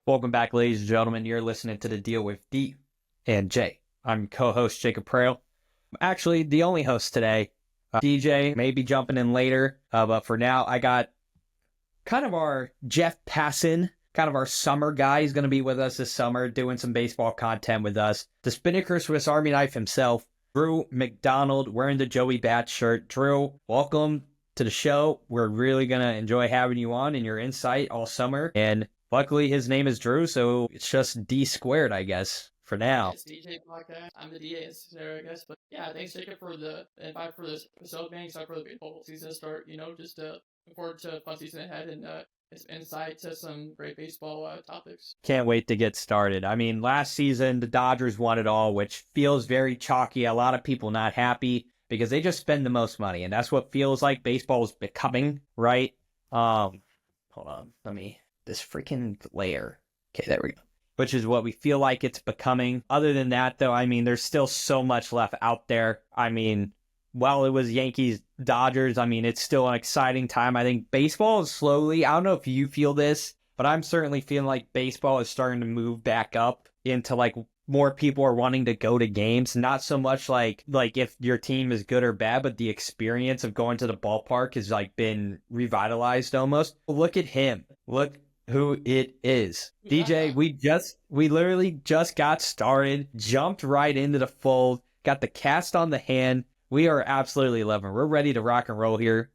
Welcome back, ladies and gentlemen. You're listening to The Deal with D and J. I'm co-host Jacob Prale. Actually, the only host today. DJ may be jumping in later, but for now, I got kind of our Jeff Passan, kind of our summer guy. He's going to be with us this summer, doing some baseball content with us. The Spinnaker Swiss Army knife himself, Drew McDonald, wearing the Joey Bat shirt. Drew, welcome to the show. We're really going to enjoy having you on and your insight all summer. And luckily, his name is Drew, so it's just D squared, I guess, for now. It's DJ podcast. I'm the DA, I guess. But yeah, thanks, Jacob, for the invite for this episode, man. Excited for the baseball season to start. Just look forward to a fun season ahead and insight to some great baseball topics. Can't wait to get started. I mean, last season, the Dodgers won it all, which feels very chalky. A lot of people not happy because they just spend the most money, and that's what feels like baseball is becoming, right? Hold on. This freaking glare. Okay, there we go. Which is what we feel like it's becoming. Other than that, though, I mean, there's still so much left out there. I mean, while it was Yankees, Dodgers, I mean, it's still an exciting time. I think baseball is slowly, I don't know if you feel this, but I'm certainly feeling like baseball is starting to move back up into like more people are wanting to go to games. Not so much like if your team is good or bad, but the experience of going to the ballpark has like been revitalized almost. Look at him. Look who it is. DJ, we literally just got started, jumped right into the fold, got the cast on the hand. We are absolutely loving it. We're ready to rock and roll here.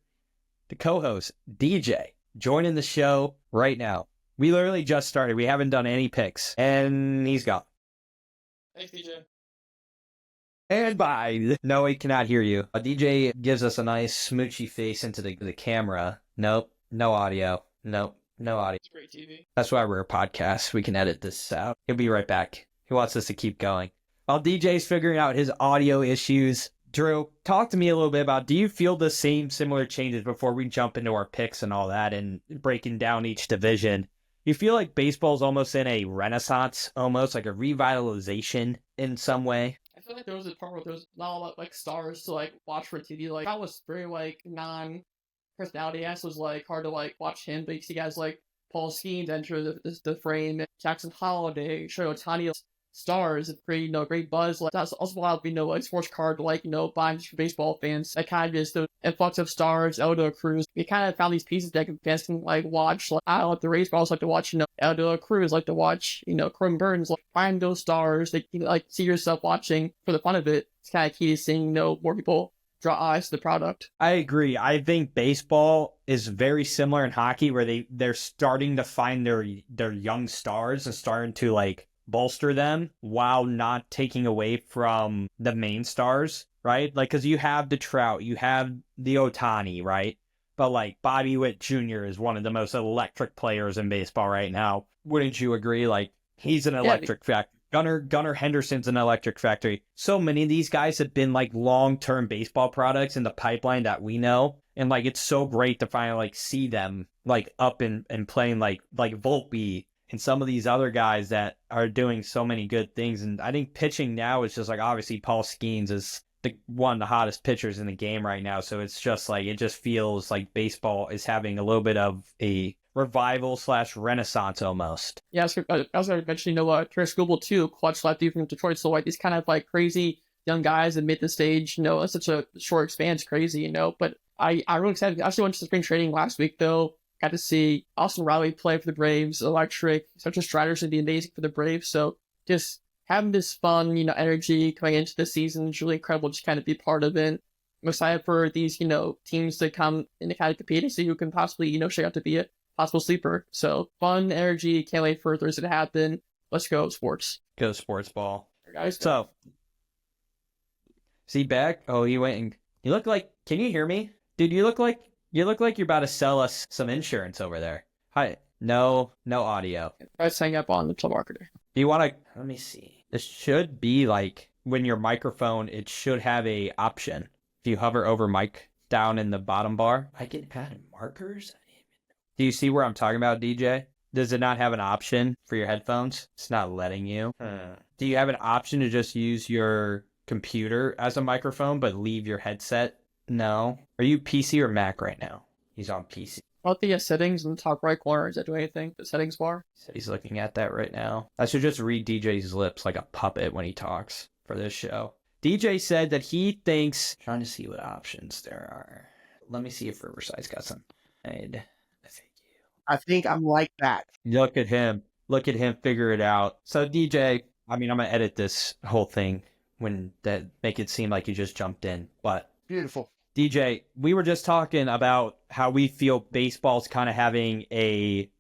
The co-host, DJ, joining the show right now. We literally just started. We haven't done any picks, and he's gone. Thanks, DJ. And bye. No, he cannot hear you. DJ gives us a nice smoochy face into the camera. Nope, no audio. Nope. No audio. It's great TV. That's why we're a podcast. We can edit this out. He'll be right back. He wants us to keep going. While DJ's figuring out his audio issues, Drew, talk to me a little bit about, do you feel the similar changes before we jump into our picks and all that and breaking down each division? You feel like baseball's almost in a renaissance, almost like a revitalization in some way? I feel like there was a part where there was not a lot like stars to like watch for TV. Like that was very like personality ass was like hard to like watch him, but you see guys like Paul Skeens enter the frame, Jackson Holiday, Shohei Ohtani, stars, great buzz. Like that's also wild, like sports card, buying for baseball fans. That kind of just the influx of stars, Elder Cruz. We kind of found these pieces that fans can like watch. Like I don't like the race, but I also like to watch, Elder Cruz, like to watch, Corbin Burns, like find those stars that you like see yourself watching for the fun of it. It's kind of key to seeing, more people draw eyes to the product. I agree. I think baseball is very similar in hockey where they're starting to find their young stars and starting to like bolster them while not taking away from the main stars, right? Like, because you have the Trout, you have the Ohtani, right? But like Bobby Witt Jr. is one of the most electric players in baseball right now. Wouldn't you agree? Like, he's an electric factory. Gunnar Henderson's an electric factory. So many of these guys have been like long-term baseball products in the pipeline that we know. And like, it's so great to finally like see them like up and playing like Volpe and some of these other guys that are doing so many good things. And I think pitching now is just like, obviously Paul Skeens is one of the hottest pitchers in the game right now. So it's just like, it just feels like baseball is having a little bit of a revival / renaissance almost. Yeah, I was going to mention, Chris Goble too, clutch lefty from Detroit. So like these kind of like crazy young guys that made the stage, it's such a short span, it's crazy, but I'm really excited. I actually went to spring training last week though. Got to see Austin Riley play for the Braves, electric. Such a Strider's going to be amazing for the Braves. So just having this fun, energy coming into the season is really incredible. Just kind of be part of it. I'm excited for these, teams to come and to kind of compete and see who can possibly, shake out to be a possible sleeper. So fun, energy. Can't wait for Thursday to happen. Let's go sports. Go sports ball. Guys. So, is he back? Oh, he went and you look like, can you hear me? Dude, you look like you're about to sell us some insurance over there. Hi. No audio. Let's hang up on the telemarketer. Do you want to, let me see. This should be like when your microphone, it should have a option. If you hover over mic down in the bottom bar, I can add markers. Do you see where I'm talking about, DJ? Does it not have an option for your headphones? It's not letting you. Do you have an option to just use your computer as a microphone, but leave your headset? No. Are you PC or Mac right now? He's on PC. About the settings in the top right corner, is that do anything? The settings bar? So he's looking at that right now. I should just read DJ's lips like a puppet when he talks for this show. DJ said that he thinks, trying to see what options there are. Let me see if Riverside's got some. I think I'm like that. Look at him. Look at him figure it out. So DJ, I mean, I'm going to edit this whole thing when that make it seem like you just jumped in. But Beautiful. DJ, we were just talking about how we feel baseball's kind of having a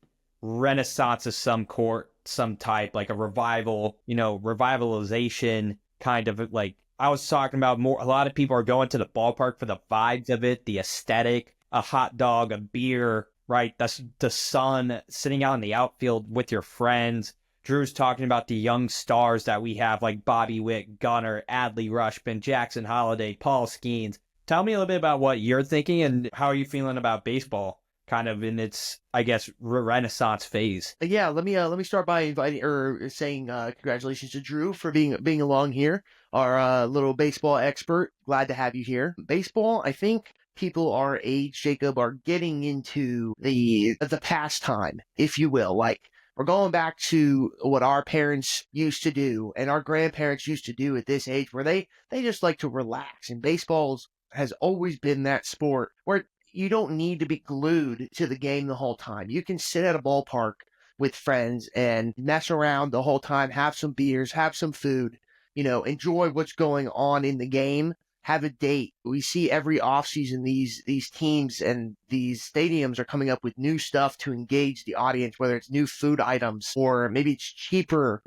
renaissance of some type, like a revival, revitalization kind of like I was talking about more. A lot of people are going to the ballpark for the vibes of it, the aesthetic, a hot dog, a beer, right? That's the sun, sitting out in the outfield with your friends. Drew's talking about the young stars that we have, like Bobby Witt, Gunnar, Adley Rushman, Jackson Holliday, Paul Skeens. Tell me a little bit about what you're thinking and how are you feeling about baseball kind of in its, I guess, renaissance phase. Yeah, let me start by inviting or saying congratulations to Drew for being along here, our little baseball expert. Glad to have you here. Baseball, I think people our age, Jacob, are getting into the pastime, if you will. Like we're going back to what our parents used to do and our grandparents used to do at this age, where they just like to relax. And baseball's has always been that sport where you don't need to be glued to the game the whole time. You can sit at a ballpark with friends and mess around the whole time, have some beers, have some food, enjoy what's going on in the game, have a date. We see every offseason these teams and these stadiums are coming up with new stuff to engage the audience, whether it's new food items or maybe it's cheaper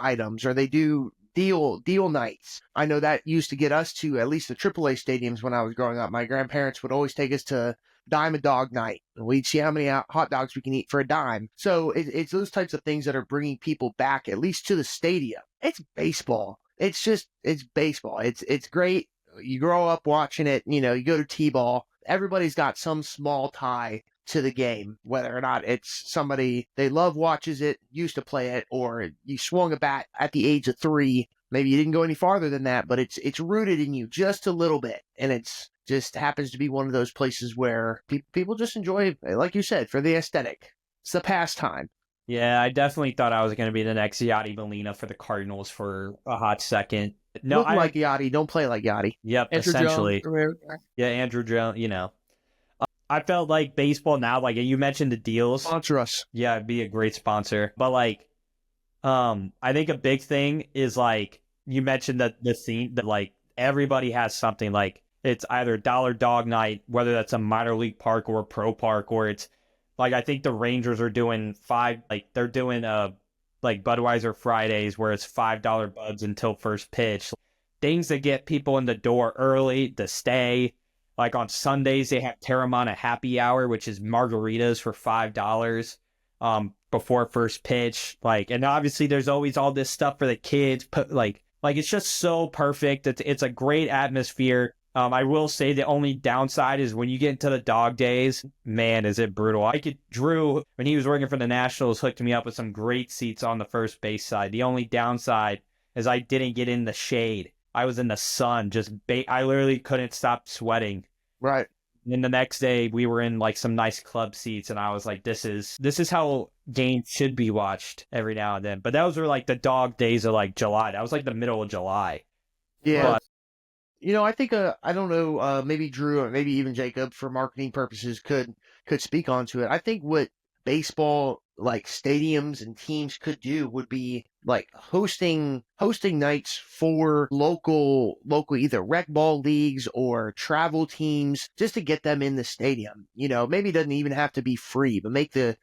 items, or they do deal nights. I know that used to get us to at least the AAA stadiums when I was growing up. My grandparents would always take us to dime a dog night. We'd see how many hot dogs we can eat for a dime. So it's those types of things that are bringing people back, at least to the stadium. It's baseball. It's baseball. It's great. You grow up watching it. You go to T-ball. Everybody's got some small tie to the game, whether or not it's somebody they love watches it, used to play it, or you swung a bat at the age of 3. Maybe you didn't go any farther than that, but it's rooted in you just a little bit, and it's just happens to be one of those places where people just enjoy, like you said, for the aesthetic. It's the pastime. Yeah, I definitely thought I was going to be the next Yadi Molina for the Cardinals for a hot second. No, Look like Yachty, don't play like Yachty. Yep, Andrew essentially. Jones, Yeah, Andrew Jones, I felt like baseball now, like you mentioned the deals. Sponsor us. Yeah, it'd be a great sponsor. But like, I think a big thing is like you mentioned that the scene that like everybody has something like it's either dollar dog night, whether that's a minor league park or a pro park, or it's like I think the Rangers are doing they're doing like Budweiser Fridays where it's $5 buds until first pitch. Things that get people in the door early to stay. Like on Sundays, they have Terramana Happy Hour, which is margaritas for $5 before first pitch. Like, and obviously there's always all this stuff for the kids. Like it's just so perfect. It's a great atmosphere. I will say the only downside is when you get into the dog days, man, is it brutal. Drew, when he was working for the Nationals, hooked me up with some great seats on the first base side. The only downside is I didn't get in the shade. I was in the sun, I literally couldn't stop sweating. Right. And then the next day we were in like some nice club seats and I was like, this is how games should be watched every now and then. But those were like the dog days of like July. That was like the middle of July. Yeah. But, I think I don't know, maybe Drew or maybe even Jacob for marketing purposes could speak onto it. I think what baseball like stadiums and teams could do would be like hosting nights for local either rec ball leagues or travel teams just to get them in the stadium. Maybe it doesn't even have to be free, but make the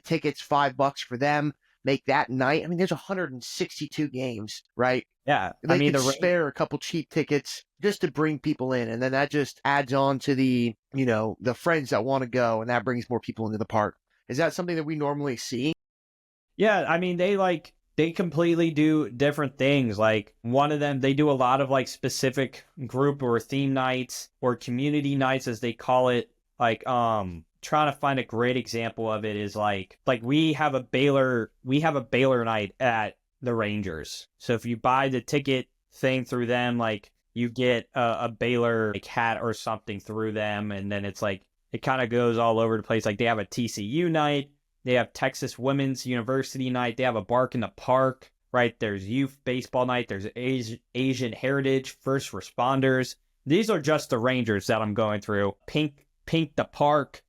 tickets $5 for them. Make that night. I mean, there's 162 games, right? Yeah, They could spare a couple cheap tickets just to bring people in, and then that just adds on to the the friends that want to go, and that brings more people into the park. Is that something that we normally see? Yeah, I mean, they completely do different things. Like one of them, they do a lot of like specific group or theme nights or community nights as they call it. Like, trying to find a great example of it is like we have a Baylor night at the Rangers. So if you buy the ticket thing through them, like you get a Baylor like hat or something through them, and then it's like It kind of goes all over the place. Like they have a TCU night, they have Texas Women's University night, they have a Bark in the Park, right? There's youth baseball night, there's Asian Heritage, first responders. These are just the Rangers that I'm going through. Pink the Park,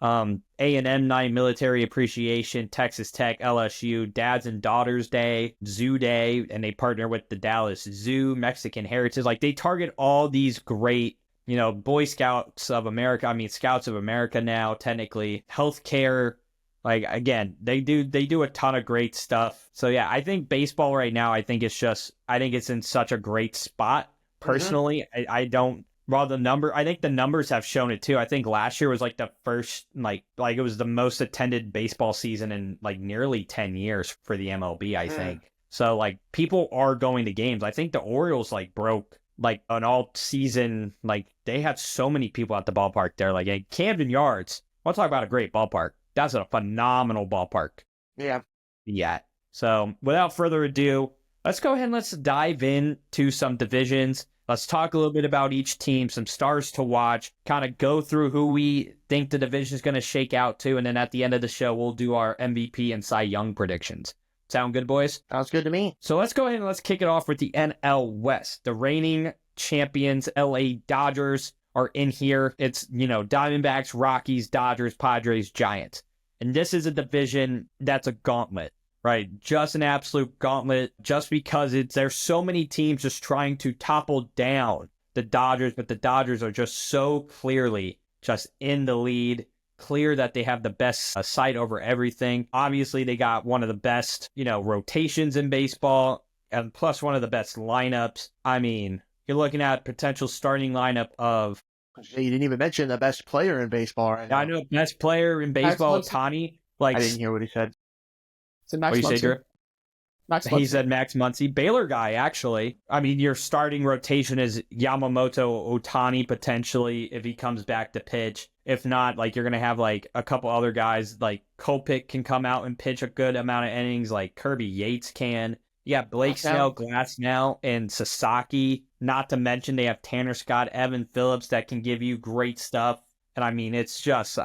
A&M night, military appreciation, Texas Tech, LSU, Dads and Daughters Day, Zoo Day, and they partner with the Dallas Zoo, Mexican Heritage. Like they target all these great, Boy Scouts of America. I mean, Scouts of America now, technically, healthcare. Like again, they do a ton of great stuff. So yeah, I think baseball right now, I think it's in such a great spot. Personally, I don't. Well, I think the numbers have shown it too. I think last year was like the first, like it was the most attended baseball season in like nearly 10 years for the MLB, I think. So like people are going to games. I think the Orioles like broke like an all season, like they had so many people at the ballpark there. Like at Camden Yards, I'll talk about a great ballpark. That's a phenomenal ballpark. Yeah. Yeah. So without further ado, let's go ahead and let's dive into some divisions. Let's talk a little bit about each team, some stars to watch, kind of go through who we think the division is going to shake out to, and then at the end of the show, we'll do our MVP and Cy Young predictions. Sound good, boys? Sounds good to me. So let's go ahead and let's kick it off with the NL West. The reigning champions, LA Dodgers, are in here. It's, Diamondbacks, Rockies, Dodgers, Padres, Giants. And this is a division that's a gauntlet. Right, just an absolute gauntlet, just because there's so many teams just trying to topple down the Dodgers, but the Dodgers are just so clearly just in the lead, clear that they have the best sight over everything. Obviously, they got one of the best, rotations in baseball, and plus one of the best lineups. I mean, you're looking at potential starting lineup of... You didn't even mention the best player in baseball right now. I know, best player in baseball, Ohtani. I didn't hear what he said. Max what you say, Drew? Max He said Max Muncy. Baylor guy, actually. I mean, your starting rotation is Yamamoto, Ohtani, potentially, if he comes back to pitch. If not, like, you're going to have, like, a couple other guys. Like, Kopech can come out and pitch a good amount of innings. Like, Kirby Yates can. Yeah, Blake Snell, Glasnow, and Sasaki. Not to mention they have Tanner Scott, Evan Phillips that can give you great stuff. And I mean, it's just,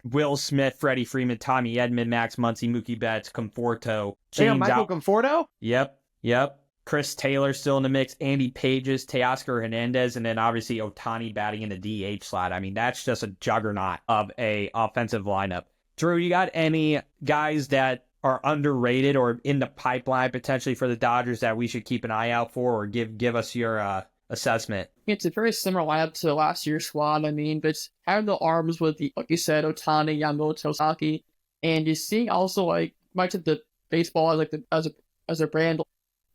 Will Smith, Freddie Freeman, Tommy Edman, Max Muncy, Mookie Betts, Conforto. Michael Conforto? Yep. Chris Taylor still in the mix. Andy Pages, Teoscar Hernandez, and then obviously Ohtani batting in the DH slot. I mean, that's just a juggernaut of a offensive lineup. Drew, you got any guys that are underrated or in the pipeline potentially for the Dodgers that we should keep an eye out for, or give us your assessment? It's a very similar lineup to last year's squad. I mean, but having the arms with like you said, Ohtani, Yamamoto, Sasaki, and you're seeing also like much of the baseball as a brand.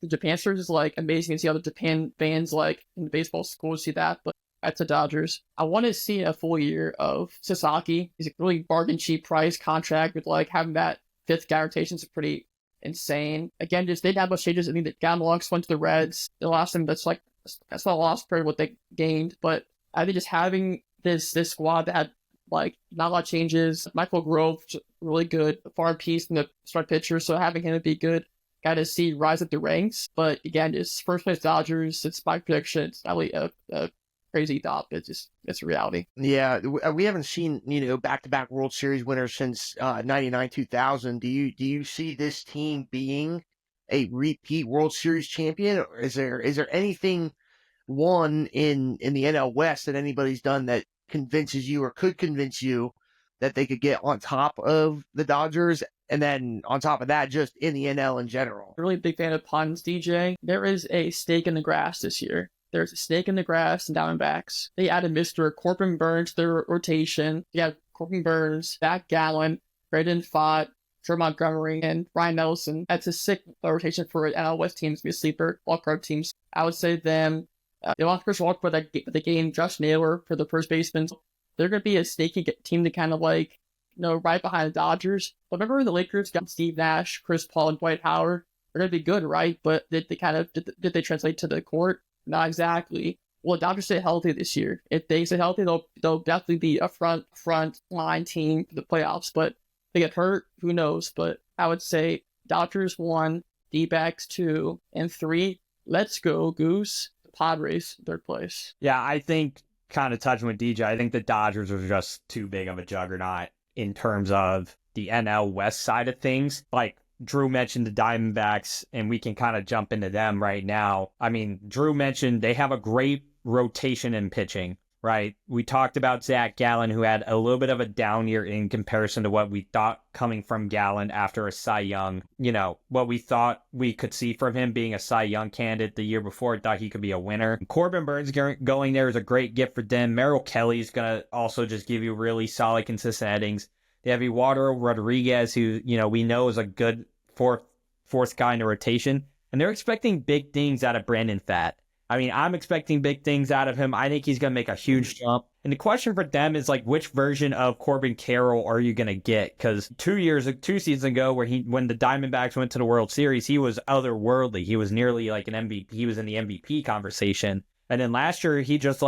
The Japan series is like amazing to see other Japan fans like in the baseball schools see that, but that's the Dodgers. I want to see a full year of Sasaki. He's a really bargain cheap price contract with like having that fifth guy rotation is pretty insane. Again, just they didn't have much changes. I mean, the Gamlocks went to the Reds. The last time that's not a loss for what they gained, but I think just having this squad that had like not a lot of changes. Michael Grove, really good farm piece from the start pitcher, so having him be good, got to see rise up the ranks. But again, just first place Dodgers. It's my prediction. It's not really a crazy thought. It's a reality. Yeah, we haven't seen back-to-back World Series winners since 99-2000. Do you see this team being a repeat World Series champion, or is there anything won in the NL West that anybody's done that convinces you or could convince you that they could get on top of the Dodgers, and then on top of that, just in the NL in general? Really big fan of puns, DJ. There is a stake in the grass this year. There's a stake in the grass in Diamondbacks. They added Mr. Corbin Burns to their rotation. They got Corbin Burns, Zach Gallen, Braden Pfaadt, Joe Montgomery, and Ryan Nelson. That's a sick rotation for an NL West teams to be a sleeper, wildcard teams. I would say them. They lost Chris Walker, but they gained Josh Naylor for the first baseman. They're going to be a snaky team to kind of like, right behind the Dodgers. But remember when the Lakers got Steve Nash, Chris Paul, and Dwight Howard? They're going to be good, right? But did they translate to the court? Not exactly. Well, the Dodgers stay healthy this year. If they stay healthy, they'll definitely be a front line team for the playoffs. But if they get hurt, who knows? But I would say Dodgers 1, D-backs 2, and 3. Let's go, Goose. The Padres, third place. Yeah, I think kind of touching with DJ, I think the Dodgers are just too big of a juggernaut in terms of the NL West side of things. Like Drew mentioned the Diamondbacks, and we can kind of jump into them right now. I mean, Drew mentioned they have a great rotation in pitching, right? We talked about Zach Gallen, who had a little bit of a down year in comparison to what we thought coming from Gallen after a Cy Young. What we thought we could see from him being a Cy Young candidate the year before, thought he could be a winner. Corbin Burns going there is a great gift for them. Merrill Kelly's going to also just give you really solid, consistent innings. They have Eduardo Rodriguez, who, we know is a good fourth guy in the rotation. And they're expecting big things out of Brandon Pfaadt. I mean, I'm expecting big things out of him. I think he's going to make a huge jump. And the question for them is, like, which version of Corbin Carroll are you going to get? Because 2 seasons ago, when the Diamondbacks went to the World Series, he was otherworldly. He was nearly like an MVP. He was in the MVP conversation. And then last year, he just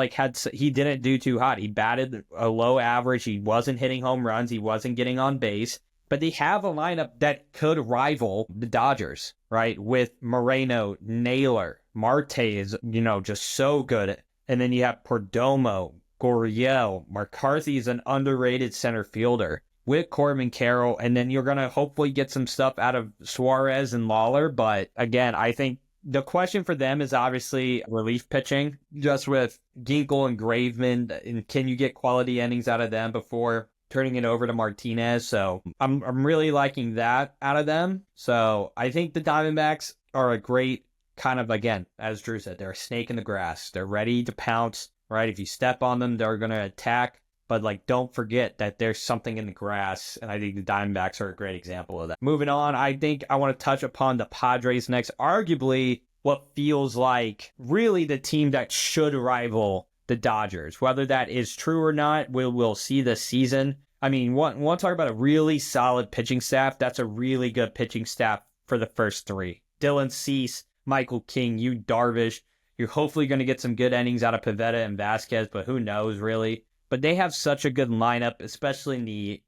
he didn't do too hot. He batted a low average. He wasn't hitting home runs. He wasn't getting on base. But they have a lineup that could rival the Dodgers, right? With Moreno, Naylor, Marte is, just so good. And then you have Perdomo, Gurriel, McCarthy is an underrated center fielder with Corbin Carroll. And then you're going to hopefully get some stuff out of Suarez and Lawler. But again, I think the question for them is obviously relief pitching, just with Ginkel and Graveman. And can you get quality innings out of them before turning it over to Martinez? So I'm really liking that out of them. So I think the Diamondbacks are a great kind of, again, as Drew said, they're a snake in the grass. They're ready to pounce, right? If you step on them, they're going to attack. But, like, don't forget that there's something in the grass, and I think the Diamondbacks are a great example of that. Moving on, I think I want to touch upon the Padres next. Arguably, what feels like really the team that should rival the Dodgers. Whether that is true or not, we'll see this season. I mean, want to talk about a really solid pitching staff? That's a really good pitching staff for the first three. Dylan Cease, Michael King, Yu Darvish. You're hopefully going to get some good innings out of Pivetta and Vasquez, but who knows, really? But they have such a good lineup, especially in the,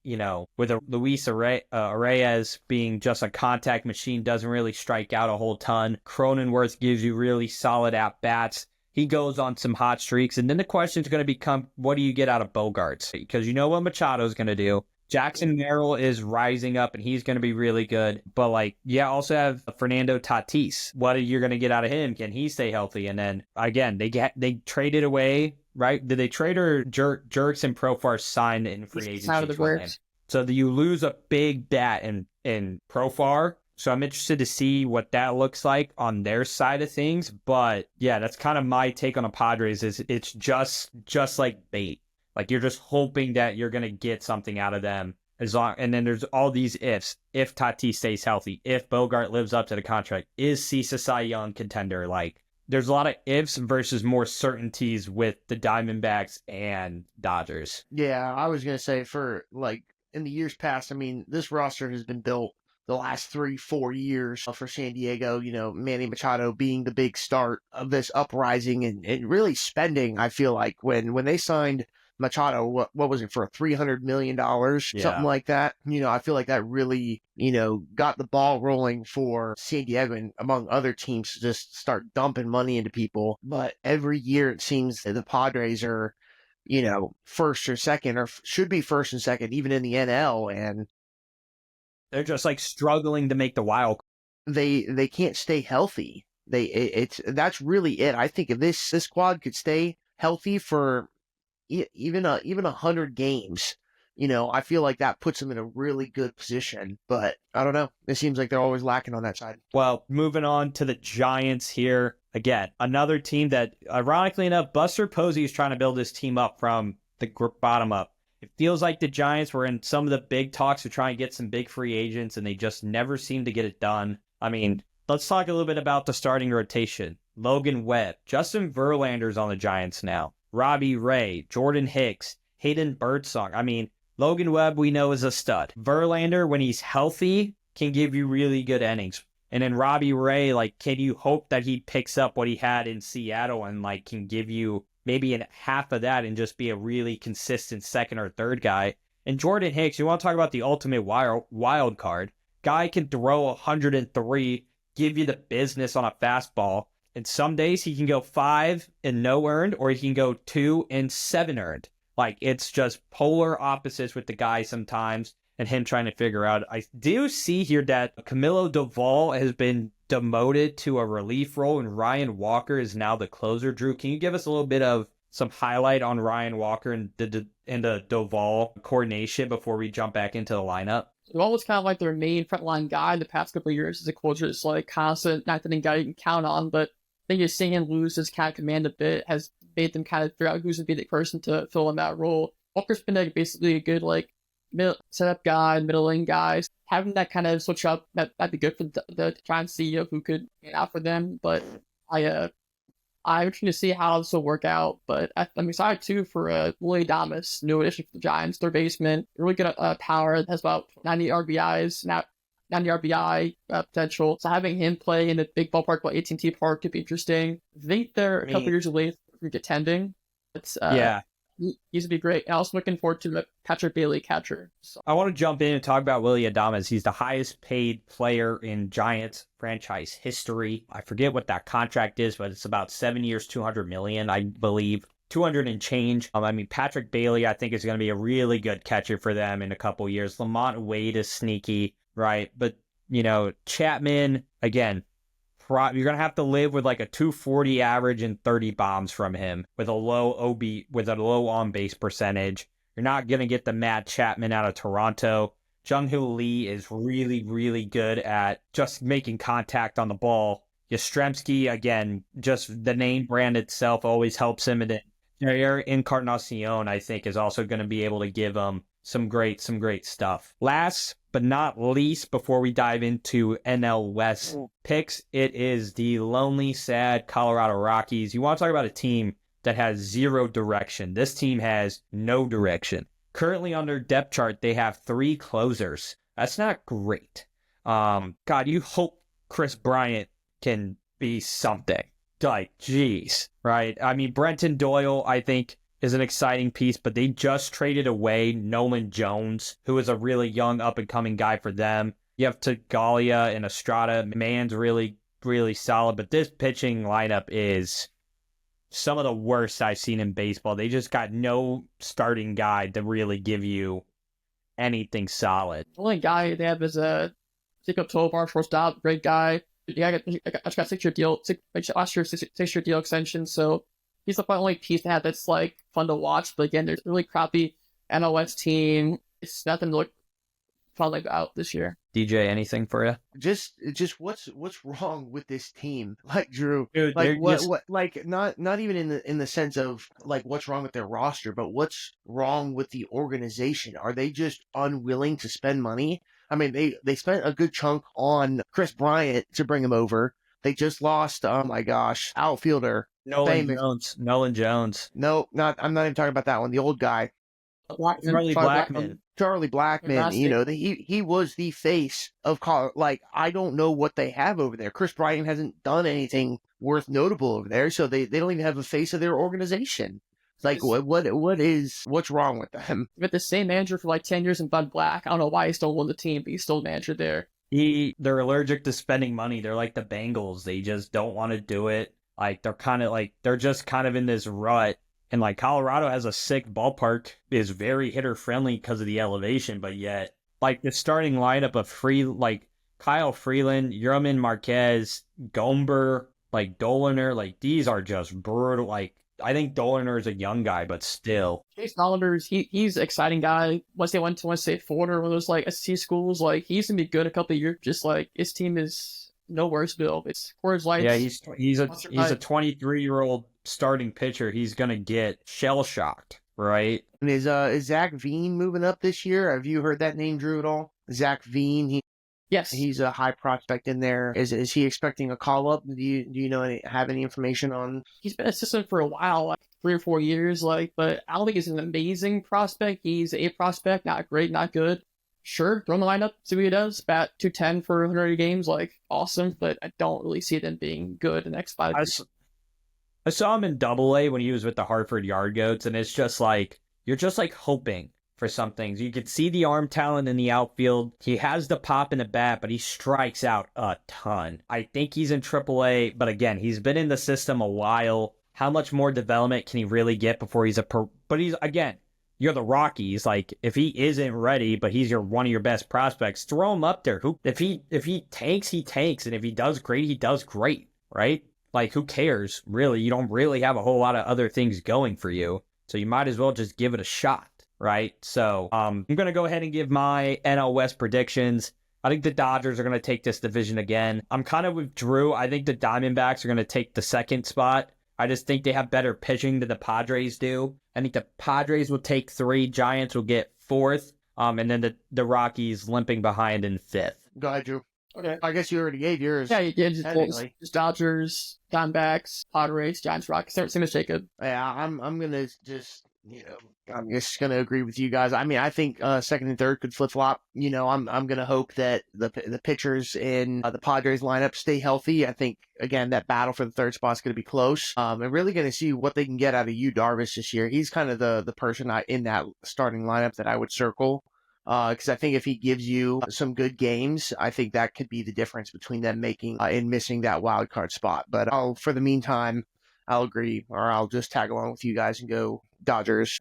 with Luis Reyes being just a contact machine, doesn't really strike out a whole ton. Cronenworth gives you really solid at-bats. He goes on some hot streaks. And then the question is going to become, what do you get out of Bogarts? Because you know what Machado's going to do. Jackson Merrill is rising up, and he's going to be really good. But, also have Fernando Tatis. What are you going to get out of him? Can he stay healthy? And then, again, they traded away, right? Did they trade or Jerks and Profar signed in free agency? Out of the works. So you lose a big bat in Profar. So I'm interested to see what that looks like on their side of things. But yeah, that's kind of my take on the Padres. Is it's just like bait. Like you're just hoping that you're gonna get something out of them. And then there's all these ifs. If Tatis stays healthy, if Bogart lives up to the contract, is Cease a Cy Young contender? Like there's a lot of ifs versus more certainties with the Diamondbacks and Dodgers. Yeah, I was gonna say in the years past, I mean, this roster has been built the last 3-4 years for San Diego, Manny Machado being the big start of this uprising and really spending, I feel like, when they signed Machado, what was it, for $300 million, something like that? I feel like that really, got the ball rolling for San Diego and among other teams to just start dumping money into people. But every year it seems that the Padres are, first or second, or should be first and second, even in the NL, and they're just struggling to make the wild. They can't stay healthy. That's really it. I think if this squad could stay healthy for even 100 games, I feel like that puts them in a really good position. But I don't know. It seems like they're always lacking on that side. Well, moving on to the Giants here. Again, another team that, ironically enough, Buster Posey is trying to build this team up from the bottom up. It feels like the Giants were in some of the big talks to try and get some big free agents, and they just never seem to get it done. I mean, let's talk a little bit about the starting rotation. Logan Webb, Justin Verlander's on the Giants now. Robbie Ray, Jordan Hicks, Hayden Birdsong. I mean, Logan Webb we know is a stud. Verlander, when he's healthy, can give you really good innings. And then Robbie Ray, can you hope that he picks up what he had in Seattle and can give you maybe in half of that and just be a really consistent second or third guy? And Jordan Hicks, you want to talk about the ultimate wild card. Guy can throw 103, give you the business on a fastball, And some days he can go 5 and no earned, or he can go 2 and 7 earned. Like, it's just polar opposites with the guy sometimes, and him trying to figure out. I do see here that Camilo Doval has been demoted to a relief role, and Ryan Walker is now the closer. Drew, can you give us a little bit of some highlight on Ryan Walker and the Doval coordination before we jump back into the lineup? Doval was kind of like their main frontline guy the past couple of years as a closer. It's like constant, not that guy you can count on, but I think just seeing him lose his kind of command a bit has made them kind of figure out who's going to be the person to fill in that role. Walker's been like basically a good like setup guy, middle lane guys. Having that kind of switch up, that'd be good for the Giants CEO who could get out for them. But I'm interested to see how this will work out. But I'm excited too for Willie Adames, new addition for the Giants, third baseman, really good power, has about 90 RBIs now. 90 RBI potential. So having him play in a big ballpark like AT&T Park could be interesting. I think they're a couple years away from contending. It's he's gonna be great. And also looking forward to the Patrick Bailey catcher. So. I want to jump in and talk about Willie Adames. He's the highest paid player in Giants franchise history. I forget what that contract is, but it's about 7 years, $200 million, I believe. 200 and change. Patrick Bailey, I think, is going to be a really good catcher for them in a couple years. Lamont Wade is sneaky. Right. But, Chapman, again, you're going to have to live with like a 240 average and 30 bombs from him with a low on base percentage. You're not going to get the Matt Chapman out of Toronto. Jung-Hoo Lee is really, really good at just making contact on the ball. Yastrzemski, again, just the name brand itself always helps him. And Jair Encarnacion, I think, is also going to be able to give him some great stuff. Last but not least, before we dive into NL West picks, it is the lonely, sad Colorado Rockies. You want to talk about a team that has zero direction. This team has no direction. Currently on their depth chart, they have 3 closers. That's not great. God, you hope Chris Bryant can be something. Like, geez, right? Brenton Doyle, I think, is an exciting piece, but they just traded away Nolan Jones, who is a really young up-and-coming guy for them. You have Tagalia and Estrada. Man's really, really solid, but this pitching lineup is some of the worst I've seen in baseball. They just got no starting guy to really give you anything solid. The only guy they have is Jacob Tovar, shortstop, great guy. Yeah, I got 6-year deal, last year 6-year deal extension, so he's the only piece they have that's like fun to watch. But again, there's a really crappy NOS team. It's nothing to look fun about this year. DJ, anything for you? Just what's wrong with this team? Like, Drew, Dude, like what like not even in the sense of like what's wrong with their roster, but what's wrong with the organization? Are they just unwilling to spend money? They spent a good chunk on Chris Bryant to bring him over. They just lost, oh my gosh, outfielder. Nolan Jones. No, I'm not even talking about that one. The old guy. Charlie Blackmon. Charlie Blackmon, he was the face of Colorado. Like, I don't know what they have over there. Chris Bryant hasn't done anything worth notable over there, so they don't even have a face of their organization. It's like, what's wrong with them? With the same manager for like 10 years in Bud Black. I don't know why he still won the team, but he's still manager there. They're allergic to spending money. They're like the Bengals. They just don't want to do it. Like, they're just kind of in this rut. And like Colorado has a sick ballpark, is very hitter friendly because of the elevation, but yet like the starting lineup of Kyle Freeland, Yerman Marquez, Gomber, like Doliner, like these are just brutal. Like, I think Doliner is a young guy, but still. Chase Hollander, he's an exciting guy. Once they went to State Florida, one of those like SEC schools, like he's gonna be good a couple of years. Just like his team is no worse, Bill. It's Coors Lights. Yeah, he's a 23-year-old starting pitcher. He's gonna get shell shocked, right? And is Zach Veen moving up this year? Have you heard that name, Drew, at all? Zach Veen. Yes, he's a high prospect in there. Is he expecting a call up? Do you know have any information on? He's been assistant for a while, like 3 or 4 years, but I don't think he's an amazing prospect. He's a prospect, not great, not good. Sure, throw in the lineup, see what he does. Bat 210 for 180 games, like awesome. But I don't really see them being good in the next 5 years. I saw him in Double-A when he was with the Hartford Yard Goats, and it's just like you're just like hoping for some things. You can see the arm talent in the outfield. He has the pop in the bat, but he strikes out a ton. I think he's in AAA, but again, he's been in the system a while. How much more development can he really get before he's but he's, again, you're the Rockies. Like, if he isn't ready, but he's one of your best prospects, throw him up there. If he tanks, he tanks, and if he does great, he does great, right? Like, who cares, really? You don't really have a whole lot of other things going for you, so you might as well just give it a shot, right? So, I'm going to go ahead and give my NL West predictions. I think the Dodgers are going to take this division again. I'm kind of with Drew. I think the Diamondbacks are going to take the second spot. I just think they have better pitching than the Padres do. I think the Padres will take 3, Giants will get 4th, and then the Rockies limping behind in 5th. Go ahead, Drew. Okay. I guess you already gave yours. Yeah, you did. Technically. Just Dodgers, Diamondbacks, Padres, Giants, Rockies. Same as Jacob. Yeah, I'm gonna just I'm just gonna agree with you guys. I mean, I think second and third could flip flop. I'm gonna hope that the pitchers in the Padres lineup stay healthy. I think again that battle for the third spot is gonna be close. I'm really gonna see what they can get out of Yu Darvish this year. He's kind of the person in that starting lineup that I would circle. Because I think if he gives you some good games, I think that could be the difference between them making and missing that wild card spot. But for the meantime, I'll agree, or I'll just tag along with you guys and go Dodgers,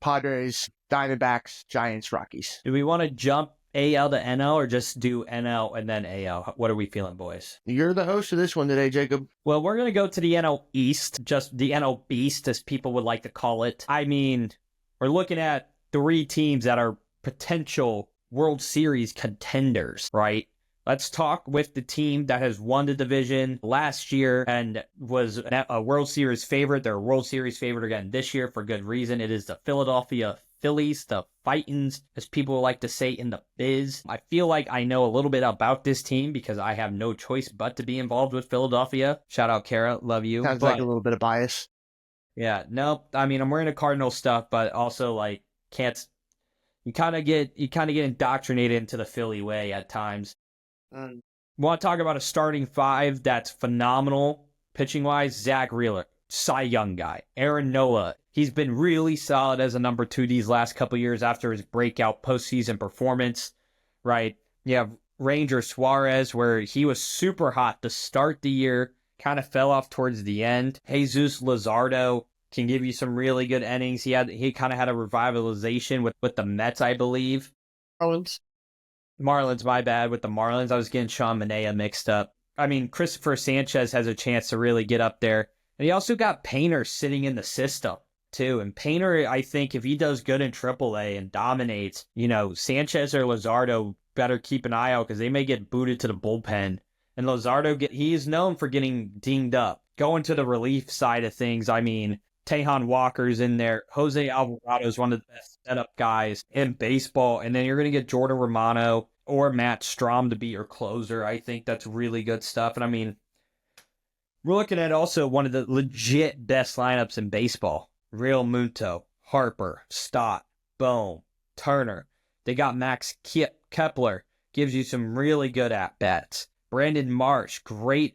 Padres, Diamondbacks, Giants, Rockies. Do we want to jump AL to NL or just do NL and then AL? What are we feeling, boys? You're the host of this one today, Jacob. Well, we're going to go to the NL East, just the NL Beast, as people would like to call it. I mean, we're looking at 3 teams that are potential World Series contenders, right? Let's talk with the team that has won the division last year and was a World Series favorite. They're a World Series favorite again this year for good reason. It is the Philadelphia Phillies, the Fightins, as people like to say in the biz. I feel like I know a little bit about this team because I have no choice but to be involved with Philadelphia. Shout out, Kara. Love you. Sounds like a little bit of bias. Yeah, no, I mean, I'm wearing a Cardinal stuff, but also, like, can't... You kind of get indoctrinated into the Philly way at times. Want to talk about a starting 5 that's phenomenal pitching-wise? Zach Wheeler, Cy Young guy. Aaron Nola, he's been really solid as a number 2 these last couple years after his breakout postseason performance, right? You have Ranger Suarez, where he was super hot to start the year, kind of fell off towards the end. Jesus Luzardo can give you some really good innings. He kind of had a revitalization with the Mets, I believe. Marlins, my bad, with the Marlins. I was getting Sean Manaea mixed up. I mean, Christopher Sanchez has a chance to really get up there. And he also got Painter sitting in the system, too. And Painter, I think, if he does good in AAA and dominates, Sanchez or Luzardo better keep an eye out because they may get booted to the bullpen. And Luzardo, he is known for getting dinged up. Going to the relief side of things, I mean, Tejan Walker's in there. Jose Alvarado is one of the best setup guys in baseball. And then you're going to get Jordan Romano or Matt Strahm to be your closer. I think that's really good stuff. And I mean, we're looking at also one of the legit best lineups in baseball. Real Muto, Harper, Stott, Bohm, Turner. They got Max Kepler. Gives you some really good at-bats. Brandon Marsh, great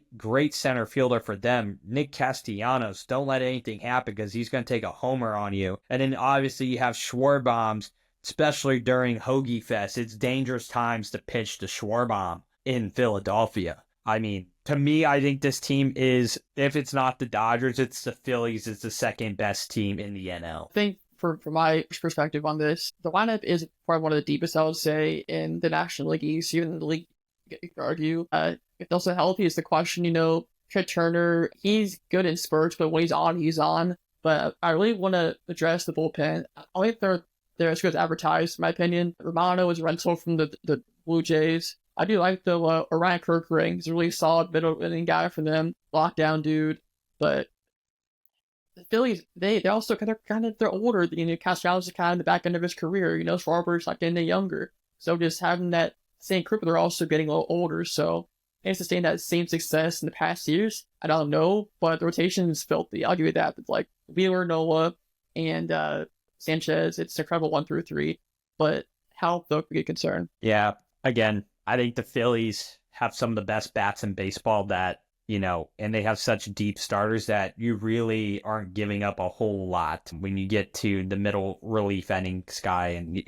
center fielder for them. Nick Castellanos, don't let anything happen because he's going to take a homer on you. And then obviously you have Schwarbaum, especially during Hoagie Fest. It's dangerous times to pitch to Schwarbaum in Philadelphia. I mean, to me, I think this team is, if it's not the Dodgers, it's the Phillies. It's the second best team in the NL. I think from my perspective on this, the lineup is probably one of the deepest, I would say, in the National League East, even in the league. You could argue. If also healthy is the question, Trent Turner, he's good in spurts, but when he's on, he's on. But I really want to address the bullpen. I don't think they're as good as advertised, in my opinion. Romano is a rental from the Blue Jays. I do like the Orion Kerkering. He's a really solid middle inning guy for them. Lockdown dude. But the Phillies, they're also they're older. Castellanos is kind of in the back end of his career. Schwarber's like getting younger. So just having that same group, but they're also getting a little older, so they sustain that same success in the past years. I don't know, but the rotation is filthy. I'll give you that. It's like Wheeler, Nola, and Sanchez. It's incredible 1 through 3, but health though could be a concern. Yeah, again, I think the Phillies have some of the best bats in baseball that and they have such deep starters that you really aren't giving up a whole lot when you get to the middle relief innings guy. And, if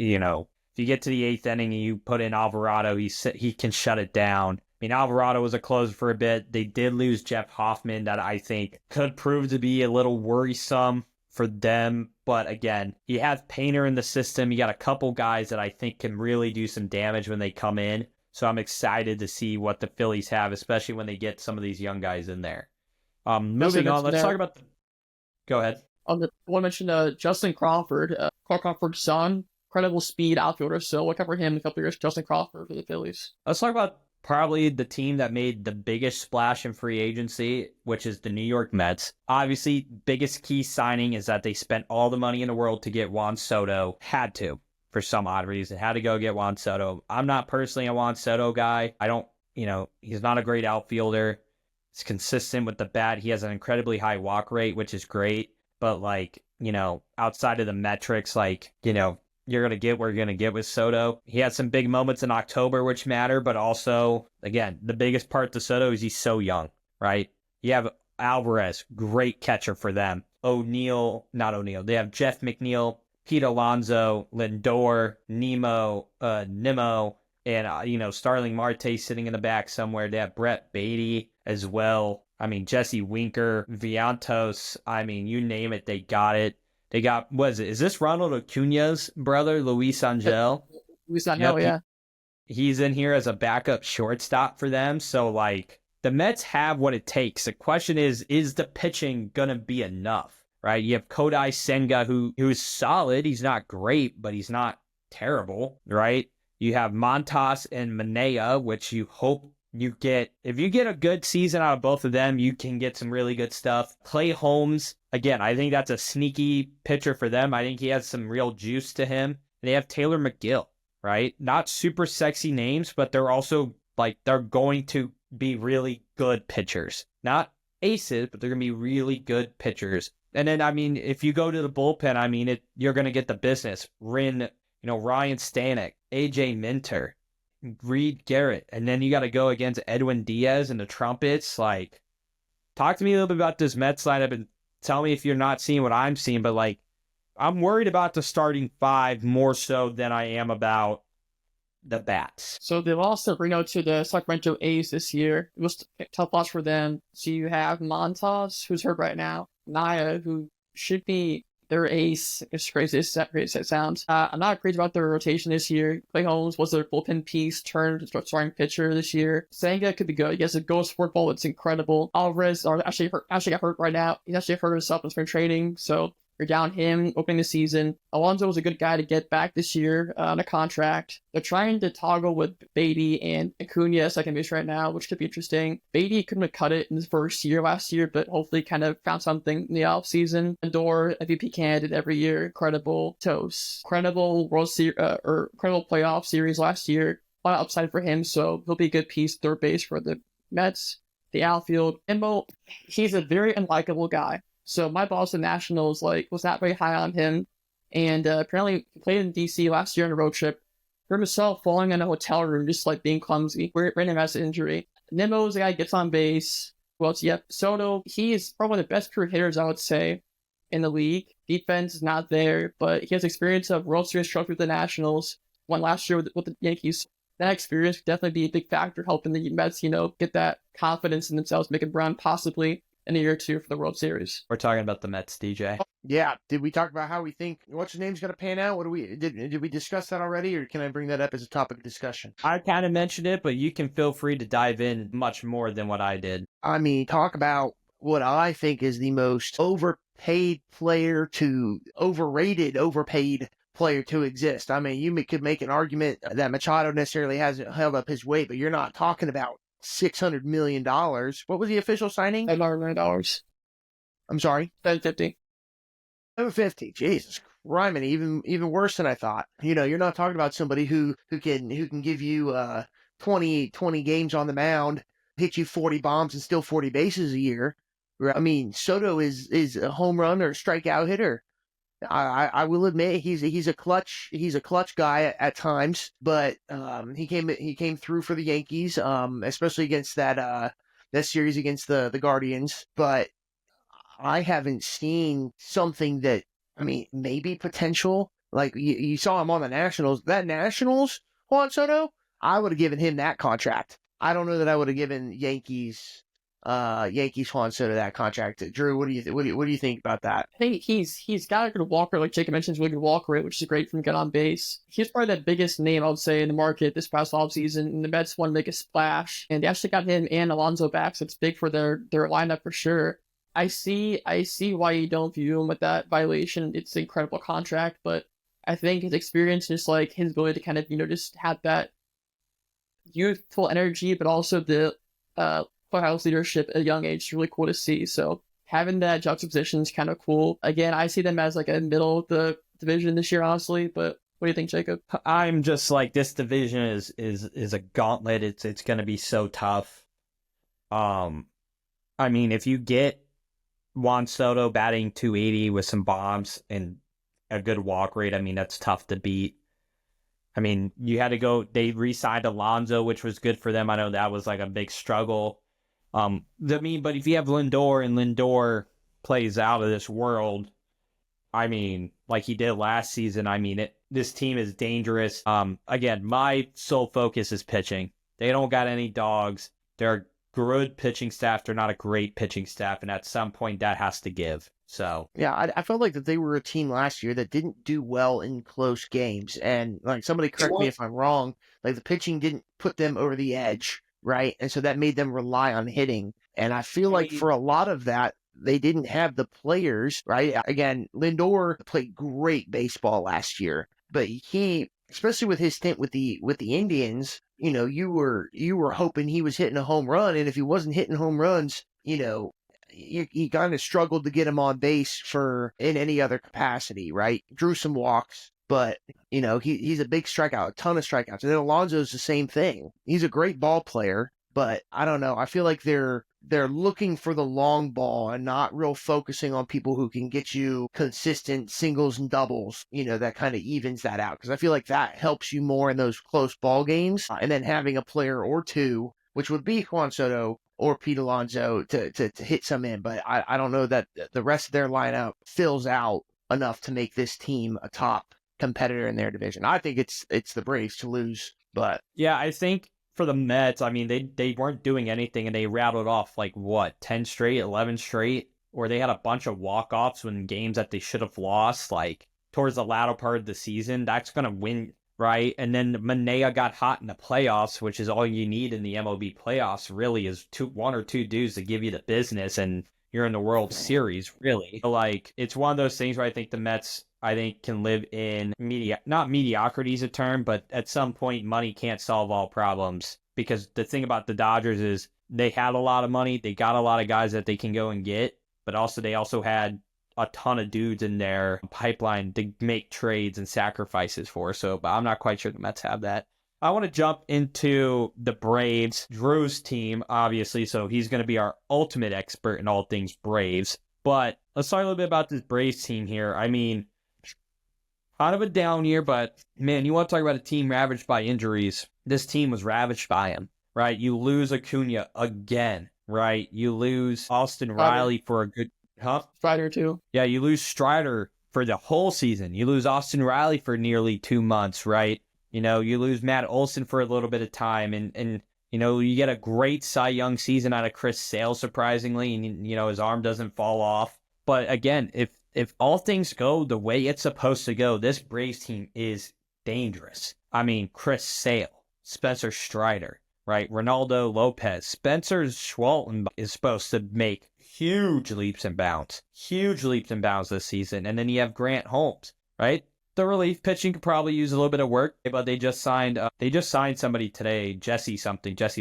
you get to the 8th inning and you put in Alvarado, he can shut it down. I mean, Alvarado was a closer for a bit. They did lose Jeff Hoffman, that I think could prove to be a little worrisome for them. But again, you have Painter in the system. You got a couple guys that I think can really do some damage when they come in. So I'm excited to see what the Phillies have, especially when they get some of these young guys in there. Moving on, let's talk about Go ahead. I want to mention Justin Crawford, Clark Crawford's son, incredible speed outfielder. So look out for him in a couple of years, Justin Crawford for the Phillies. Let's talk about probably the team that made the biggest splash in free agency, which is the New York Mets. Obviously, biggest key signing is that they spent all the money in the world to get Juan Soto. Had to, for some odd reason. Had to go get Juan Soto. I'm not personally a Juan Soto guy. I don't, he's not a great outfielder. He's consistent with the bat. He has an incredibly high walk rate, which is great. But, outside of the metrics, you're going to get where you're going to get with Soto. He had some big moments in October, which matter, but also, again, the biggest part to Soto is he's so young, right? You have Alvarez, great catcher for them. They have Jeff McNeil, Pete Alonso, Lindor, Nimmo, and, Starling Marte sitting in the back somewhere. They have Brett Beatty as well. I mean, Jesse Winker, Vientos. I mean, you name it, they got it. They got, is this Ronald Acuña's brother, Luis Angel? Luis Angel, yeah. He's in here as a backup shortstop for them. So, the Mets have what it takes. The question is the pitching going to be enough, right? You have Kodai Senga, who is solid. He's not great, but he's not terrible, right? You have Montas and Manea, which you hope you get. If you get a good season out of both of them, you can get some really good stuff. Clay Holmes, again, I think that's a sneaky pitcher for them. I think he has some real juice to him. They have Taylor McGill, right? Not super sexy names, but they're also they're going to be really good pitchers. Not aces, but they're going to be really good pitchers. And then, if you go to the bullpen, you're going to get the business. Ryan Stanek, AJ Minter, Reed Garrett, and then you got to go against Edwin Diaz and the trumpets. Talk to me a little bit about this Mets lineup and tell me if you're not seeing what I'm seeing. But I'm worried about the starting 5 more so than I am about the bats. So they lost Reno to the Sacramento A's this year. It was a tough loss for them. So you have Montas, who's hurt right now, Naya, who should be their ace. It's crazy as it sounds. I'm not crazy about their rotation this year. Clay Holmes was their bullpen piece, turned to starting pitcher this year. Senga could be good. He has a ghost sport ball. It's incredible. Alvarez actually got hurt right now. He's actually hurt himself in spring training, so you're down him opening the season. Alonso was a good guy to get back this year on a contract. They're trying to toggle with Beatty and Acuna second base right now, which could be interesting. Beatty couldn't have cut it in his first year last year, but hopefully kind of found something in the offseason. Lindor, MVP candidate every year, incredible toast. Incredible incredible playoff series last year. A lot of upside for him, so he'll be a good piece, third base for the Mets. The outfield, Immo, he's a very unlikable guy. So my boss, the Nationals, was not very high on him. And apparently he played in D.C. last year on a road trip. Heard himself falling in a hotel room, just being clumsy. Random has an injury. Nimmo's the guy gets on base. Who else? Yep. Soto, he is probably one of the best career hitters, I would say, in the league. Defense is not there, but he has experience of World Series trophy with the Nationals. Won last year with the Yankees. That experience could definitely be a big factor helping the Mets, get that confidence in themselves, make a run possibly in a year or two for the World Series. We're talking about the Mets, DJ. Yeah. Did we talk about how we think what's his name's going to pan out? Did we discuss that already, or can I bring that up as a topic of discussion? I kind of mentioned it, but you can feel free to dive in much more than what I did. Talk about what I think is the most overpaid overpaid player to exist. You could make an argument that Machado necessarily hasn't held up his weight, but you're not talking about $600 million. What was the official signing? $7 million. I'm sorry? $750. $750. Jesus Christ, even worse than I thought. You're not talking about somebody who can give you 20 games on the mound, hit you 40 bombs and steal 40 bases a year. Soto is a home run or strikeout hitter. I will admit he's a clutch guy at times, but he came through for the Yankees, especially against that that series against the Guardians, but I haven't seen something that, I mean, maybe potential. Like you saw him on the Nationals. That Nationals, Juan Soto, I would have given him that contract. I don't know that I would have given Yankees Juan Soto that contract. Drew, what do you think about that? I think he's got a good walker, like Jacob mentioned, really good walker rate, which is great from get on base. He's probably the biggest name I would say in the market this past offseason, and the Mets want to make a splash. And they actually got him and Alonso back, so it's big for their lineup for sure. I see why you don't view him with that violation. It's an incredible contract, but I think his experience, just like his ability to kind of, just have that youthful energy, but also the clubhouse leadership at a young age is really cool to see. So having that juxtaposition is kind of cool. Again, I see them as like a middle of the division this year, honestly. But what do you think, Jacob? I'm just like, this division is a gauntlet. It's going to be so tough. I mean, if you get Juan Soto batting 280 with some bombs and a good walk rate, I mean, that's tough to beat. I mean, they re-signed Alonso, which was good for them. I know that was like a big struggle. But if you have Lindor and Lindor plays out of this world, I mean, like he did last season, I mean, this team is dangerous. Again, my sole focus is pitching. They don't got any dogs. They're a good pitching staff. They're not a great pitching staff, and at some point that has to give. So yeah, I felt like that they were a team last year that didn't do well in close games, and like somebody correct me if I'm wrong, like the pitching didn't put them over the edge, right? And so that made them rely on hitting. And I feel like for a lot of that, they didn't have the players, right? Again, Lindor played great baseball last year, but he, especially with his stint with the Indians, you were hoping he was hitting a home run, and if he wasn't hitting home runs, he kind of struggled to get him on base in any other capacity, right? Drew some walks, but he's a big strikeout, a ton of strikeouts. And then Alonso's the same thing. He's a great ball player, but I don't know. I feel like they're looking for the long ball and not real focusing on people who can get you consistent singles and doubles, that kind of evens that out. Because I feel like that helps you more in those close ball games. And then having a player or two, which would be Juan Soto or Pete Alonso, to hit some in. But I don't know that the rest of their lineup fills out enough to make this team a top competitor in their division. I think it's the Braves to lose. But yeah, I think for the Mets, I mean, they weren't doing anything, and they rattled off like 10 straight, 11 straight, or they had a bunch of walk-offs when games that they should have lost, like towards the latter part of the season. That's going to win, right? And then Manea got hot in the playoffs, which is all you need in the MLB playoffs, really, is one or two dudes to give you the business, and you're in the World Series, really. Like, it's one of those things where I think the Mets, can live in not mediocrity is a term, but at some point money can't solve all problems. Because the thing about the Dodgers is they had a lot of money, they got a lot of guys that they can go and get, but they also had a ton of dudes in their pipeline to make trades and sacrifices for. So, but I'm not quite sure the Mets have that. I want to jump into the Braves, Drew's team, obviously, so he's going to be our ultimate expert in all things Braves. But let's talk a little bit about this Braves team here. I mean, kind of a down year, but man, you want to talk about a team ravaged by injuries. This team was ravaged by him, right? You lose Acuna again, right? You lose Austin Riley for a good... Strider, too. Yeah, you lose Strider for the whole season. You lose Austin Riley for nearly 2 months, right? You lose Matt Olson for a little bit of time, and you get a great Cy Young season out of Chris Sale, surprisingly, and, his arm doesn't fall off. But again, if all things go the way it's supposed to go, this Braves team is dangerous. I mean, Chris Sale, Spencer Strider, right? Ronaldo Lopez. Spencer Schwalton is supposed to make huge leaps and bounds this season. And then you have Grant Holmes, right? The relief pitching could probably use a little bit of work, but they just signed somebody today, Jesse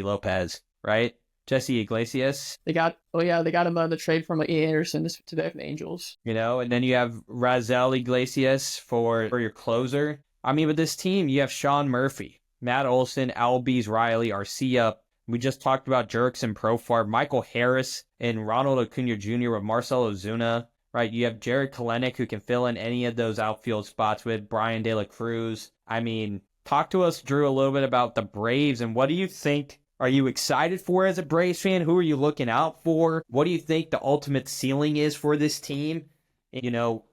Lopez, right? Jesse Iglesias. They got him on the trade from Ian Anderson to the Angels. And then you have Razel Iglesias for your closer. I mean, with this team, you have Sean Murphy, Matt Olson, Albies Riley, Arcia. We just talked about Jurickson Profar, Michael Harris, and Ronald Acuna Jr. with Marcell Ozuna. Right, you have Jared Kelenic, who can fill in any of those outfield spots with Brian De La Cruz. I mean, talk to us, Drew, a little bit about the Braves, and what do you think are you excited for as a Braves fan? Who are you looking out for? What do you think the ultimate ceiling is for this team? You know,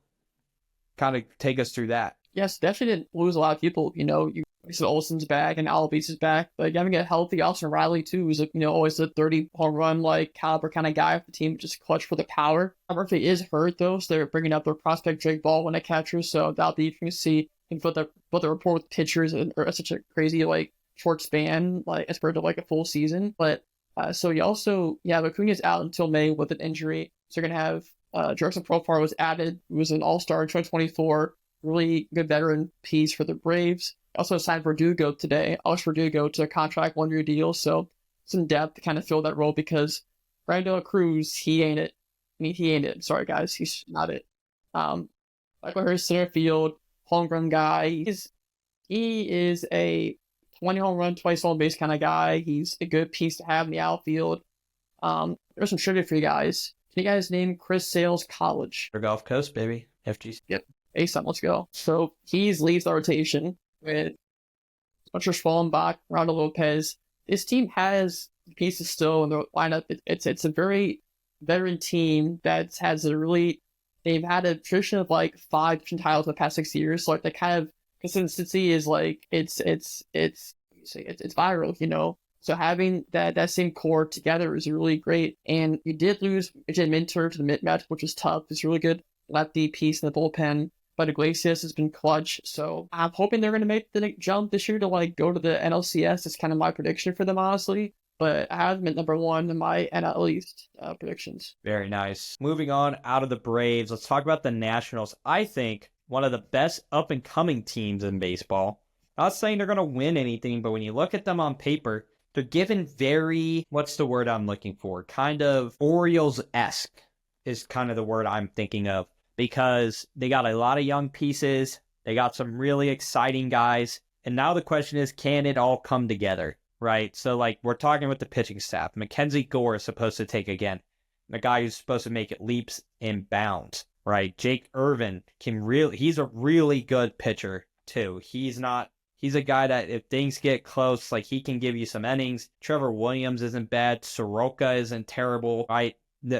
kind of take us through that. Yes, definitely didn't lose a lot of people. You said Olson's back and Albies is back, but having a healthy Austin Riley too, who's always a 30 home run like caliber kind of guy for the team, just clutch for the power. Murphy is hurt though, so they're bringing up their prospect Jake Baldwin at catcher, so that'll be interesting to see. And for the rapport with pitchers are such a crazy short span as compared to a full season. But so you also Acuna's out until May with an injury, so you're gonna have Jurickson Profar was added, who was an All-Star in 2024. Really good veteran piece for the Braves. Also signed Verdugo today, Alex Verdugo, to a contract 1-year deal. So some depth to kind of fill that role because Brandon Cruz, he ain't it. He ain't it. Sorry, guys. He's not it. Michael Harris, center field, homegrown guy. He is a 20 home run, twice on base kind of guy. He's a good piece to have in the outfield. There's some trivia for you guys. Can you guys name Chris Sale's college? Gulf Coast, baby. FGC. Yep. ASUN, let's go. So he's leads the rotation with Spencer Schwallenbach, Ronald Lopez. This team has pieces still in their lineup. It's a very veteran team that has they've had a tradition of 5 different titles in the past 6 years. So the kind of consistency is it's viral, So having that same core together is really great. And you did lose AJ Minter to the mismatch, which is tough. It's really good lefty piece in the bullpen. But Iglesias has been clutch, so I'm hoping they're going to make the jump this year to go to the NLCS. That's kind of my prediction for them, honestly. But I have them at number 1 in my NL East predictions. Very nice. Moving on out of the Braves, let's talk about the Nationals. I think one of the best up-and-coming teams in baseball. Not saying they're going to win anything, but when you look at them on paper, they're given very, what's the word I'm looking for? Kind of Orioles-esque is kind of the word I'm thinking of. Because they got a lot of young pieces, they got some really exciting guys, and now the question is, can it all come together, right? So, we're talking with the pitching staff. Mackenzie Gore is supposed to take again, the guy who's supposed to make it leaps and bounds, right? Jake Irvin he's a really good pitcher, too. He's a guy that if things get close, he can give you some innings. Trevor Williams isn't bad. Soroka isn't terrible, right?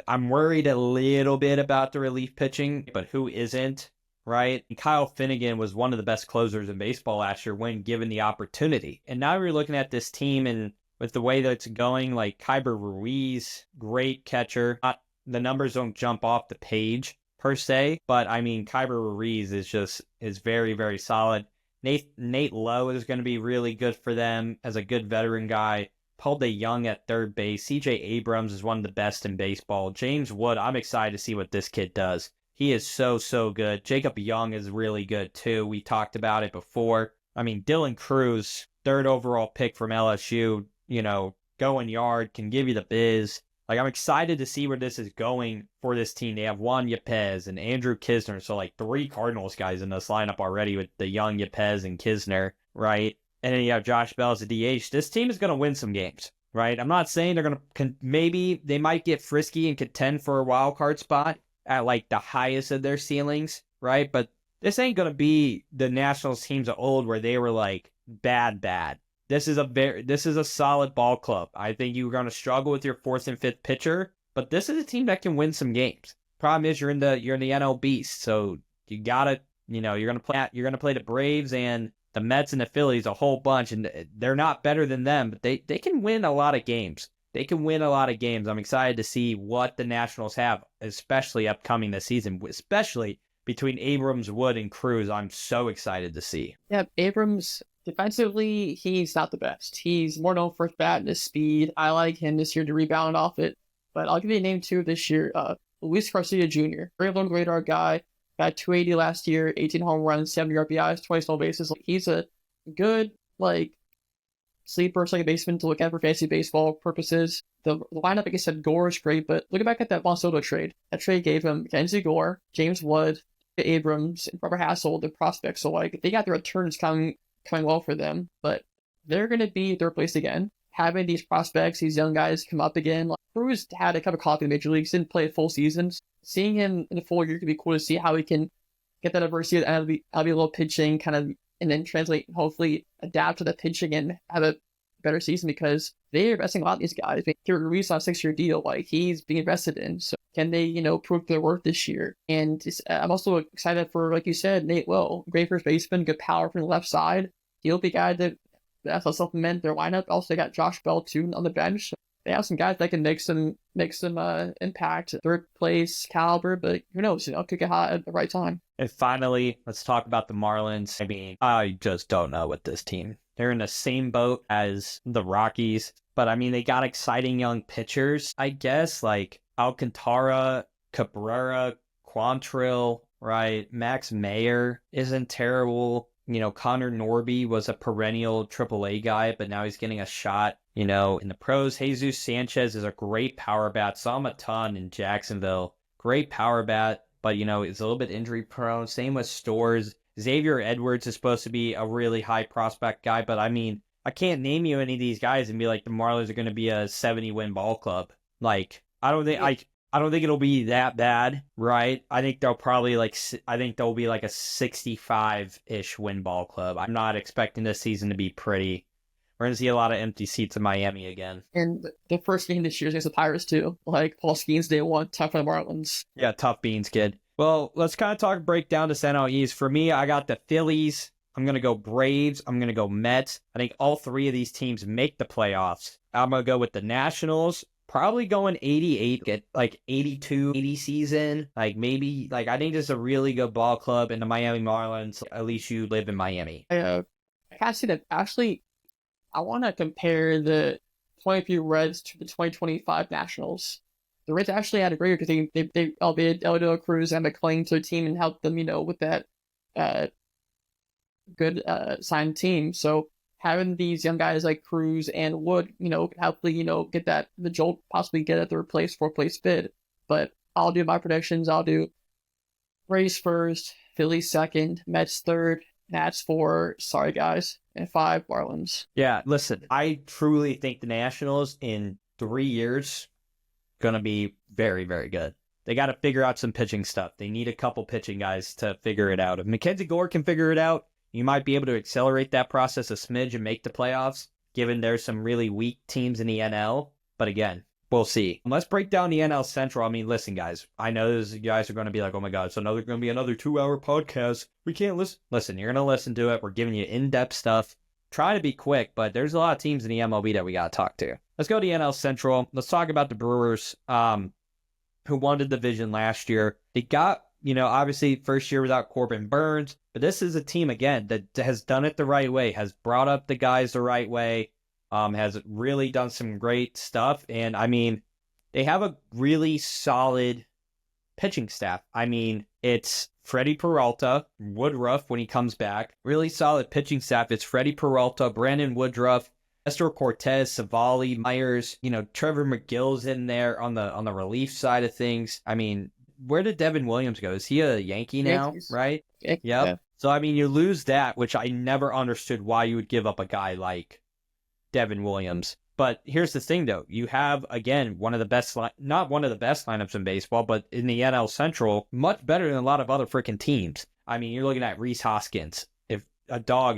I'm worried a little bit about the relief pitching, but who isn't, right? And Kyle Finnegan was one of the best closers in baseball last year when given the opportunity. And now you're looking at this team and with the way that it's going, Kyber Ruiz, great catcher. The numbers don't jump off the page per se, but Kyber Ruiz is very, very solid. Nate Lowe is going to be really good for them as a good veteran guy. Paul DeYoung at third base. CJ Abrams is one of the best in baseball. James Wood, I'm excited to see what this kid does. He is so, so good. Jacob Young is really good too. We talked about it before. Dylan Cruz, 3rd overall pick from LSU, going yard, can give you the biz. I'm excited to see where this is going for this team. They have Juan Yepez and Andrew Kisner. So 3 Cardinals guys in this lineup already with the young Yepez and Kisner, right? And then you have Josh Bell as a DH. This team is going to win some games, right? I'm not saying they're going to, maybe they might get frisky and contend for a wild card spot at the highest of their ceilings, right? But this ain't going to be the Nationals teams of old where they were bad. This is a solid ball club. I think you're going to struggle with your 4th and 5th pitcher, but this is a team that can win some games. Problem is you're in the NL Beast, so you got to, you're going to play the Braves and the Mets and the Phillies a whole bunch, and they're not better than them, but they can win a lot of games. I'm excited to see what the Nationals have, especially upcoming this season, especially between Abrams, Wood, and Cruz. I'm so excited to see. Yeah, Abrams, defensively, he's not the best. He's more known for his bat and his speed. I like him this year to rebound off it, but I'll give you a name too this year. Luis Garcia Jr., very low radar guy. Got 280 last year, 18 home runs, 70 RBIs, 20 stolen bases. He's a good, sleeper second baseman to look at for fantasy baseball purposes. The lineup, like I said, Gore is great, but looking back at that Juan Soto trade, that trade gave him Mackenzie Gore, James Wood, Abrams, and Robert Hassel, the prospects. So, they got the returns coming well for them, but they're going to be third place again. Having these prospects, these young guys come up again. Cruz had a cup of coffee in the major leagues, didn't play a full season. Seeing him in the full year could be cool to see how he can get that adversity, that'll be a little pitching, kind of, and then translate and hopefully adapt to the pitching and have a better season because they're investing a lot in these guys. I mean, Kieran Reeves on a 6-year deal, like he's being invested in. So can they, prove their worth this year? And I'm also excited for, like you said, Nate Will, great first baseman, good power from the left side. He'll be a guy that's a supplement their lineup. Also, they got Josh Bell too on the bench. So they have some guys that can make some impact, third place caliber, but who knows? Could get hot at the right time. And finally, let's talk about the Marlins. I mean, I just don't know with this team. They're in the same boat as the Rockies, but I mean, they got exciting young pitchers, I guess, like Alcantara, Cabrera, Quantrill, right? Max Meyer isn't terrible. Connor Norby was a perennial AAA guy, but now he's getting a shot, in the pros. Jesus Sanchez is a great power bat. Saw him a ton in Jacksonville. Great power bat, but, is a little bit injury prone. Same with Stores. Xavier Edwards is supposed to be a really high prospect guy, but I mean, I can't name you any of these guys and be like, the Marlins are going to be a 70-win ball club. Like, I don't think it'll be that bad, right? I think they'll be like a 65-ish win ball club. I'm not expecting this season to be pretty. We're going to see a lot of empty seats in Miami again. And the first game this year is against the Pirates too. Like Paul Skeens day one, tough for the Marlins. Yeah, tough beans, kid. Well, let's kind of break down to NL East. For me, I got the Phillies. I'm going to go Braves. I'm going to go Mets. I think all three of these teams make the playoffs. I'm going to go with the Nationals. Probably going 88, get like 82, 80 season. Like maybe, I think this is a really good ball club. And the Miami Marlins, at least you live in Miami. I can't see that. Actually, I want to compare the 23 Reds to the 2025 Nationals. The Reds actually had a great year because they albeit Eldo Cruz and McClain to their team and helped them, with that good signed team. So having these young guys like Cruz and Wood, hopefully, get the jolt, possibly get a third place, fourth place bid. But I'll do my predictions. I'll do Braves first, Phillies second, Mets third, Nats four, sorry guys, and 5 Marlins. Yeah, listen, I truly think the Nationals in 3 years going to be very, very good. They got to figure out some pitching stuff. They need a couple pitching guys to figure it out. If Mackenzie Gore can figure it out, you might be able to accelerate that process a smidge and make the playoffs, given there's some really weak teams in the NL. But again, we'll see. Let's break down the NL Central. I mean, listen, guys. I know you guys are going to be like, oh my God, it's going to be another 2-hour podcast. We can't listen. Listen, you're going to listen to it. We're giving you in-depth stuff. Try to be quick, but there's a lot of teams in the MLB that we got to talk to. Let's go to the NL Central. Let's talk about the Brewers, who won the division last year. They got, obviously first year without Corbin Burns, but this is a team, again, that has done it the right way, has brought up the guys the right way, has really done some great stuff. And I mean, they have a really solid pitching staff. I mean, it's Freddie Peralta, Woodruff when he comes back. Really solid pitching staff. It's Freddie Peralta, Brandon Woodruff, Nestor Cortez, Savali, Myers, Trevor McGill's in there on the relief side of things. I mean, where did Devin Williams go? Is he a Yankee now, Yankees. Right? Yep. Yeah. So, I mean, you lose that, which I never understood why you would give up a guy like Devin Williams. But here's the thing, though. You have, again, one of the best, not one of the best lineups in baseball, but in the NL Central, much better than a lot of other freaking teams. I mean, you're looking at Rhys Hoskins, if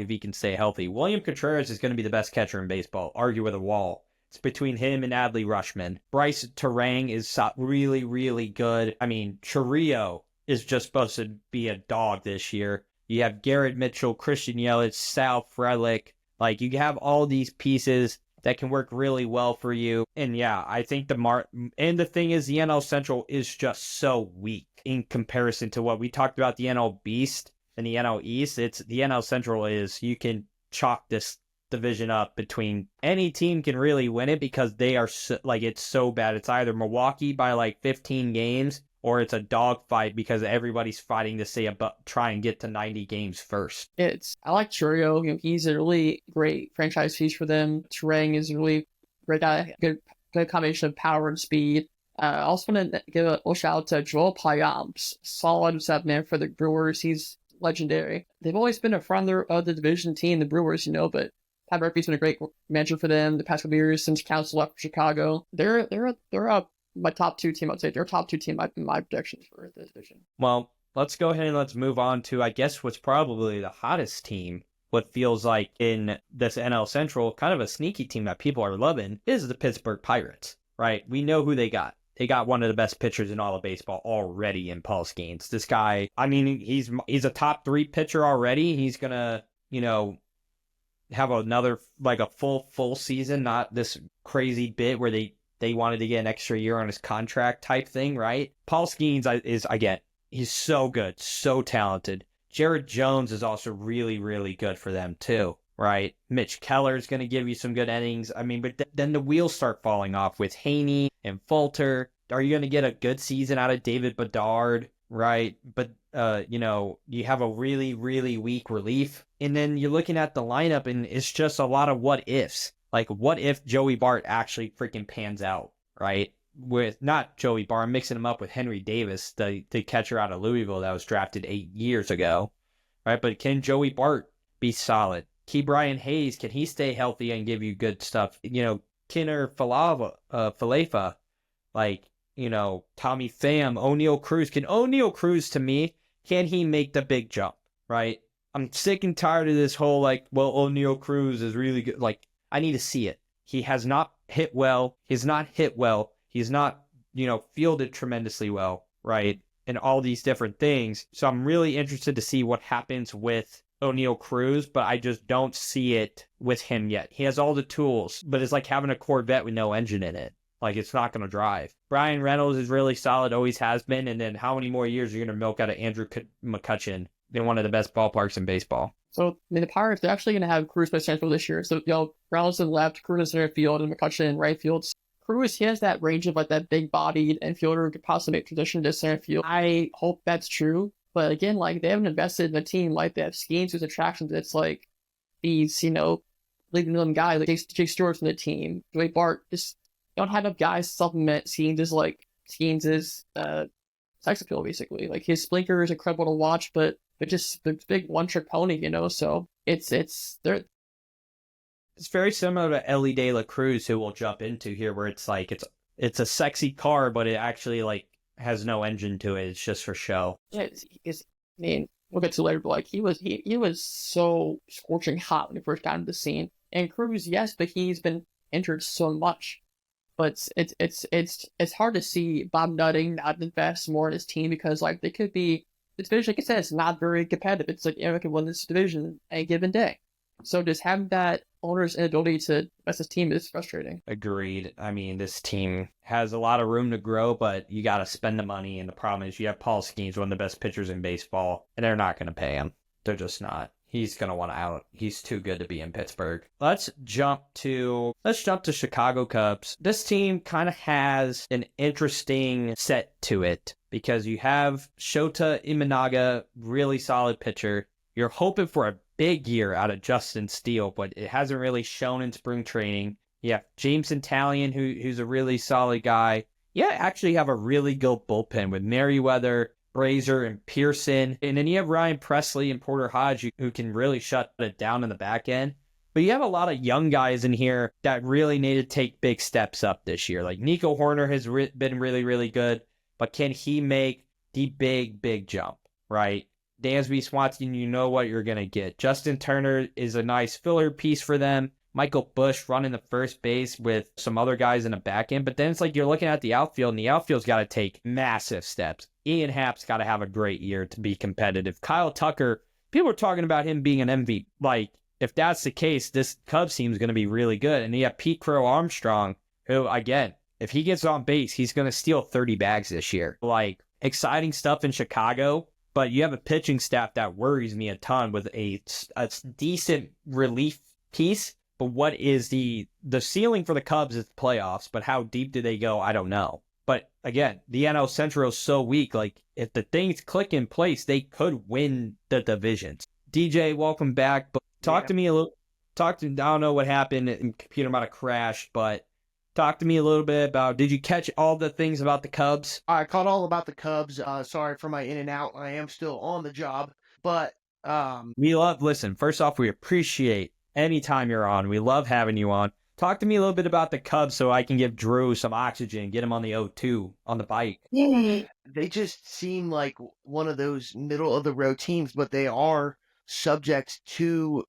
he can stay healthy. William Contreras is going to be the best catcher in baseball, argue with a wall. It's between him and Adley Rutschman. Bryce Terang is really, really good. I mean, Chiriot is just supposed to be a dog this year. You have Garrett Mitchell, Christian Yelich, Sal Frelick. Like, you have all these pieces that can work really well for you. And yeah, I think and the thing is, the NL Central is just so weak in comparison to what we talked about, the NL Beast and the NL East. It's the NL Central is, you can chalk this division up between any team can really win it because they are it's so bad. It's either Milwaukee by like 15 games or it's a dogfight because everybody's fighting to try and get to 90 games first. I like Churiot. He's a really great franchise piece for them. Terang is a really great guy. Good combination of power and speed. I also want to give a shout out to Joel Payamps. Solid 7-man for the Brewers. He's legendary. They've always been a front of the division team, the Brewers, but Pat Murphy's been a great manager for them the past couple years since Council left for Chicago. They're my top 2 team. I'd say they're a top 2 team in my predictions for the division. Well, let's go ahead and let's move on to, I guess, what's probably the hottest team, what feels like in this NL Central, kind of a sneaky team that people are loving, is the Pittsburgh Pirates, right? We know who they got. They got one of the best pitchers in all of baseball already in Paul Skeens. This guy, I mean, he's a top 3 pitcher already. He's going to, have another, like a full season, not this crazy bit where they wanted to get an extra year on his contract type thing, right? Paul Skeens is, again, he's so good, so talented. Jared Jones is also really, really good for them too, right? Mitch Keller is going to give you some good innings. I mean, but then the wheels start falling off with Haney and Fulter. Are you going to get a good season out of David Bedard, right? But, you have a really, really weak relief. And then you're looking at the lineup and it's just a lot of what ifs. Like, what if Joey Bart actually freaking pans out, right? With not Joey Bart, I'm mixing him up with Henry Davis, the catcher out of Louisville that was drafted 8 years ago, right? But can Joey Bart be solid? Brian Hayes, can he stay healthy and give you good stuff? Kinner Falefa, Tommy Pham, O'Neal Cruz. Can O'Neal Cruz, to me, can he make the big jump, right? I'm sick and tired of this whole, O'Neal Cruz is really good. I need to see it. He has not hit well. He's not hit well. He's not, fielded tremendously well, right? And all these different things. So I'm really interested to see what happens with O'Neal Cruz, but I just don't see it with him yet. He has all the tools, but it's like having a Corvette with no engine in it. It's not going to drive. Brian Reynolds is really solid, always has been. And then how many more years are you going to milk out of Andrew McCutchen in one of the best ballparks in baseball? So, the Pirates, they're actually going to have Cruz play center this year. So, Reynolds in left, Cruz in center field, and McCutchen in right field. Cruz, he has that range of that big-bodied infielder who could possibly make transition to center field. I hope that's true. But again, they haven't invested in the team. They have schemes with attractions. It's these, leading them guys like Jake Stewart's in the team. Joey Bart, just don't have enough guys to supplement Skeens' sex appeal, basically. His Spinnaker is incredible to watch, but just the big one-trick pony, So it's very similar to Ellie De La Cruz, who we'll jump into here, where it's it's a sexy car, but it actually has no engine to it. It's just for show. Yeah, we'll get to later, but he was so scorching hot when he first got into the scene. And Cruz, yes, but he's been injured so much. But it's hard to see Bob Nutting not invest more in his team because they could be, this division, like I said, it's not very competitive. It's anyone can win this division a given day. So just having that owner's inability to invest his team is frustrating. Agreed. I mean, this team has a lot of room to grow, but you got to spend the money. And the problem is you have Paul Skeens, one of the best pitchers in baseball, and they're not going to pay him. They're just not. He's going to want out. He's too good to be in Pittsburgh. Let's jump to Chicago Cubs. This team kind of has an interesting set to it because you have Shota Imanaga, really solid pitcher. You're hoping for a big year out of Justin Steele, but it hasn't really shown in spring training. You have James Italian, who's a really solid guy. You actually have a really good bullpen with Merriweather, Brazier, and Pearson. And then you have Ryan Presley and Porter Hodge who can really shut it down in the back end. But you have a lot of young guys in here that really need to take big steps up this year. Nico Horner has been really, really good, but can he make the big jump, right? Dansby Swanson, you know what you're going to get. Justin Turner is a nice filler piece for them. Michael Busch running the first base with some other guys in the back end. But then it's you're looking at the outfield, and the outfield's got to take massive steps. Ian Happ's got to have a great year to be competitive. Kyle Tucker, people are talking about him being an MVP. If that's the case, this Cubs team is going to be really good. And you have Pete Crow Armstrong, who, again, if he gets on base, he's going to steal 30 bags this year. Exciting stuff in Chicago. But you have a pitching staff that worries me a ton with a decent relief piece. But what is the ceiling for the Cubs is the playoffs, but how deep do they go? I don't know. But again, the NL Central is so weak. If the things click in place, they could win the divisions. DJ, welcome back. But talk to me a little. I don't know what happened. The computer might have crashed, but talk to me a little bit about, did you catch all the things about the Cubs? I caught all about the Cubs. Sorry for my in and out. I am still on the job, but listen, first off, we appreciate any time you're on. We love having you on. Talk to me a little bit about the Cubs so I can give Drew some oxygen, get him on the O2 on the bike. They just seem like one of those middle of the road teams, but they are subject to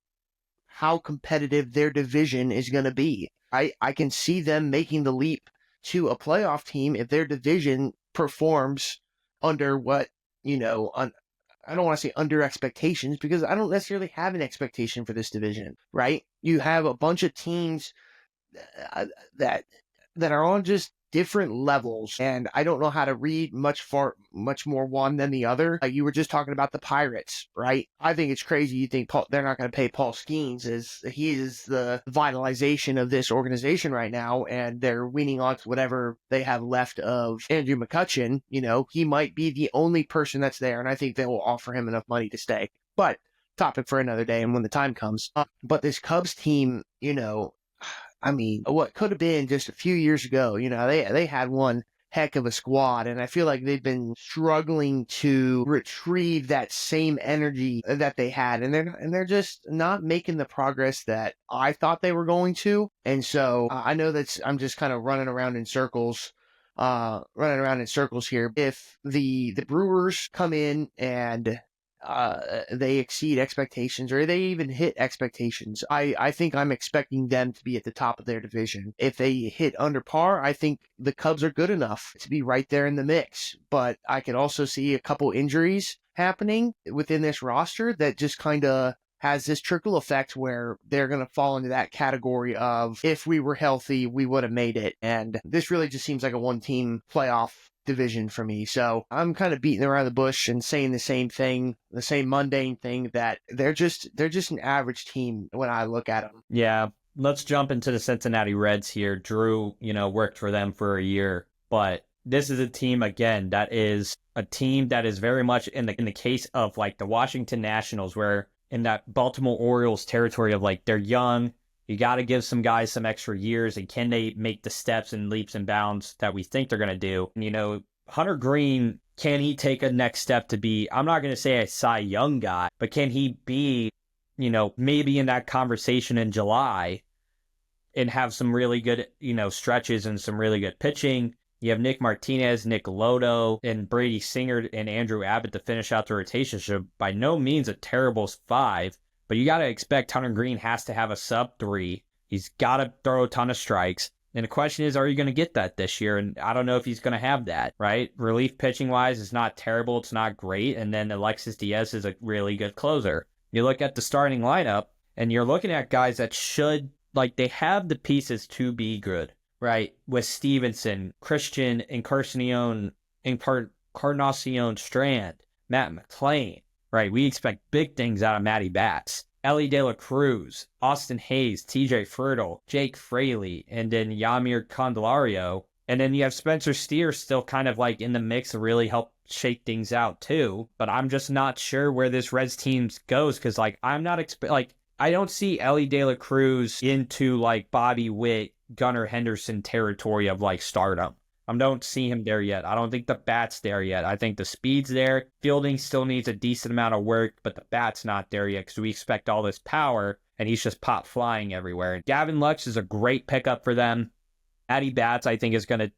how competitive their division is going to be. I can see them making the leap to a playoff team if their division performs under what, I don't want to say under expectations, because I don't necessarily have an expectation for this division, right? You have a bunch of teams uh, that that are on just different levels, and I don't know how to read much more one than the other. You were just talking about the Pirates, right? I think it's crazy. You think they're not going to pay Paul Skeens, as he is the vitalization of this organization right now, and they're weaning on to whatever they have left of Andrew McCutchen. He might be the only person that's there, and I think they will offer him enough money to stay. But topic for another day and when the time comes. But this Cubs team, I mean, what could have been just a few years ago, they had one heck of a squad, and I feel like they've been struggling to retrieve that same energy that they had, and they're just not making the progress that I thought they were going to. And so I know that I'm just kind of running around in circles here. If the Brewers come in and they exceed expectations, or they even hit expectations, I think I'm expecting them to be at the top of their division. If they hit under par, I think the Cubs are good enough to be right there in the mix. But I could also see a couple injuries happening within this roster that just kind of has this trickle effect where they're going to fall into that category of, if we were healthy, we would have made it. And this really just seems like a one-team playoff division for me. So I'm kind of beating around the bush and saying the same thing, the same mundane thing, that they're just an average team when I look at them. Yeah, let's jump into the Cincinnati Reds here. Drew, worked for them for a year, but this is a team, again, that is a team that is very much in the case of like the Washington Nationals, where in that Baltimore Orioles territory of like, they're young, you got to give some guys some extra years, and can they make the steps and leaps and bounds that we think they're going to do? And, Hunter Green, can he take a next step to be, I'm not going to say a Cy Young guy, but can he be, maybe in that conversation in July and have some really good, stretches and some really good pitching? You have Nick Martinez, Nick Lodo, and Brady Singer and Andrew Abbott to finish out the rotation. So by no means a terrible 5. But you got to expect Hunter Green has to have a sub-3. He's got to throw a ton of strikes. And the question is, are you going to get that this year? And I don't know if he's going to have that, right? Relief pitching-wise, it's not terrible. It's not great. And then Alexis Diaz is a really good closer. You look at the starting lineup, and you're looking at guys that should, they have the pieces to be good, right? With Stevenson, Christian Encarnacion Strand, Matt McClain. Right, we expect big things out of Matty Bats. Ellie De La Cruz, Austin Hayes, TJ Friedl, Jake Fraley, and then Yamir Candelario. And then you have Spencer Steer still kind of like in the mix to really help shake things out too. But I'm just not sure where this Reds team goes, because I'm not I don't see Ellie De La Cruz into Bobby Witt, Gunnar Henderson territory of stardom. I don't see him there yet. I don't think the bat's there yet. I think the speed's there. Fielding still needs a decent amount of work, but the bat's not there yet because we expect all this power, and he's just pop flying everywhere. Gavin Lux is a great pickup for them. Matty Bats, I think, he's going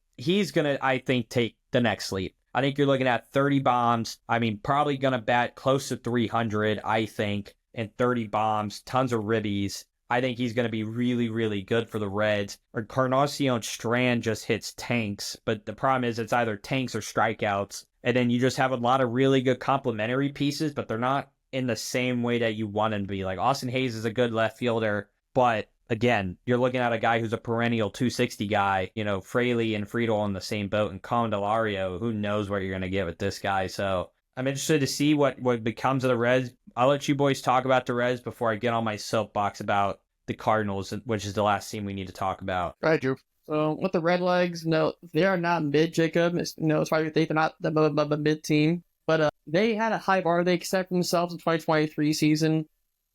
to take the next leap. I think you're looking at 30 bombs. Probably going to bat close to 300, I think, and 30 bombs, tons of ribbies. I think he's going to be really, really good for the Reds. Encarnacion Strand just hits tanks, but the problem is it's either tanks or strikeouts. And then you just have a lot of really good complementary pieces, but they're not in the same way that you want them to be. Austin Hayes is a good left fielder, but again, you're looking at a guy who's a perennial 260 guy. Fraley and Friedl on the same boat, and Candelario, who knows what you're going to get with this guy. So I'm interested to see what becomes of the Reds. I'll let you boys talk about the Reds before I get on my soapbox about the Cardinals, which is the last team we need to talk about. All right, Drew. So with the Red Legs, no, they are not mid, Jacob. It's probably they're not the mid team, but they had a high bar they set for themselves in 2023 season.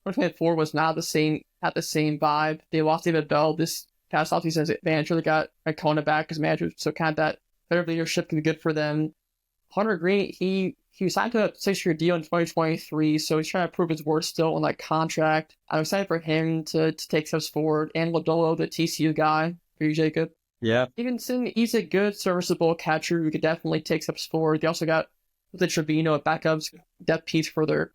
2024 was not the same vibe. They lost David Bell this past offseason as manager. They got Icona back as manager, so kind of that better leadership can be good for them. Hunter Green, he signed to a 6-year deal in 2023, so he's trying to prove his worth still on that contract. I'm excited for him to take steps forward. And Lodolo, the TCU guy, for you, Jacob. Yeah. Stevenson, he's a good, serviceable catcher who could definitely take steps forward. They also got the Trevino, a backups depth piece for their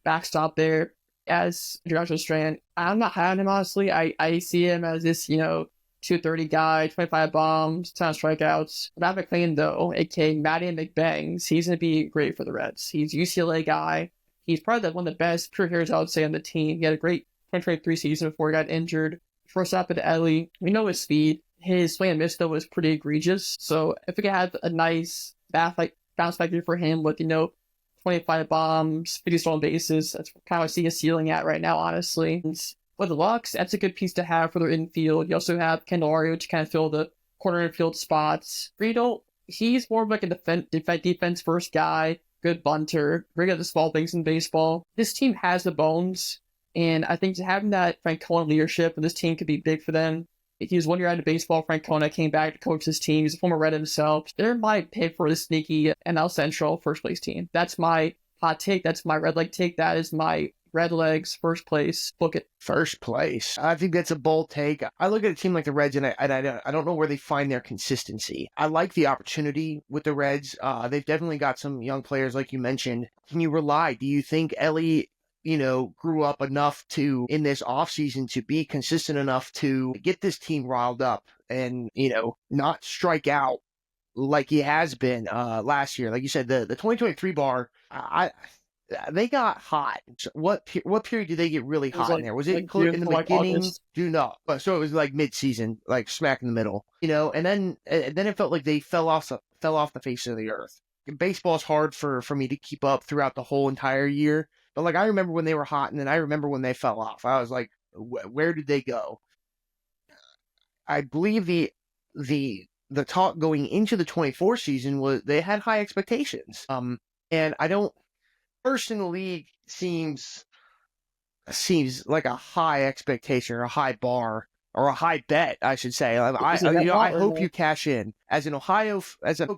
backstop there. as Joshua Strand. I'm not high on him, honestly. I see him as this, 230 guy, 25 bombs, 10 strikeouts. Matt McClain, though, aka Matty McBangs, he's going to be great for the Reds. He's a UCLA guy. He's probably one of the best pure hitters, I would say, on the team. He had a great 2023 season before he got injured. First up at Ellie, we know his speed. His swing and miss, though, was pretty egregious. So if we could have a nice bounce back here for him with, 25 bombs, 50 stolen bases, that's kind of I see his ceiling at right now, honestly. And with the Lux, that's a good piece to have for their infield. You also have Candelario to kind of fill the corner infield spots. Friedel, he's more of like a defense first guy, good bunter, great at the small things in baseball. This team has the bones, and I think having that Francona leadership and this team could be big for them. He was 1 year out of baseball. Francona came back to coach his team. He's a former Red himself. They're my pick for the sneaky NL Central first place team. That's my hot take. That's my red leg take. That is my Red Legs first place. Book it. First place. I think that's a bold take. I look at a team like the Reds, and I don't know where they find their consistency. I like the opportunity with the Reds. They've definitely got some young players, like you mentioned. Can you rely? Do you think Ellie grew up enough in this offseason to be consistent enough to get this team riled up and, not strike out like he has been last year? Like you said, the 2023 bar, they got hot. So what period did they get really hot in there? Was it in the beginning? So it was like mid-season, like smack in the middle, and then it felt like they fell off the face of the earth. Baseball's hard for me to keep up throughout the whole entire year. But like I remember when they were hot, and then I remember when they fell off. I was like, where did they go? I believe the talk going into the 24 season was they had high expectations. And I don't personally seems like a high expectation or a high bar or a high bet, I should say. I hope you cash in. As a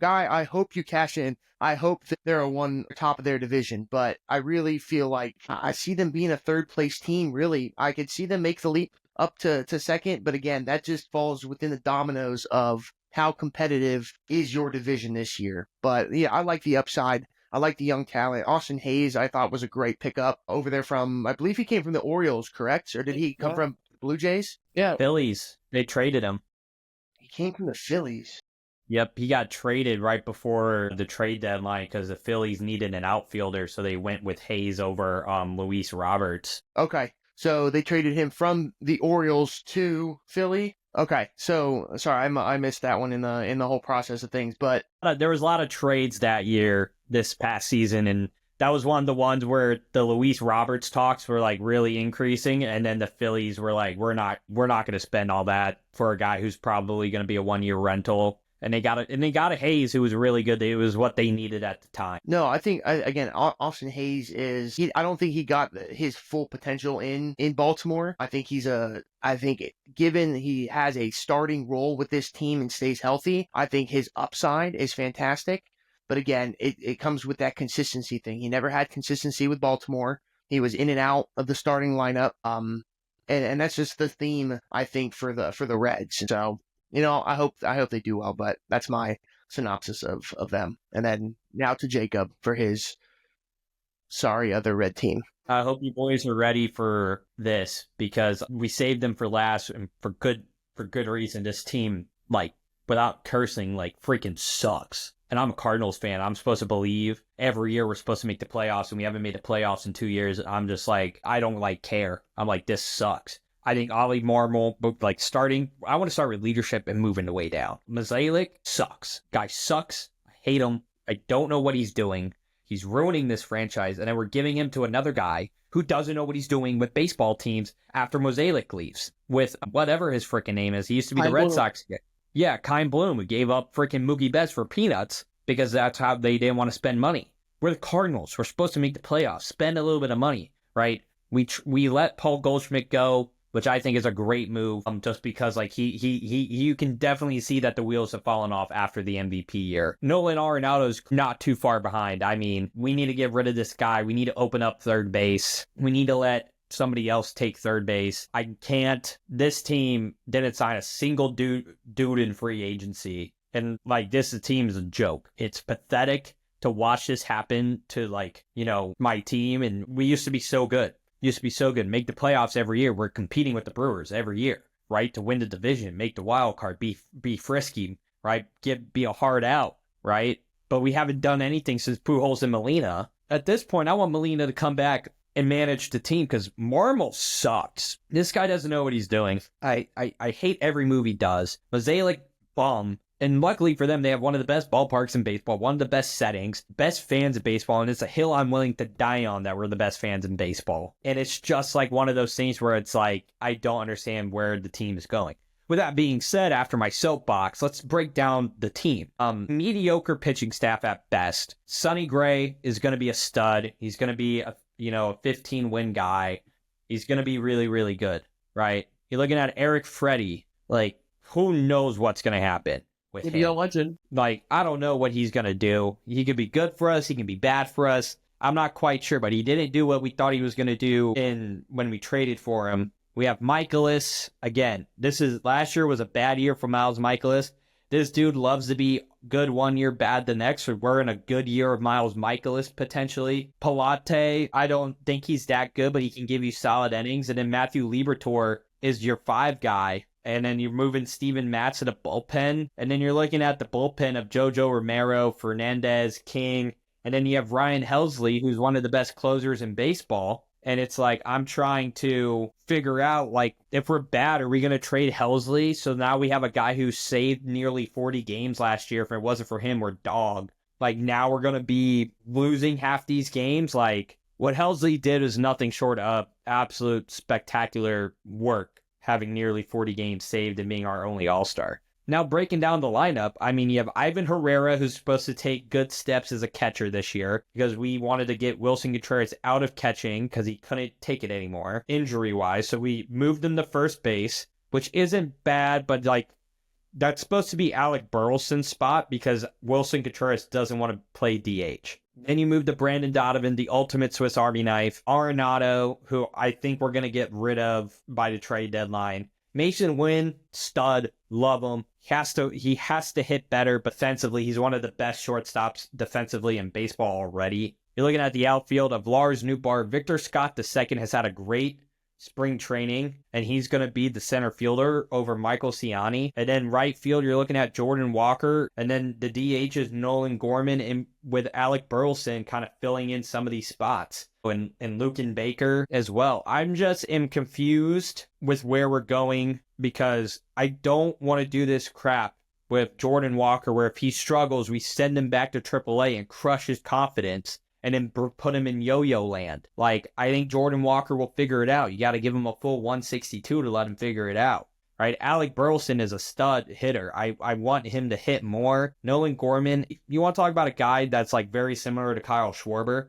guy, I hope you cash in. I hope that they're one top of their division, but I really feel like I see them being a third place team. Really, I could see them make the leap up to second, but again, that just falls within the dominoes of how competitive is your division this year. But yeah, I like the upside. I like the young talent. Austin Hayes, I thought was a great pickup over there I believe he came from the Orioles, correct? Or did he come from Blue Jays? Yeah. Phillies. They traded him. He came from the Phillies. Yep, he got traded right before the trade deadline because the Phillies needed an outfielder, so they went with Hayes over Luis Roberts. Okay, so they traded him from the Orioles to Philly. Okay, so sorry, I missed that one in the whole process of things, but there was a lot of trades that year, this past season, and that was one of the ones where the Luis Roberts talks were like really increasing, and then the Phillies were like, we're not going to spend all that for a guy who's probably going to be a 1 year rental. And they got a Hayes who was really good. It was what they needed at the time. No, I think again, Austin Hayes I don't think he got his full potential in Baltimore. I think given he has a starting role with this team and stays healthy, I think his upside is fantastic. But again, it comes with that consistency thing. He never had consistency with Baltimore. He was in and out of the starting lineup. And that's just the theme, I think, for the Reds. So, I hope they do well, but that's my synopsis of them. And then now to Jacob for his other Red team. I hope you boys are ready for this because we saved them for last and for good reason. This team, like, without cursing, like, freaking sucks. And I'm a Cardinals fan. I'm supposed to believe every year we're supposed to make the playoffs, and we haven't made the playoffs in 2 years. I'm just like, I don't care. I'm like, this sucks. I think Ollie Marmol, like I want to start with leadership and moving the way down. Mozeliak sucks. Guy sucks. I hate him. I don't know what he's doing. He's ruining this franchise. And then we're giving him to another guy who doesn't know what he's doing with baseball teams after Mozeliak leaves with whatever his freaking name is. He used to be the Red Sox guy. Yeah, Kyle Bloom, who gave up freaking Mookie Betts for peanuts because that's how they didn't want to spend money. We're the Cardinals. We're supposed to make the playoffs, spend a little bit of money, right? We let Paul Goldschmidt go, which I think is a great move, just because like you can definitely see that the wheels have fallen off after the MVP year. Nolan Arenado's not too far behind. I mean, we need to get rid of this guy. We need to open up third base. We need to let somebody else take third base. This team didn't sign a single dude in free agency. And like this team is a joke. It's pathetic to watch this happen to my team. And we used to be so good. used to be so good. Make the playoffs every year. We're competing with the Brewers every year, right? To win the division, make the wild card, be frisky, right? Be a hard out, right? But we haven't done anything since Pujols and Molina. At this point, I want Molina to come back and manage the team because Marmol sucks. This guy doesn't know what he's doing. I hate every move he does. Mozeliak, bum. And luckily for them, they have one of the best ballparks in baseball, one of the best settings, best fans of baseball, and it's a hill I'm willing to die on that we're the best fans in baseball. And it's just like one of those things where it's like, I don't understand where the team is going. With that being said, after my soapbox, let's break down the team. Mediocre pitching staff at best. Sonny Gray is going to be a stud. He's going to be a 15-win guy. He's going to be really, really good, right? You're looking at Eric Freddie. Like, who knows what's going to happen with him? Maybe a legend. Like, I don't know what he's going to do. He could be good for us. He can be bad for us. I'm not quite sure, but he didn't do what we thought he was going to do when we traded for him. We have Michaelis. Again, last year was a bad year for Miles Michaelis. This dude loves to be good one year, bad the next. So we're in a good year of Miles Michaelis, potentially. Pilate, I don't think he's that good, but he can give you solid innings. And then Matthew Liberatore is your 5 guy. And then you're moving Steven Matz to the bullpen. And then you're looking at the bullpen of JoJo Romero, Fernandez, King. And then you have Ryan Helsley, who's one of the best closers in baseball. And it's like, I'm trying to figure out, like, if we're bad, are we going to trade Helsley? So now we have a guy who saved nearly 40 games last year. If it wasn't for him, we're dog. Like, now we're going to be losing half these games. Like, what Helsley did is nothing short of absolute spectacular work, having nearly 40 games saved and being our only all-star. Now, breaking down the lineup, I mean, you have Ivan Herrera, who's supposed to take good steps as a catcher this year because we wanted to get Wilson Contreras out of catching because he couldn't take it anymore, injury-wise. So we moved him to first base, which isn't bad, but, like, that's supposed to be Alec Burleson's spot because Wilson Contreras doesn't want to play DH. Then you move to Brandon Donovan, the ultimate Swiss Army knife. Arenado, who I think we're going to get rid of by the trade deadline. Mason Wynn, stud, love him. He has to hit better defensively. He's one of the best shortstops defensively in baseball already. You're looking at the outfield of Lars Nootbaar. Victor Scott II has had a great spring training, and he's going to be the center fielder over Michael Ciani. And then right field, you're looking at Jordan Walker, and then the DH is Nolan Gorman, and with Alec Burleson kind of filling in some of these spots. And Luken Baker as well. I'm just confused with where we're going because I don't want to do this crap with Jordan Walker where if he struggles, we send him back to AAA and crush his confidence and then put him in yo-yo land. Like, I think Jordan Walker will figure it out. You got to give him a full 162 to let him figure it out. Right, Alec Burleson is a stud hitter. I want him to hit more. Nolan Gorman, you want to talk about a guy that's like very similar to Kyle Schwarber?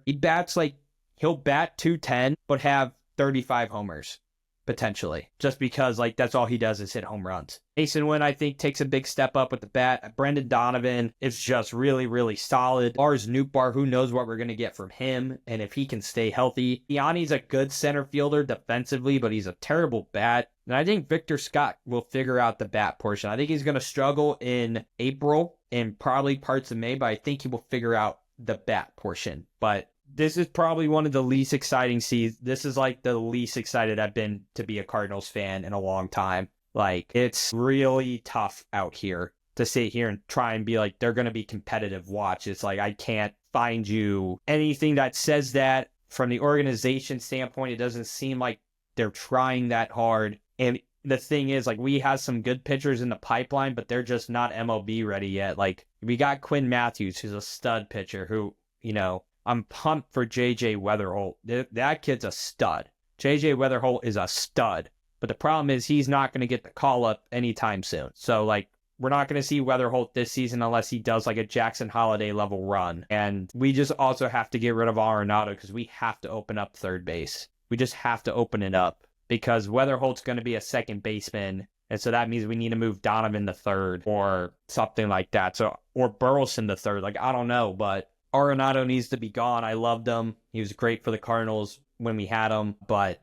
He'll bat 210, but have 35 homers, potentially. Just because, like, that's all he does is hit home runs. Mason Wynn, I think, takes a big step up with the bat. Brendan Donovan is just really, really solid. Lars Nootbaar, who knows what we're going to get from him, and if he can stay healthy. Yanni's a good center fielder defensively, but he's a terrible bat. And I think Victor Scott will figure out the bat portion. I think he's going to struggle in April and probably parts of May, but I think he will figure out the bat portion. But this is probably one of the least exciting seasons. This is like the least excited I've been to be a Cardinals fan in a long time. Like, it's really tough out here to sit here and try and be like, they're going to be competitive. Watch. It's like, I can't find you anything that says that. From the organization standpoint, it doesn't seem like they're trying that hard. And the thing is, like, we have some good pitchers in the pipeline, but they're just not MLB ready yet. Like, we got Quinn Matthews, who's a stud pitcher who, I'm pumped for J.J. Weatherholt. That kid's a stud. J.J. Weatherholt is a stud. But the problem is he's not going to get the call-up anytime soon. So, like, we're not going to see Weatherholt this season unless he does, like, a Jackson Holiday level run. And we just also have to get rid of Arenado because we have to open up third base. We just have to open it up because Weatherholt's going to be a second baseman. And so that means we need to move Donovan to third or something like that. So, or Burleson to third. Like, I don't know, but Arenado needs to be gone. I loved him. He was great for the Cardinals when we had him, but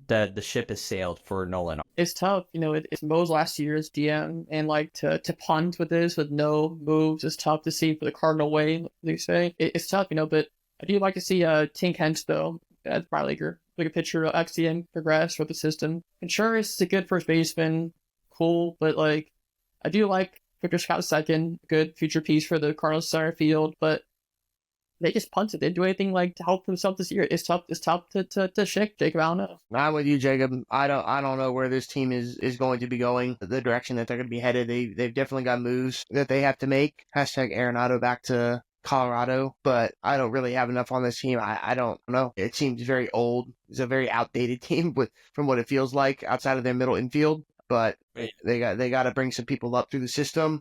the ship has sailed for Nolan. It's tough, it's Mo's last year as DM, and like to punt with this with no moves is tough to see for the Cardinal way, they say. It's tough, but I do like to see Tink Hence though as probably like a pitcher will see him progress with the system. And sure, it's a good first baseman, cool, but like I do like Victor Scott second, good future piece for the Cardinals center field, but they just punted. They didn't do anything like to help themselves this year. It's tough. It's tough to shake, Jacob. I don't know. I'm with you, Jacob. I don't know where this team is going to be going, the direction that they're going to be headed. They've definitely got moves that they have to make. Hashtag Arenado back to Colorado, but I don't really have enough on this team. I don't know. It seems very old. It's a very outdated team from what it feels like outside of their middle infield. But they got to bring some people up through the system,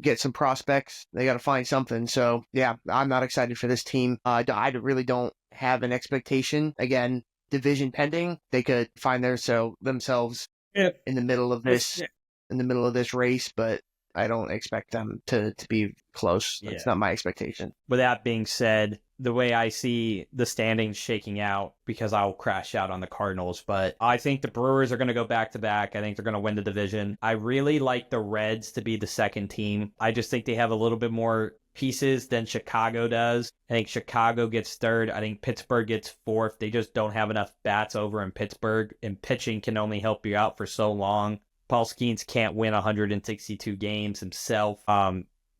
get some prospects. They got to find something. So yeah, I'm not excited for this team. I really don't have an expectation. Again, division pending, they could find themselves in the middle of this race, but I don't expect them to be close. That's not my expectation. With that being said, the way I see the standings shaking out, because I'll crash out on the Cardinals, but I think the Brewers are going to go back-to-back. I think they're going to win the division. I really like the Reds to be the second team. I just think they have a little bit more pieces than Chicago does. I think Chicago gets third. I think Pittsburgh gets fourth. They just don't have enough bats over in Pittsburgh, and pitching can only help you out for so long. Paul Skeens can't win 162 games himself.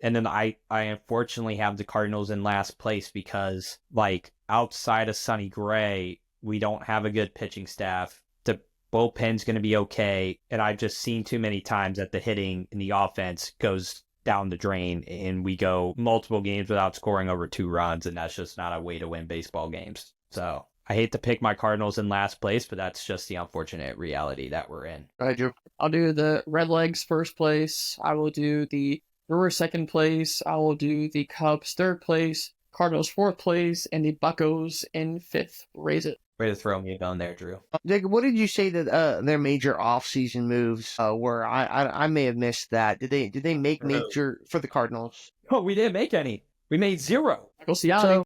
And then I unfortunately have the Cardinals in last place because, like, outside of Sonny Gray, we don't have a good pitching staff. The bullpen's going to be okay. And I've just seen too many times that the hitting in the offense goes down the drain and we go multiple games without scoring over 2 runs. And that's just not a way to win baseball games. So I hate to pick my Cardinals in last place, but that's just the unfortunate reality that we're in. All right, Drew. I'll do the Redlegs first place. I will do the Brewers second place. I will do the Cubs third place, Cardinals fourth place, and the Buccos in fifth. Raise it. Way to throw me a bone there, Drew. Jacob, what did you say that their major off-season moves were? I may have missed that. Did they make major for the Cardinals? Oh, we didn't make any. We made 0. Go see how. So,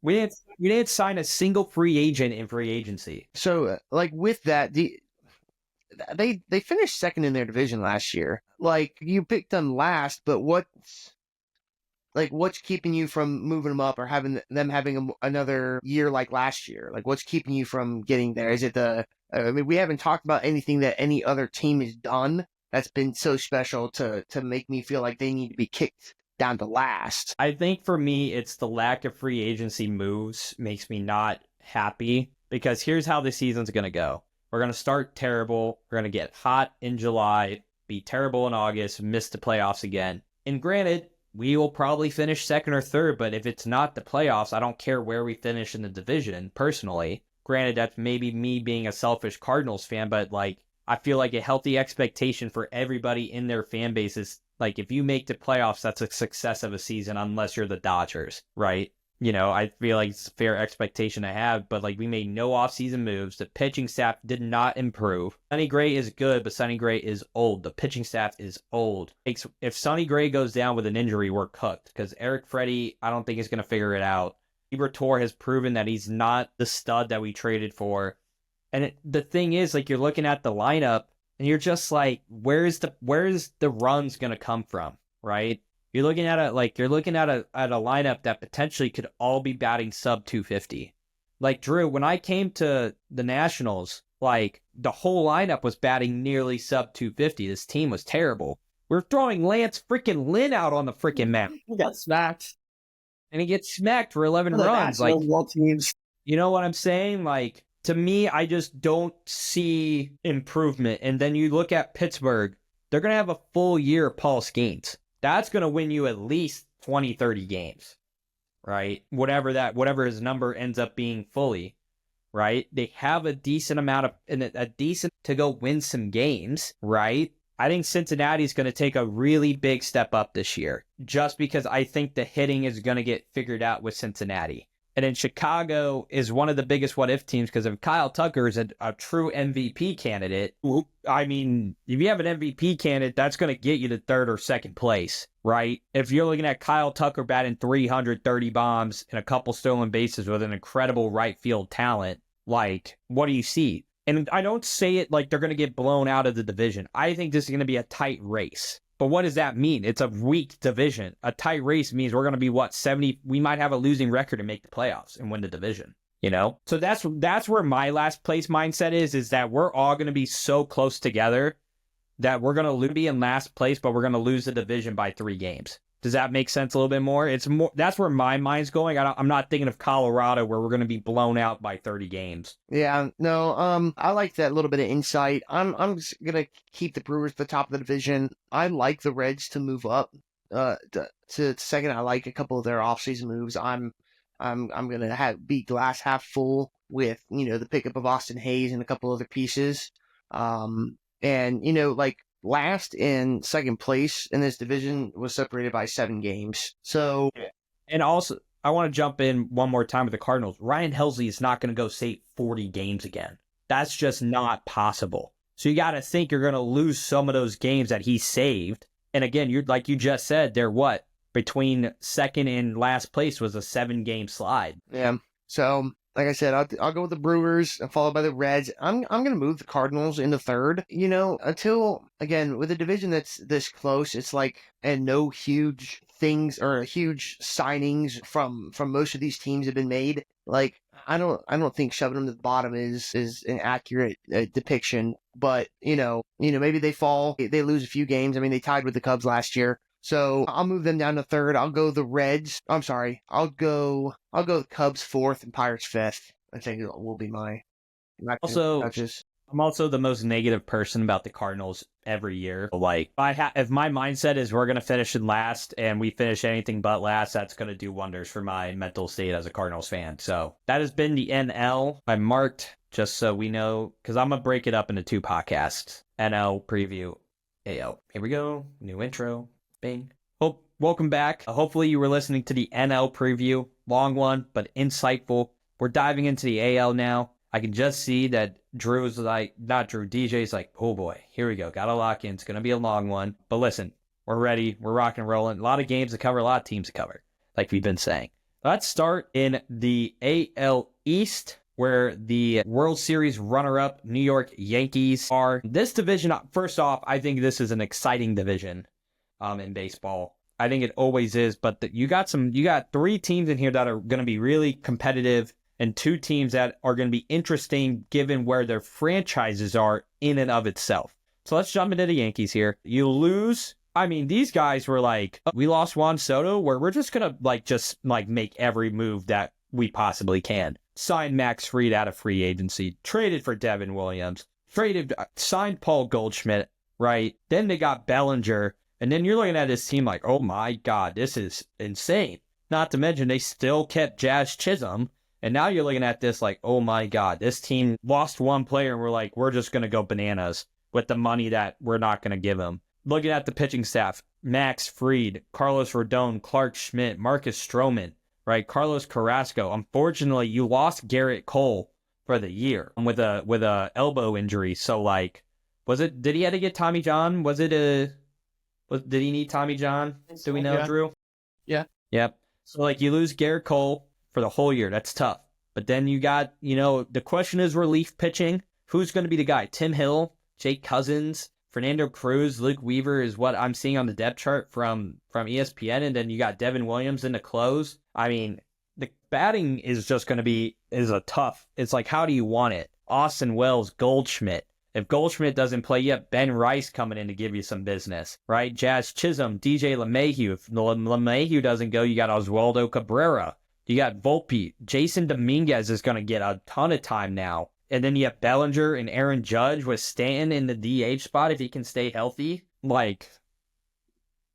we didn't sign a single free agent in free agency. So, like with that, they finished second in their division last year. Like, you picked them last, but what's keeping you from moving them up or having another year like last year? Like, what's keeping you from getting there? Is it we haven't talked about anything that any other team has done that's been so special to make me feel like they need to be kicked down to last. I think for me, it's the lack of free agency moves makes me not happy, because here's how the season's going to go. We're going to start terrible. We're going to get hot in July, be terrible in August, miss the playoffs again. And granted, we will probably finish second or third, but if it's not the playoffs, I don't care where we finish in the division, personally. Granted, that's maybe me being a selfish Cardinals fan, but I feel like a healthy expectation for everybody in their fan base is, if you make the playoffs, that's a success of a season, unless you're the Dodgers, right? I feel like it's a fair expectation to have, but we made no offseason moves. The pitching staff did not improve. Sonny Gray is good, but Sonny Gray is old. The pitching staff is old. If Sonny Gray goes down with an injury, we're cooked, because Eric Freddie, I don't think is going to figure it out. Liberatore has proven that he's not the stud that we traded for. And the thing is, you're looking at the lineup, and you're just where's the runs going to come from, right? You're looking at a lineup that potentially could all be batting sub 250. Drew, when I came to the Nationals, the whole lineup was batting nearly sub 250. This team was terrible. We're throwing Lance freaking Lynn out on the freaking mound. He got smacked. And he gets smacked for 11 runs. You know what I'm saying? To me, I just don't see improvement. And then you look at Pittsburgh, they're going to have a full year of Paul Skeens. That's going to win you at least 20, 30 games, right? Whatever his number ends up being fully, right? They have a decent to go win some games, right? I think Cincinnati's going to take a really big step up this year, just because I think the hitting is going to get figured out with Cincinnati. And then Chicago is one of the biggest what-if teams, because if Kyle Tucker is a true MVP candidate, I mean, if you have an MVP candidate, that's going to get you to third or second place, right? If you're looking at Kyle Tucker batting 330 bombs and a couple stolen bases with an incredible right field talent, what do you see? And I don't say it like they're going to get blown out of the division. I think this is going to be a tight race. But what does that mean? It's a weak division. A tight race means we're going to be 70? We might have a losing record and make the playoffs and win the division. you know? So that's where my last place mindset is that we're all going to be so close together that we're going to be in last place, but we're going to lose the division by 3 games. Does that make sense a little bit more? It's more, that's where my mind's going. I'm not thinking of Colorado where we're going to be blown out by 30 games. Yeah, no, I like that little bit of insight. I'm just gonna keep the Brewers at the top of the division. I like the Reds to move up to second. I like a couple of their offseason moves. I'm gonna be glass half full with, the pickup of Austin Hayes and a couple other pieces. And like last and second place in this division was separated by 7 games. So, and also, I want to jump in one more time with the Cardinals. Ryan Helsley is not going to go save 40 games again. That's just not possible. So you got to think you're going to lose some of those games that he saved. And again, like you just said, they're what? Between second and last place was a 7-game slide. Yeah. So, like I said, I'll go with the Brewers, followed by the Reds. I'm going to move the Cardinals into third. Until, again, with a division that's this close, it's like, and no huge things or huge signings from most of these teams have been made. Like, I don't think shoving them to the bottom is an accurate depiction. But maybe they fall, they lose a few games. I mean, they tied with the Cubs last year. So I'll move them down to third. I'll go the Reds. I'm sorry. I'll go the Cubs fourth and Pirates fifth. I think it will be my touches. I'm also the most negative person about the Cardinals every year. Like, if my mindset is we're going to finish in last and we finish anything but last, that's going to do wonders for my mental state as a Cardinals fan. So that has been the NL. I marked just so we know, because I'm going to break it up into 2 podcasts. NL preview, AL. Here we go. New intro. Bing. Welcome back. Hopefully you were listening to the NL preview. Long one, but insightful. We're diving into the AL now. I can just see that DJ's like, oh boy, here we go. Got to lock in. It's going to be a long one. But listen, we're ready. We're rocking and rolling. A lot of games to cover, a lot of teams to cover, like we've been saying. Let's start in the AL East, where the World Series runner-up New York Yankees are. This division, first off, I think this is an exciting division in baseball. I think it always is, but you got 3 teams in here that are going to be really competitive and 2 teams that are going to be interesting given where their franchises are in and of itself. So let's jump into the Yankees here. You lose. I mean, these guys were like, we lost Juan Soto, where we're just going to make every move that we possibly can. Signed Max Fried out of free agency, traded for Devin Williams, signed Paul Goldschmidt, right? Then they got Bellinger. And then you're looking at this team like, oh my God, this is insane. Not to mention they still kept Jazz Chisholm. And now you're looking at this like, oh my God, this team lost one player and we're like, we're just going to go bananas with the money that we're not going to give them. Looking at the pitching staff, Max Fried, Carlos Rodon, Clark Schmidt, Marcus Stroman, right? Carlos Carrasco. Unfortunately, you lost Garrett Cole for the year with a elbow injury. So like, did he have to get Tommy John? Did he need Tommy John? Do we know, yeah. Drew? Yeah. Yep. So, like, you lose Garrett Cole for the whole year. That's tough. But then you got, the question is relief pitching. Who's going to be the guy? Tim Hill, Jake Cousins, Fernando Cruz, Luke Weaver is what I'm seeing on the depth chart from ESPN. And then you got Devin Williams in the close. I mean, the batting is just going to be a tough. It's like, how do you want it? Austin Wells, Goldschmidt. If Goldschmidt doesn't play yet, Ben Rice coming in to give you some business, right? Jazz Chisholm, DJ LeMahieu. If LeMahieu doesn't go, you got Oswaldo Cabrera. You got Volpe. Jason Dominguez is going to get a ton of time now. And then you have Bellinger and Aaron Judge with Stanton in the DH spot if he can stay healthy. Like,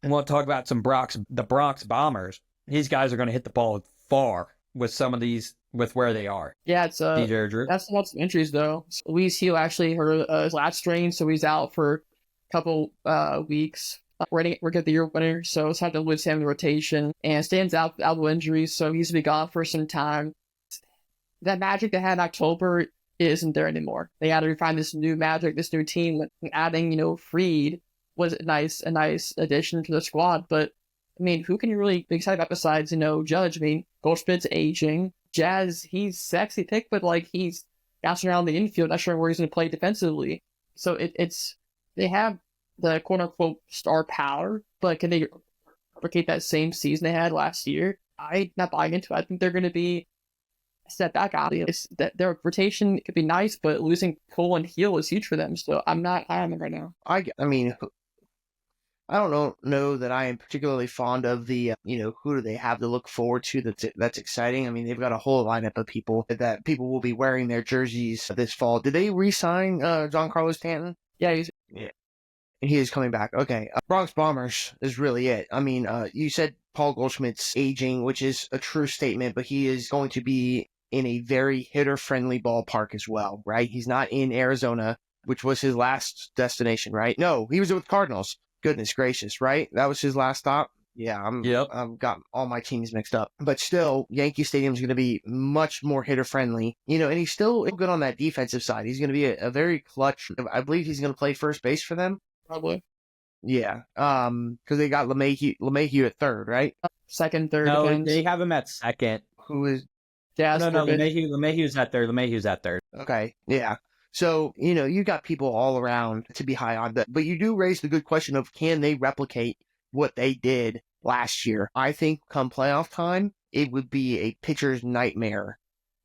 and we'll talk about the Bronx Bombers. These guys are going to hit the ball far with some of these, with where they are. Yeah, it's DJ Drew. That's lots of injuries though. Luis Heel actually hurt his lat strain, so he's out for a couple weeks. We're getting the year winner, so it's hard to lose him in the rotation. And Stan's out with elbow injuries, so he's to be gone for some time. That magic they had in October isn't there anymore. They had to find this new magic, this new team. Adding, Fried was a nice addition to the squad, but I mean, who can you really be excited about besides, Judge? I mean, Goldschmidt's aging. Jazz, he's sexy pick, but he's bouncing around the infield, not sure where he's going to play defensively. So they have the quote unquote star power, but can they replicate that same season they had last year? I'm not buying into it. I think they're going to be step back on it. It's that their rotation could be nice, but losing Cole and Heel is huge for them. So I'm not high on them right now. I mean, I don't know that I am particularly fond of the, who do they have to look forward to that's exciting. I mean, they've got a whole lineup of people that people will be wearing their jerseys this fall. Did they re-sign Giancarlo Stanton? Yeah, Yeah. He is coming back. Okay. Bronx Bombers is really it. I mean, you said Paul Goldschmidt's aging, which is a true statement, but he is going to be in a very hitter-friendly ballpark as well, right? He's not in Arizona, which was his last destination, right? No, he was with Cardinals. Goodness gracious, right? That was his last stop. Yeah, I've got all my teams mixed up. But still, Yankee Stadium is going to be much more hitter-friendly. And he's still good on that defensive side. He's going to be a very clutch. I believe he's going to play first base for them. probably Yeah, because they got LeMahieu at third, right? second, third. No, depends. they have him at second. Who is Jazz, No, third base. LeMahieu's at third. LeMahieu's at third. okay? Yeah. So you got people all around to be high on, but you do raise the good question of can they replicate what they did last year? I think come playoff time, it would be a pitcher's nightmare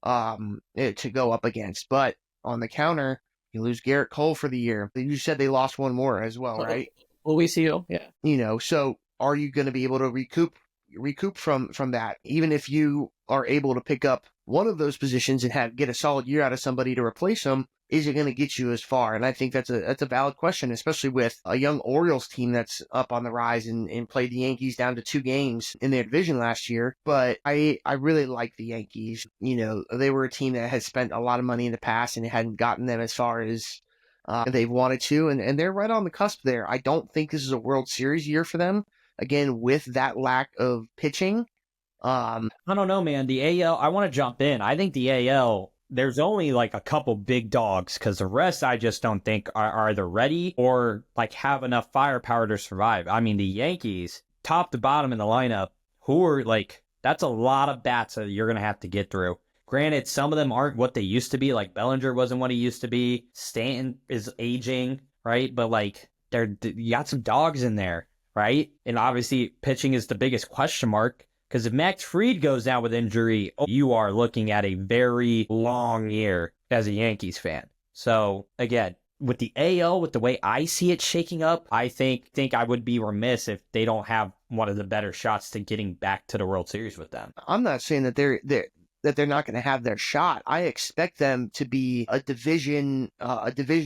to go up against. But on the counter, you lose Garrett Cole for the year. You said they lost one more as well, right? Luis Heel, yeah. So are you going to be able to recoup from that? Even if you are able to pick up one of those positions and get a solid year out of somebody to replace them, is it going to get you as far? And I think that's a valid question, especially with a young Orioles team that's up on the rise and played the Yankees down to 2 games in their division last year. But I really like the Yankees. They were a team that has spent a lot of money in the past and it hadn't gotten them as far as they've wanted to. And they're right on the cusp there. I don't think this is a World Series year for them. Again, with that lack of pitching. I don't know, man. The AL, I want to jump in. I think the AL, there's only like a couple big dogs because the rest I just don't think are either ready or like have enough firepower to survive. I mean, the Yankees, top to bottom in the lineup, who are like, that's a lot of bats that you're going to have to get through. Granted, some of them aren't what they used to be. Like Bellinger wasn't what he used to be. Stanton is aging, right? But like, you got some dogs in there, right? And obviously, pitching is the biggest question mark. Because if Max Fried goes down with injury, you are looking at a very long year as a Yankees fan. So, again, with the AL, with the way I see it shaking up, I think I would be remiss if they don't have one of the better shots to getting back to the World Series with them. I'm not saying that they're not going to have their shot. I expect them to be a division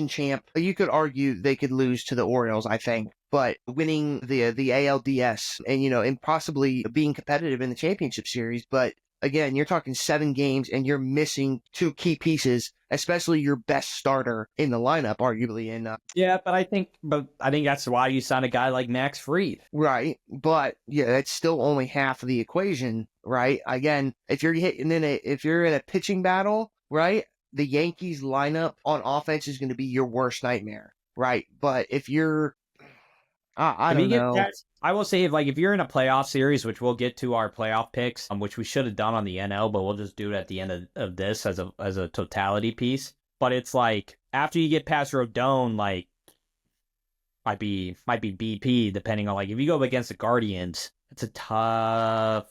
champ. You could argue they could lose to the Orioles, I think, but winning the ALDS and possibly being competitive in the championship series. But again, you're talking 7 games and you're missing 2 key pieces, especially your best starter in the lineup, arguably. Yeah, but I think that's why you sign a guy like Max Fried. Right. But yeah, that's still only half of the equation, right? Again, if you're in a pitching battle, right, the Yankees lineup on offense is going to be your worst nightmare, right? But if you're I don't know. I will say if you're in a playoff series, which we'll get to our playoff picks, which we should have done on the NL, but we'll just do it at the end of this as a totality piece. But it's like after you get past Rodon, like might be BP, depending on like if you go up against the Guardians, it's a tough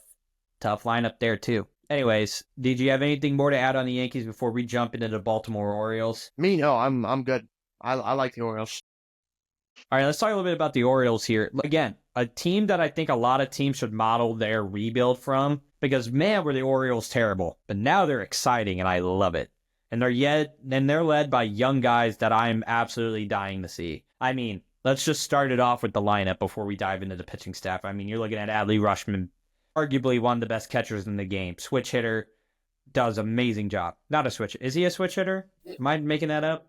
lineup there too. Anyways, did you have anything more to add on the Yankees before we jump into the Baltimore Orioles? Me, no, I'm good. I like the Orioles. All right, let's talk a little bit about the Orioles here. Again, a team that I think a lot of teams should model their rebuild from because, man, were the Orioles terrible. But now they're exciting, and I love it. And they're led by young guys that I'm absolutely dying to see. I mean, let's just start it off with the lineup before we dive into the pitching staff. I mean, you're looking at Adley Rutschman, arguably one of the best catchers in the game. Switch hitter, does amazing job. Not a switch. Is he a switch hitter? Am I making that up?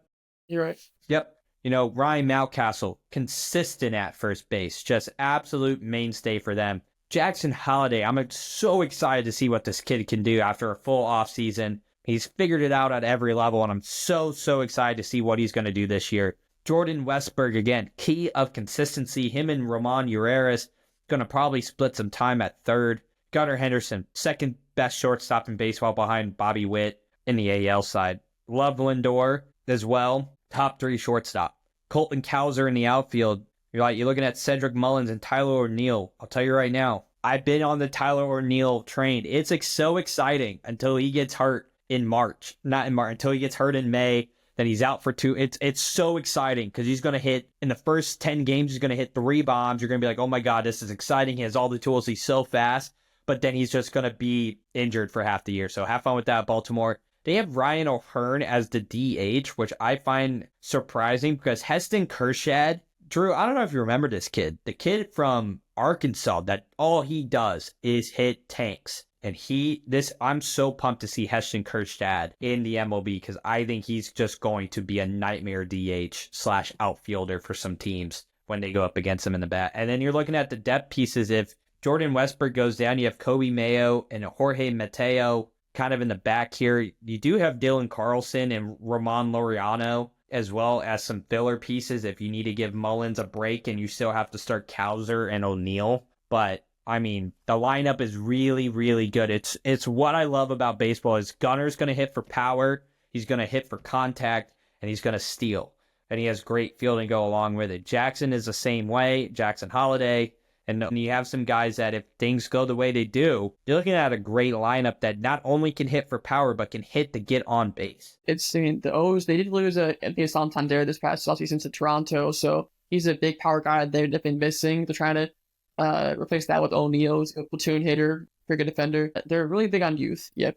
You're right. Yep. Ryan Mountcastle, consistent at first base, just absolute mainstay for them. Jackson Holliday, I'm so excited to see what this kid can do after a full offseason. He's figured it out at every level, and I'm so excited to see what he's going to do this year. Jordan Westberg, again, key of consistency. Him and Ramon Urias going to probably split some time at third. Gunnar Henderson, second best shortstop in baseball behind Bobby Witt in the AL side. Love Lindor as well. Top 3 shortstop. Colton Cowser in the outfield. You're looking at Cedric Mullins and Tyler O'Neill. I'll tell you right now, I've been on the Tyler O'Neill train. It's so exciting until he gets hurt in March. Not in March, until he gets hurt in May. Then he's out for 2. It's so exciting because he's going to hit, in the first 10 games, he's going to hit 3 bombs. You're going to be like, oh my God, this is exciting. He has all the tools. He's so fast. But then he's just going to be injured for half the year. So have fun with that, Baltimore. They have Ryan O'Hearn as the DH, which I find surprising because Heston Kjerstad, Drew, I don't know if you remember this kid. The kid from Arkansas, that all he does is hit tanks. And I'm so pumped to see Heston Kjerstad in the MLB because I think he's just going to be a nightmare DH/outfielder for some teams when they go up against him in the bat. And then you're looking at the depth pieces. If Jordan Westbrook goes down, you have Kobe Mayo and Jorge Mateo kind of in the back here. You do have Dylan Carlson and Ramon Laureano, as well as some filler pieces if you need to give Mullins a break and you still have to start Cowser and O'Neill. But I mean, the lineup is really, really good. It's what I love about baseball is Gunner's going to hit for power, he's going to hit for contact, and he's going to steal. And he has great fielding go along with it. Jackson is the same way, Jackson Holiday. And you have some guys that if things go the way they do, you're looking at a great lineup that not only can hit for power, but can hit to get on base. The O's, they did lose Anthony Santander this past offseason to Toronto, so he's a big power guy they've been missing. They're trying to replace that with O'Neill's a platoon hitter, pretty good defender. They're really big on youth. Yeah,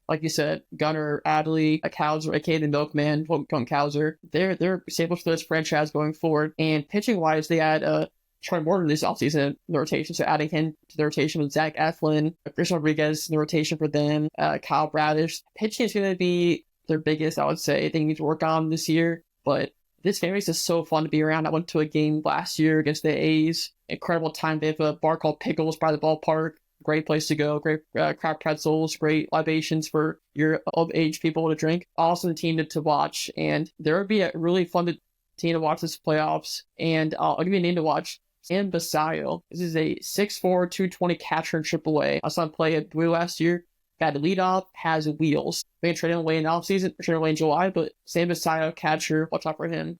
like you said, Gunner, Adley, Cowser, aka the Milkman, Tom Cowser. They're staples for this franchise going forward. And pitching wise, they had Troy Morton this offseason in the rotation, so adding him to the rotation with Zach Eflin, Chris Rodriguez in the rotation for them, Kyle Bradish. Pitching is going to be their biggest, I would say, thing need to work on this year. But this fan base is so fun to be around. I went to a game last year against the A's. Incredible time. They have a bar called Pickles by the ballpark. Great place to go. Great crab pretzels. Great libations for your of-age people to drink. Awesome team to watch. And there would be a really fun team to watch this playoffs. And I'll give you a name to watch. Sam Basayo. This is a 6'4", 220 catcher in AAA. I saw him play at Blue last year. Got a leadoff, has wheels. They can trade him away in the offseason, trade him away in July, but Sam Basayo, catcher, watch out for him in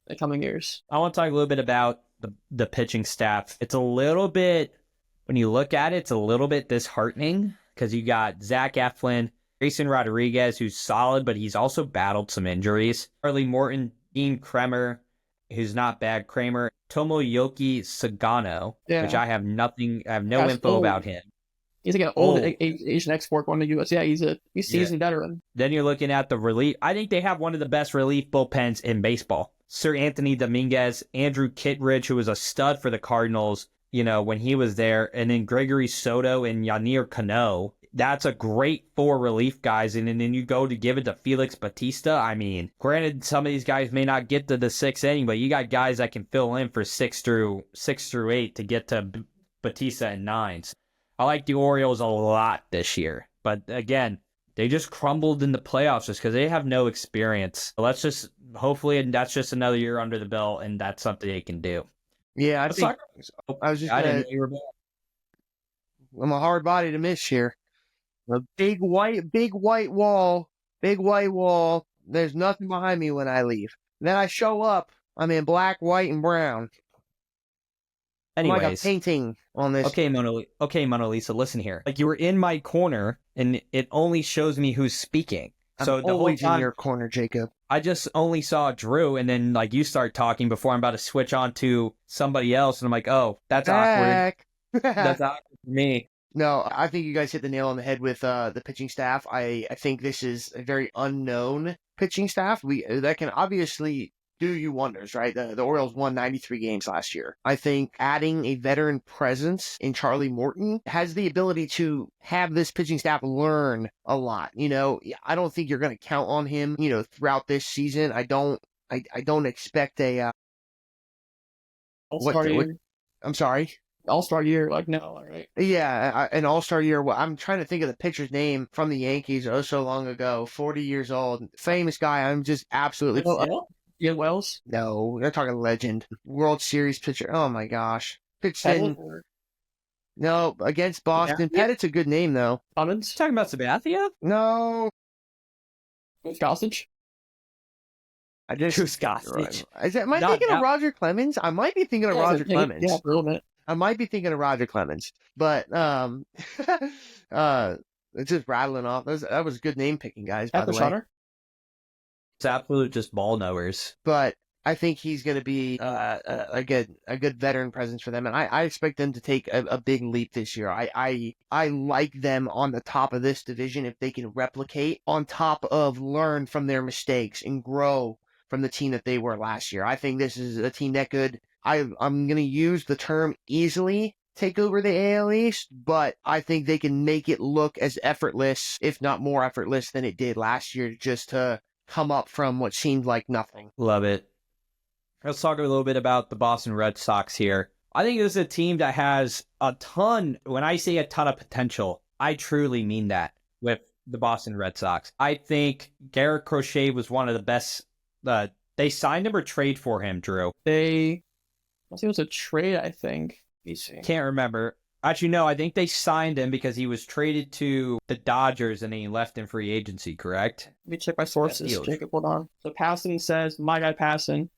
the coming years. I want to talk a little bit about the pitching staff. It's a little bit, when you look at it, it's a little bit disheartening because you got Zach Eflin, Grayson Rodriguez, who's solid, but he's also battled some injuries. Charlie Morton, Dean Kremer, who's not bad, Kramer, Tomoyoki Sagano, which I have no info about him. He's like an old Asian export going to the U.S. Yeah, he's a seasoned veteran. Then you're looking at the relief. I think they have one of the best relief bullpens in baseball. Sir Anthony Dominguez, Andrew Kittredge, who was a stud for the Cardinals, when he was there, and then Gregory Soto and Yanier Cano. That's a great 4 relief guys, and then you go to give it to Felix Bautista. I mean, granted, some of these guys may not get to the 6th inning, but you got guys that can fill in for 6 through 8 to get to Bautista and 9s. I like the Orioles a lot this year, but again, they just crumbled in the playoffs just because they have no experience. Hopefully, that's just another year under the belt, and that's something they can do. Yeah, I didn't know you were back. I'm a hard body to miss here. A big white wall. There's nothing behind me when I leave. Then I show up. I'm in black, white, and brown. Anyways, like a painting on this. Okay, Mona Lisa, listen here. Like, you were in my corner, and it only shows me who's speaking. So I'm the always whole time, in your corner, Jacob. I just only saw Drew, and then you start talking before I'm about to switch on to somebody else, and I'm like, oh, that's awkward. That's awkward for me. No, I think you guys hit the nail on the head with the pitching staff. I think this is a very unknown pitching staff. That can obviously do you wonders, right? The Orioles won 93 games last year. I think adding a veteran presence in Charlie Morton has the ability to have this pitching staff learn a lot. I don't think you're going to count on him, throughout this season. I don't expect a All-star year. I'm sorry. All-star year, no, all right. Yeah, an all-star year. Well, I'm trying to think of the pitcher's name from the Yankees so long ago. 40 years old, famous guy. I'm just absolutely. Ian Wells? No, they're talking legend. World Series pitcher. Oh my gosh. Pitched in. No, against Boston. Pettit's a good name though. Clemens? Talking about Sabathia? No. Gossage? Drew Gossage. Am I thinking of Roger Clemens? I might be thinking of Roger Clemens. Yeah, for a little bit. I might be thinking of Roger Clemens, but it's just rattling off. That was good name picking, guys, by the way. It's absolute just ball knowers. But I think he's going to be a good veteran presence for them, and I expect them to take a big leap this year. I like them on the top of this division if they can replicate on top of learn from their mistakes and grow from the team that they were last year. I think this is a team that could. I'm going to use the term easily take over the AL East, but I think they can make it look as effortless, if not more effortless than it did last year, just to come up from what seemed like nothing. Love it. Let's talk a little bit about the Boston Red Sox here. I think this is a team that has a ton, when I say a ton of potential, I truly mean that with the Boston Red Sox. I think Garrett Crochet was one of the best. They signed him or trade for him, Drew? I think it was a trade, I think. Can't remember. Actually, no, I think they signed him because he was traded to the Dodgers and then he left in free agency, correct? Let me check my sources, Jacob. Hold on. So Passan says, my guy Passan,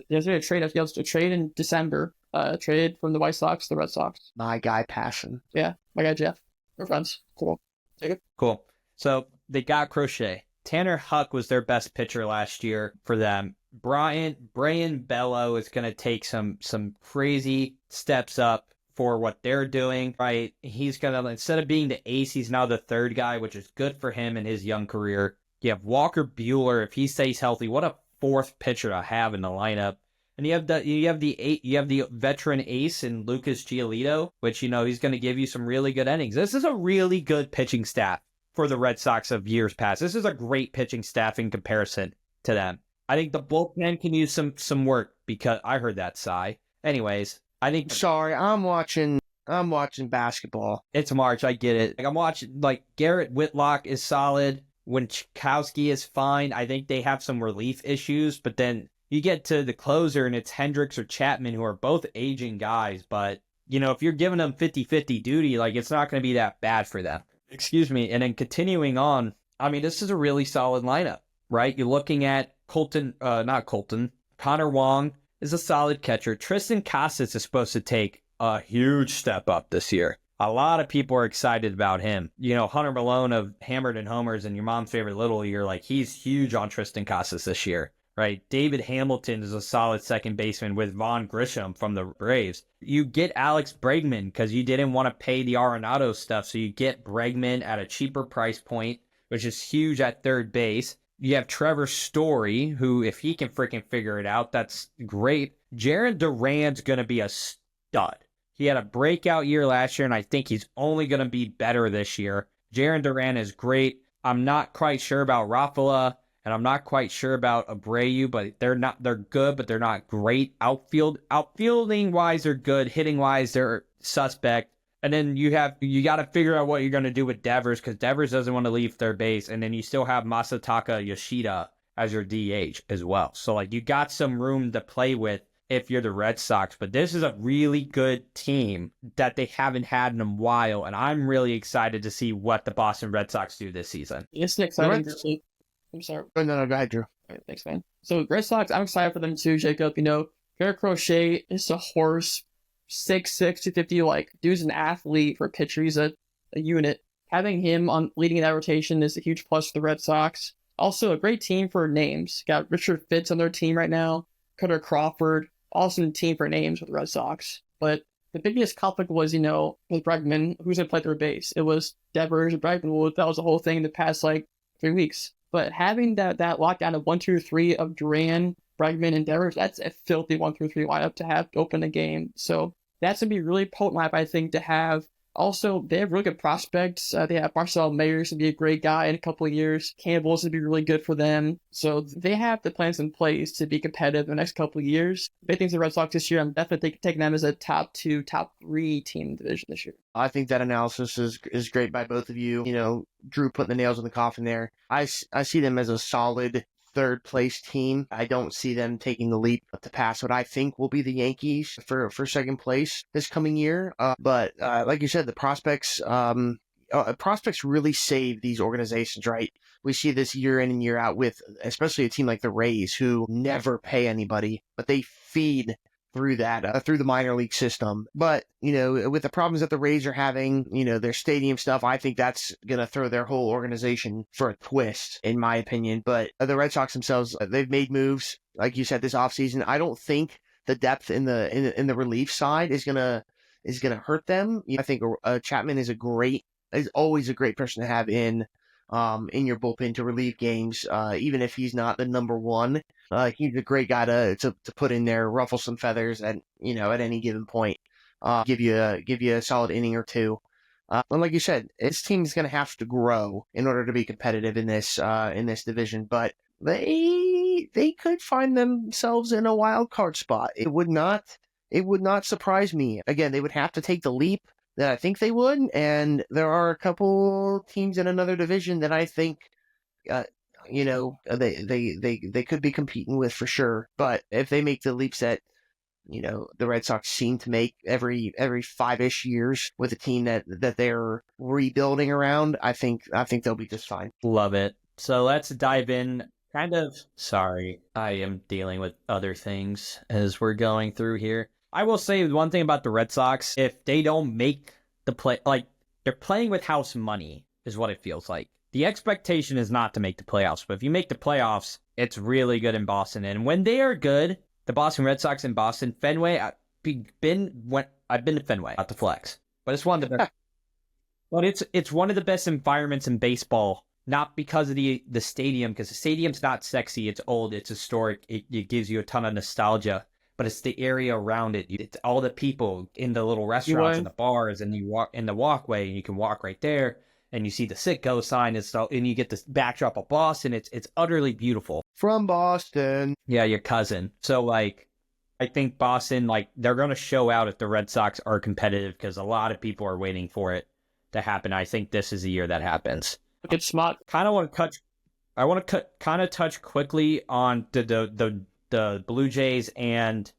there's a trade. He was a trade in December. Traded from the White Sox to the Red Sox. My guy Passan. Yeah, my guy Jeff. We're friends. Cool. Jacob? Cool. So they got Crochet. Tanner Huck was their best pitcher last year for them. Brian Bello is going to take some crazy steps up for what they're doing, right? He's going to, instead of being the ace, he's now the third guy, which is good for him in his young career. You have Walker Buehler, if he stays healthy, what a fourth pitcher to have in the lineup. And you have the veteran ace in Lucas Giolito, which, you know, he's going to give you some really good innings. This is a really good pitching staff for the Red Sox of years past. This is a great pitching staff in comparison to them. I think the bullpen can use some work because I heard that sigh. Anyways, I think. Sorry, I'm watching basketball. It's March. I get it. Like, I'm watching. Like, Garrett Whitlock is solid. Winchkowski is fine. I think they have some relief issues, but then you get to the closer and it's Hendricks or Chapman, who are both aging guys. But, you know, if you're giving them 50-50 duty, like, it's not going to be that bad for them. Excuse me. And then continuing on, I mean, this is a really solid lineup, right? You're looking at Connor Wong is a solid catcher. Tristan Casas is supposed to take a huge step up this year. A lot of people are excited about him. You know, Hunter Malone of Hammered and Homers and Your Mom's Favorite Little, you're like, he's huge on Tristan Casas this year, right? David Hamilton is a solid second baseman with Vaughn Grisham from the Braves. You get Alex Bregman because you didn't want to pay the Arenado stuff, so you get Bregman at a cheaper price point, which is huge at third base. You have Trevor Story, who, if he can freaking figure it out, that's great. Jarren Duran's going to be a stud. He had a breakout year last year, and I think he's only going to be better this year. Jarren Duran is great. I'm not quite sure about Rafaela, and I'm not quite sure about Abreu, but they're good, but they're not great. Outfielding wise, they're good. Hitting wise, they're suspect. And then you got to figure out what you're going to do with Devers, because Devers doesn't want to leave third base. And then you still have Masataka Yoshida as your DH as well. So, like, you got some room to play with if you're the Red Sox. But this is a really good team that they haven't had in a while. And I'm really excited to see what the Boston Red Sox do this season. It's exciting to see. I'm sorry. Oh, no, go ahead, Drew. All right, thanks, man. So, Red Sox, I'm excited for them too, Jacob. You know, Garrett Crochet is a horse. 6'6", 250, like, dude's an athlete for a pitcher. He's a unit. Having him on leading that rotation is a huge plus for the Red Sox. Also, a great team for names. Got Richard Fitz on their team right now. Cutter Crawford. Awesome team for names with the Red Sox. But the biggest conflict was, you know, with Bregman, who's going to play third base. It was Devers and Bregman. Well, that was the whole thing in the past, 3 weeks. But having that lockdown of 1, 2, 3 of Duran, Bregman, and Devers, that's a filthy 1 through 3 lineup to have to open the game. So that's going to be a really potent lineup, I think, to have. Also, they have really good prospects. They have Marcel Mayers to be a great guy in a couple of years. Campbell's to be really good for them. So they have the plans in place to be competitive in the next couple of years. Big things the Red Sox this year, I'm definitely taking them as a top 2, top 3 team in the division this year. I think that analysis is great by both of you. You know, Drew putting the nails in the coffin there. I see them as a solid third place team. I don't see them taking the leap to pass what I think will be the Yankees for second place this coming year. But like you said, the prospects really save these organizations, right? We see this year in and year out with especially a team like the Rays, who never pay anybody, but they feed through that, through the minor league system. But, with the problems that the Rays are having, their stadium stuff, I think that's going to throw their whole organization for a twist, in my opinion. But the Red Sox themselves, they've made moves, like you said, this offseason. I don't think the depth in the relief side is gonna hurt them. I think Chapman is always a great person to have in your bullpen to relieve games, even if he's not the number one. He's a great guy to put in there, ruffle some feathers at any given point, give you a solid inning or two. And like you said, this team is going to have to grow in order to be competitive in this division. But they could find themselves in a wild card spot. It would not surprise me. Again, they would have to take the leap that I think they would, and there are a couple teams in another division that I think, they could be competing with for sure. But if they make the leaps that, the Red Sox seem to make every 5-ish years with a team that they're rebuilding around, I think they'll be just fine. Love it. So let's dive in. Sorry, I am dealing with other things as we're going through here. I will say one thing about the Red Sox: if they don't make the play, like, they're playing with house money, is what it feels like. The expectation is not to make the playoffs, but if you make the playoffs, it's really good in Boston. And when they are good, the Boston Red Sox in Boston, Fenway, I've been to Fenway, not to flex, but it's one of the best. But it's one of the best environments in baseball. Not because of the stadium, because the stadium's not sexy. It's old. It's historic. It gives you a ton of nostalgia. But it's the area around it. It's all the people in the little restaurants and the bars, and you walk in the walkway, and you can walk right there, and you see the Sitco sign and stuff, and you get this backdrop of Boston. It's utterly beautiful. From Boston. Yeah, your cousin. So, I think Boston, they're going to show out if the Red Sox are competitive, because a lot of people are waiting for it to happen. I think this is the year that happens. It's smart. I want to touch quickly on the Blue Jays and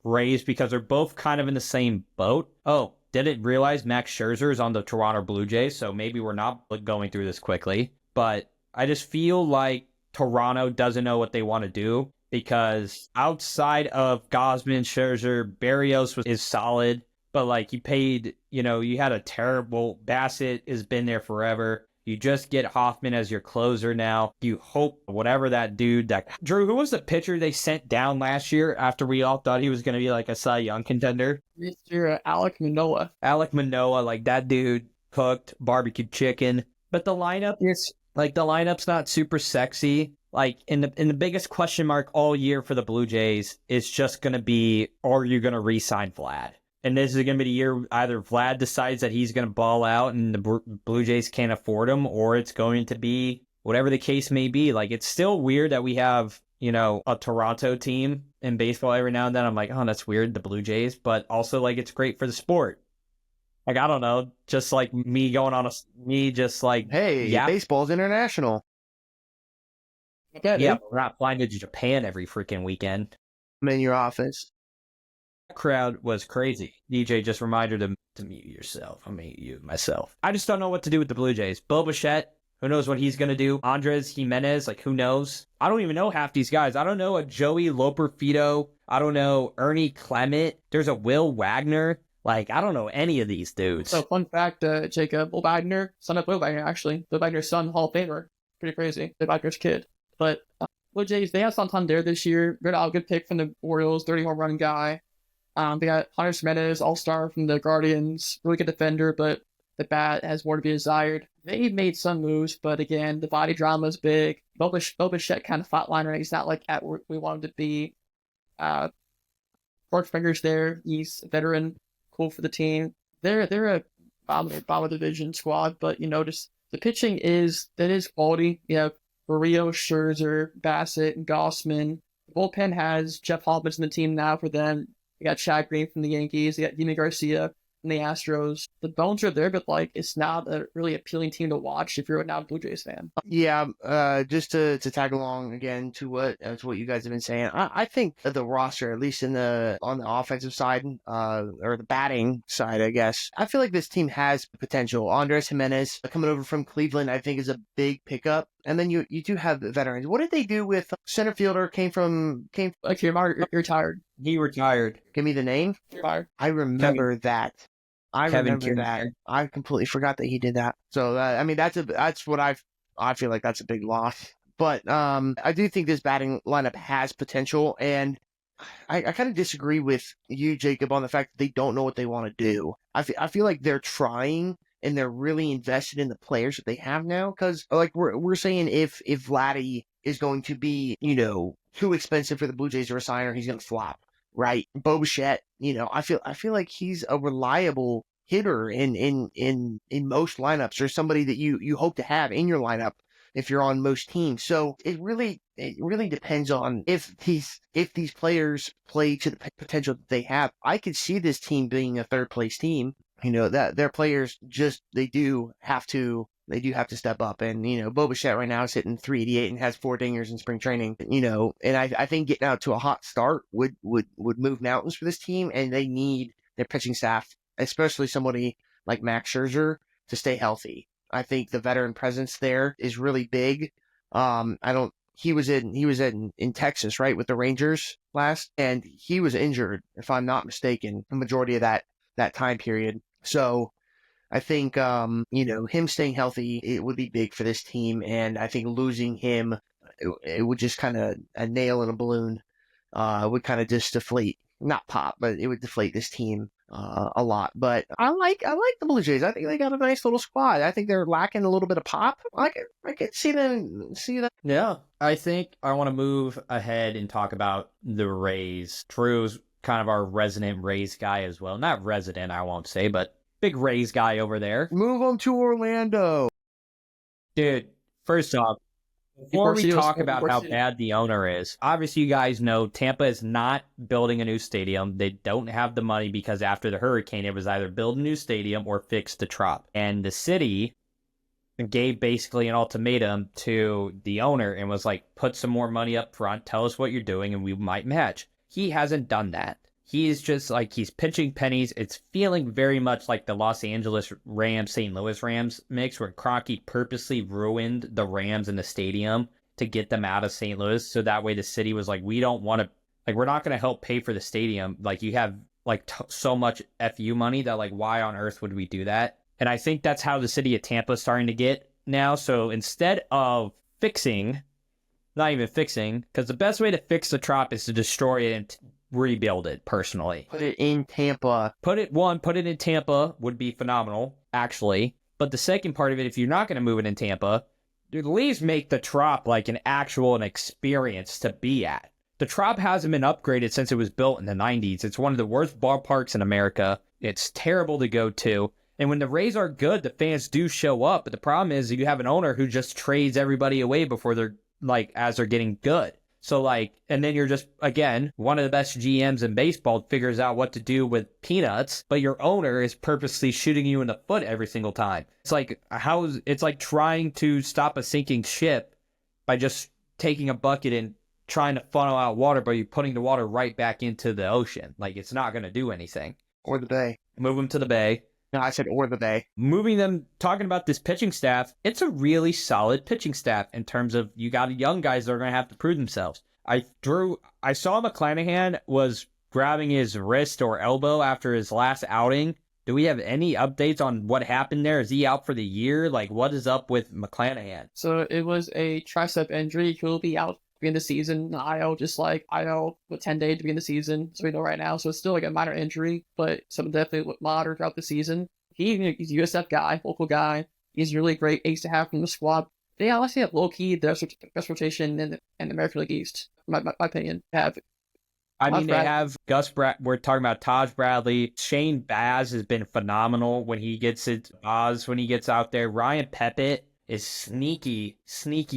Rays, because they're both kind of in the same boat. Oh, didn't realize Max Scherzer is on the Toronto Blue Jays, so maybe we're not going through this quickly. But I just feel like Toronto doesn't know what they want to do, because outside of Gausman, Scherzer, Berrios is solid. But you paid, you had a terrible Bassett has been there forever. You just get Hoffman as your closer now. You hope whatever that dude, Drew, who was the pitcher they sent down last year after we all thought he was going to be a Cy Young contender? Mr. Alek Manoah. Alek Manoah, that dude cooked barbecue chicken. But the lineup is the lineup's not super sexy. In the biggest question mark all year for the Blue Jays is just going to be, are you going to re-sign Vlad? And this is going to be the year either Vlad decides that he's going to ball out and the Blue Jays can't afford him, or it's going to be whatever the case may be. It's still weird that we have, a Toronto team in baseball every now and then. I'm oh, that's weird, the Blue Jays. But also, it's great for the sport. I don't know, just me going on hey, yeah, baseball's international. Okay, yeah, we're not flying to Japan every freaking weekend. I'm in your office. Crowd was crazy. DJ, just reminder to mute yourself. I mute you myself. I just don't know what to do with the Blue Jays. Bo Bichette, who knows what he's going to do? Andres Jimenez, who knows? I don't even know half these guys. I don't know a Joey Loperfido. I don't know Ernie Clement. There's a Will Wagner. I don't know any of these dudes. So, fun fact, Jacob, Will Wagner, son of Will Wagner, actually. Will Wagner's son, Hall of Famer. Pretty crazy. Will Wagner's kid. But Blue Jays, they have Santander this year. Got a good pick from the Orioles, 30 home run guy. They got Hunter Jimenez, all-star from the Guardians, really good defender, but the bat has more to be desired. They made some moves, but again, the body drama is big. Bo Bichette kind of flatliner. He's not at where we want him to be. George Finger's there. He's a veteran, cool for the team. They're a bottom division squad, but just the pitching is quality. You have Barrio, Scherzer, Bassett, and Gausman. The bullpen has Jeff Hoffman's in the team now for them. They got Chad Green from the Yankees. They got Yimi Garcia from the Astros. The bones are there, but it's not a really appealing team to watch if you're a Blue Jays fan. Yeah, just to tag along again to what you guys have been saying, I think the roster, at least on the offensive side, or the batting side, I guess, I feel like this team has potential. Andres Jimenez coming over from Cleveland, I think, is a big pickup. And then you do have the veterans. What did they do with center fielder Like you're retired. He retired. give me the name? Retired. I remember that. I Kevin remember that. Kiermaier. I completely forgot that he did that. So I mean, that's what I feel like that's a big loss. But I do think this batting lineup has potential, and I kind of disagree with you, Jacob, on the fact that they don't know what they want to do. I feel like they're trying and they're really invested in the players that they have now. Because like we're saying, if Vladdy is going to be too expensive for the Blue Jays to resign, or he's going to flop, right? Bo Bichette, I feel like he's a reliable hitter in most lineups, or somebody that you hope to have in your lineup if you're on most teams. So it really depends on if these players play to the potential that they have. I could see this team being a third place team. That their players they do have to step up. And Bo Bichette right now is hitting 388 and has 4 dingers in spring training. And I think getting out to a hot start would move mountains for this team, and they need their pitching staff, especially somebody like Max Scherzer, to stay healthy. I think the veteran presence there is really big. He was in Texas, right, with the Rangers last, and he was injured, if I'm not mistaken, the majority of that time period. So I think him staying healthy, it would be big for this team, and I think losing him, it would just kind of a nail in a balloon. Would kind of just deflate, not pop, but it would deflate this team a lot. But I like the Blue Jays. I think they got a nice little squad. I think they're lacking a little bit of pop. I could see that. Yeah, I think I want to move ahead and talk about the Rays. Drew's kind of our resident Rays guy as well. Not resident, I won't say, but big Rays guy over there. Move them to Orlando. Dude, first off, before we talk about how bad the owner is, obviously you guys know Tampa is not building a new stadium. They don't have the money because after the hurricane, it was either build a new stadium or fix the Trop. And the city gave basically an ultimatum to the owner and was like, put some more money up front, tell us what you're doing, and we might match. He hasn't done that. He's just like, he's pinching pennies. It's feeling very much like the Los Angeles Rams, St. Louis Rams mix, where Kroenke purposely ruined the Rams in the stadium to get them out of St. Louis. So that way the city was like, we don't want to, like, we're not going to help pay for the stadium. Like, you have like so much FU money that like, why on earth would we do that? And I think that's how the city of Tampa is starting to get now. So instead of fixing, not even fixing, because the best way to fix the Trop is to destroy it and rebuild it personally. Put it in Tampa. Put it in Tampa would be phenomenal, actually. But the second part of it, if you're not going to move it in Tampa, dude, at least make the Trop like an experience to be at. The Trop hasn't been upgraded since it was built in the 90s. It's one of the worst ballparks in America. It's terrible to go to. And when the Rays are good, the fans do show up. But the problem is you have an owner who just trades everybody away before they're like, as they're getting good. So like, and then you're just, again, one of the best GMs in baseball figures out what to do with peanuts, but your owner is purposely shooting you in the foot every single time. It's like, it's like trying to stop a sinking ship by just taking a bucket and trying to funnel out water, but you're putting the water right back into the ocean. Like, it's not going to do anything. Or the Bay. Move them to the Bay. No, I said or the Bay. Moving them, talking about this pitching staff, it's a really solid pitching staff in terms of you got young guys that are going to have to prove themselves. I saw McClanahan was grabbing his wrist or elbow after his last outing. Do we have any updates on what happened there? Is he out for the year? Like, what is up with McClanahan? So it was a tricep injury. He'll be out beginning the season. IL with 10 days to begin the season. So we know right now. So it's still like a minor injury, but something definitely monitor throughout the season. He's a USF guy, local guy. He's a really great ace to have from the squad. They honestly have low key the best rotation in the American League East. My opinion. They have Gus we're talking about Taj Bradley. Shane Baz has been phenomenal when he gets out there. Ryan Pepitt is sneaky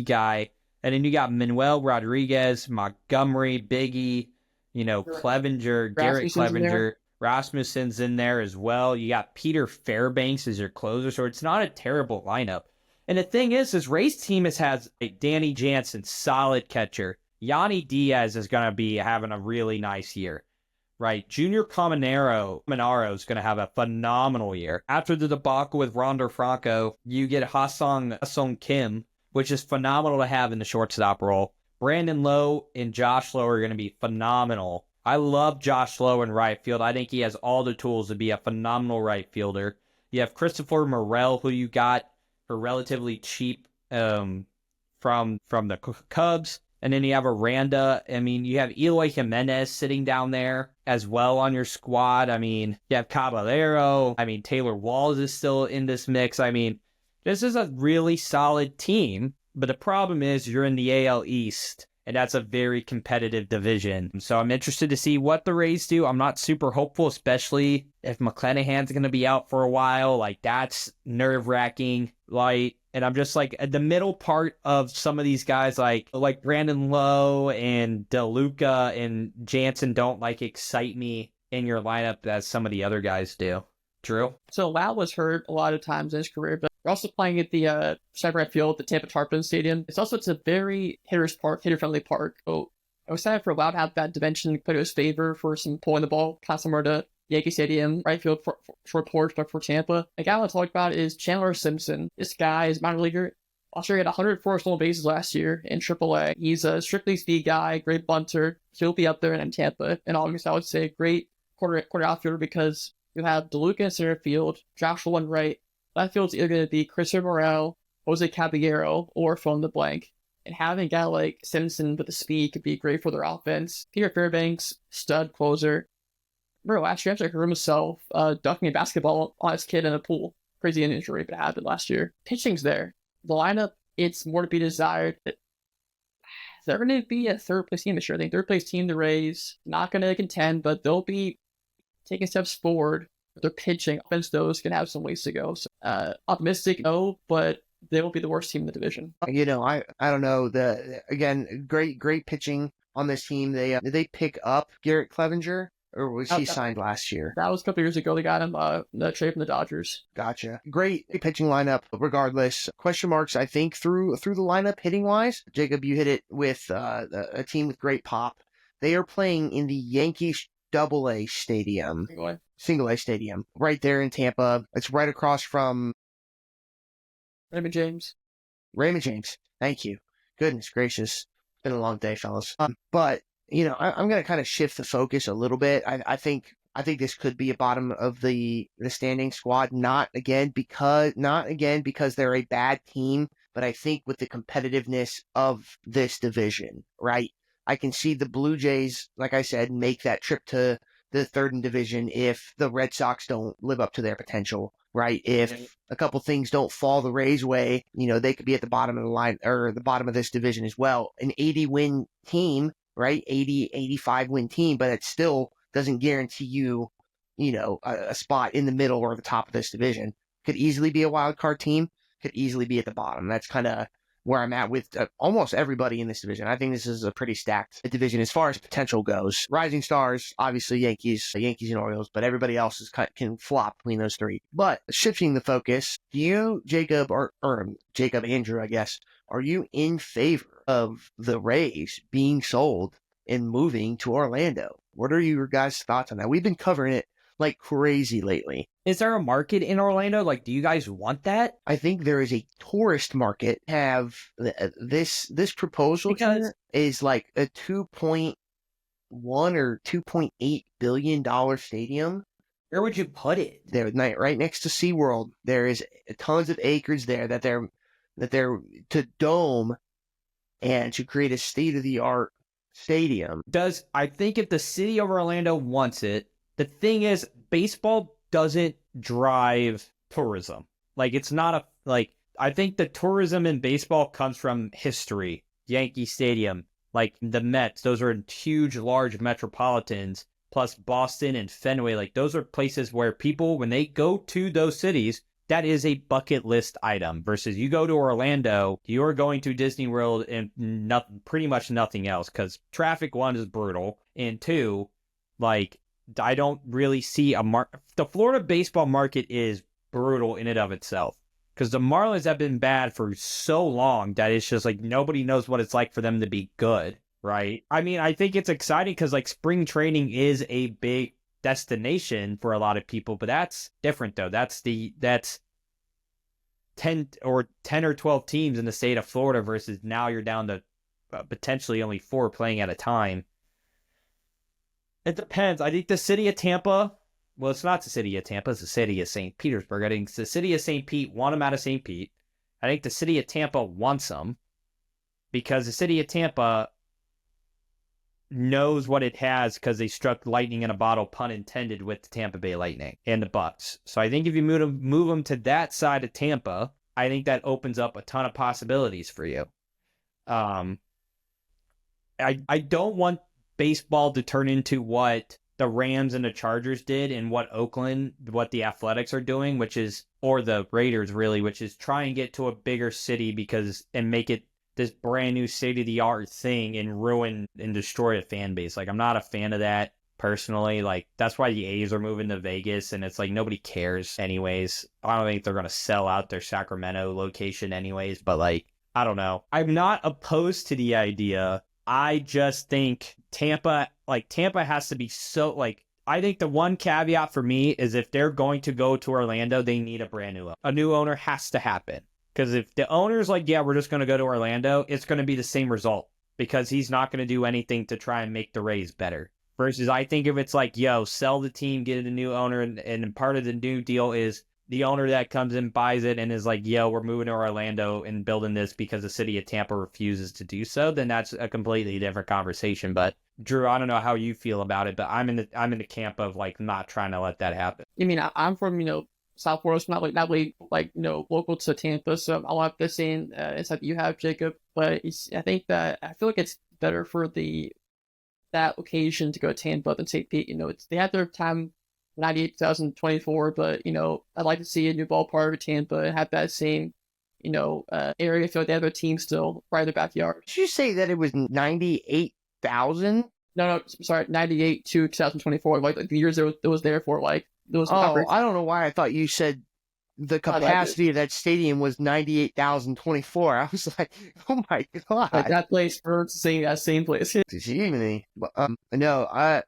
guy. And then you got Manuel Rodriguez, Montgomery, Biggie, Clevenger, Garrett Clevenger. Rasmussen's in there as well. You got Peter Fairbanks as your closer, so it's not a terrible lineup. And the thing is, this Rays team has Danny Jansen, solid catcher. Yanni Diaz is going to be having a really nice year, right? Junior Caminero is going to have a phenomenal year. After the debacle with Ronder Franco, you get Ha-Sung Kim, which is phenomenal to have in the shortstop role. Brandon Lowe and Josh Lowe are going to be phenomenal. I love Josh Lowe in right field. I think he has all the tools to be a phenomenal right fielder. You have Christopher Morel, who you got for relatively cheap from the Cubs. And then you have Aranda. I mean, you have Eloy Jimenez sitting down there as well on your squad. I mean, you have Caballero. I mean, Taylor Walls is still in this mix. I mean, this is a really solid team. But the problem is you're in the AL East, and that's a very competitive division. So I'm interested to see what the Rays do. I'm not super hopeful, especially if McClanahan's going to be out for a while. Like, that's nerve-wracking. And I'm just like, at the middle part of some of these guys, like Brandon Lowe and DeLuca and Jansen don't excite me in your lineup as some of the other guys do. Drew? So Lau was hurt a lot of times in his career, but they're also playing at the center right field, the Tampa Tarpon Stadium. It's a very hitter-friendly park. So I was excited for Lau to have that dimension play to his favor for some pulling the ball, kind of similar to Yankee Stadium, right field for porch, but for Tampa. A guy I want to talk about is Chandler Simpson. This guy is a minor leaguer. Also, he had 104 stolen bases last year in AAA. He's a strictly speed guy, great bunter. He'll be up there in Tampa in August. I would say great quarter outfielder because you have DeLuca in center field, Josh Lowe in right. Left field's either going to be Christopher Morel, Jose Caballero, or fill in the blank. And having a guy like Simpson with the speed could be great for their offense. Peter Fairbanks, stud closer. Remember last year, I heard himself ducking a basketball on his kid in a pool. Crazy injury, but it happened last year. Pitching's there. The lineup, it's more to be desired. They're going to be a third-place team this year. I think third-place team, the Rays, not going to contend, but they'll be taking steps forward. Their pitching, offense, those can have some ways to go. So, optimistic, no, but they will be the worst team in the division. I don't know. Again, great pitching on this team. Did they pick up Garrett Clevenger? Or was he signed last year? That was a couple years ago. They got him the trade from the Dodgers. Gotcha. Great pitching lineup. Regardless, question marks. I think through the lineup hitting wise. Jacob, you hit it with a team with great pop. They are playing in the Yankees AA Stadium, Single A Stadium, right there in Tampa. It's right across from Raymond James. Thank you. Goodness gracious, it's been a long day, fellas. But I'm going to kind of shift the focus a little bit. I think this could be a bottom of the standing squad. Not again because they're a bad team, but I think with the competitiveness of this division, right? I can see the Blue Jays, like I said, make that trip to the third in division if the Red Sox don't live up to their potential, right? If a couple things don't fall the Rays' way, they could be at the bottom of the line or the bottom of this division as well. An 80-win team, right? 80, 85-win team, but it still doesn't guarantee you, a spot in the middle or the top of this division. Could easily be a wild card team, could easily be at the bottom. That's kind of where I'm at with almost everybody in this division. I think this is a pretty stacked division as far as potential goes. Rising stars, obviously Yankees and Orioles, but everybody else can flop between those three. But shifting the focus, do you, Jacob, or Jacob Andrew, I guess, are you in favor of the Rays being sold and moving to Orlando? What are your guys' thoughts on that? We've been covering it like crazy lately. Is there a market in Orlando? Do you guys want that? I think there is a tourist market. Have this proposal is like a $2.1 or $2.8 billion stadium. Where would you put it? They're right next to SeaWorld. There is tons of acres there that they're to dome and to create a state-of-the-art stadium. I think if the city of Orlando wants it, the thing is, baseball doesn't drive tourism. It's not I think the tourism in baseball comes from history. Yankee Stadium, the Mets, those are huge, large metropolitans, plus Boston and Fenway. Those are places where people, when they go to those cities, that is a bucket list item. Versus you go to Orlando, you're going to Disney World and pretty much nothing else, because traffic, one, is brutal, and two, I don't really see the Florida baseball market is brutal in and of itself, because the Marlins have been bad for so long that it's just nobody knows what it's like for them to be good, right? I mean, I think it's exciting because spring training is a big destination for a lot of people, but that's different though. That's 10 or 12 teams in the state of Florida versus now you're down to potentially only 4 playing at a time. It depends. I think the city of Tampa, well, it's not the city of Tampa, it's the city of St. Petersburg. I think the city of St. Pete want him out of St. Pete. I think the city of Tampa wants him because the city of Tampa knows what it has because they struck lightning in a bottle, pun intended, with the Tampa Bay Lightning and the Bucks. So I think if you move them to that side of Tampa, I think that opens up a ton of possibilities for you. I don't want baseball to turn into what the Rams and the Chargers did and what the Athletics are doing, or the Raiders really, which is try and get to a bigger city and make it this brand new state-of-the-art thing and ruin and destroy a fan base. Like, I'm not a fan of that personally. Like, that's why the A's are moving to Vegas, and it's like nobody cares anyways. I don't think they're going to sell out their Sacramento location anyways, but like, I don't know. I'm not opposed to the idea. I just think Tampa has to be so, like, I think the one caveat for me is if they're going to go to Orlando, they need a new owner has to happen. Because if the owner's like, yeah, we're just going to go to Orlando, it's going to be the same result because he's not going to do anything to try and make the Rays better. Versus I think if it's like, yo, sell the team, get a new owner, and part of the new deal is the owner that comes in, buys it, and is like, yo, we're moving to Orlando and building this because the city of Tampa refuses to do so, then that's a completely different conversation. But Drew, I don't know how you feel about it, but I'm in the camp of like not trying to let that happen. I mean, I'm from, South Florida, so not really local to Tampa, so I'll have the same insight that you have, Jacob. But I feel like it's better for that occasion to go to Tampa than St. Pete. They had their time 98, 2024, but I'd like to see a new ballpark at Tampa and have that same area. I feel like they have their team still right in their backyard. Did you say that it was 98,000? No, sorry, 98 to 2024. Like the years it was there for those. Oh, I don't know why I thought you said the capacity of that stadium was 98,024. I was like, oh my god, like that place for saying that same place. No, I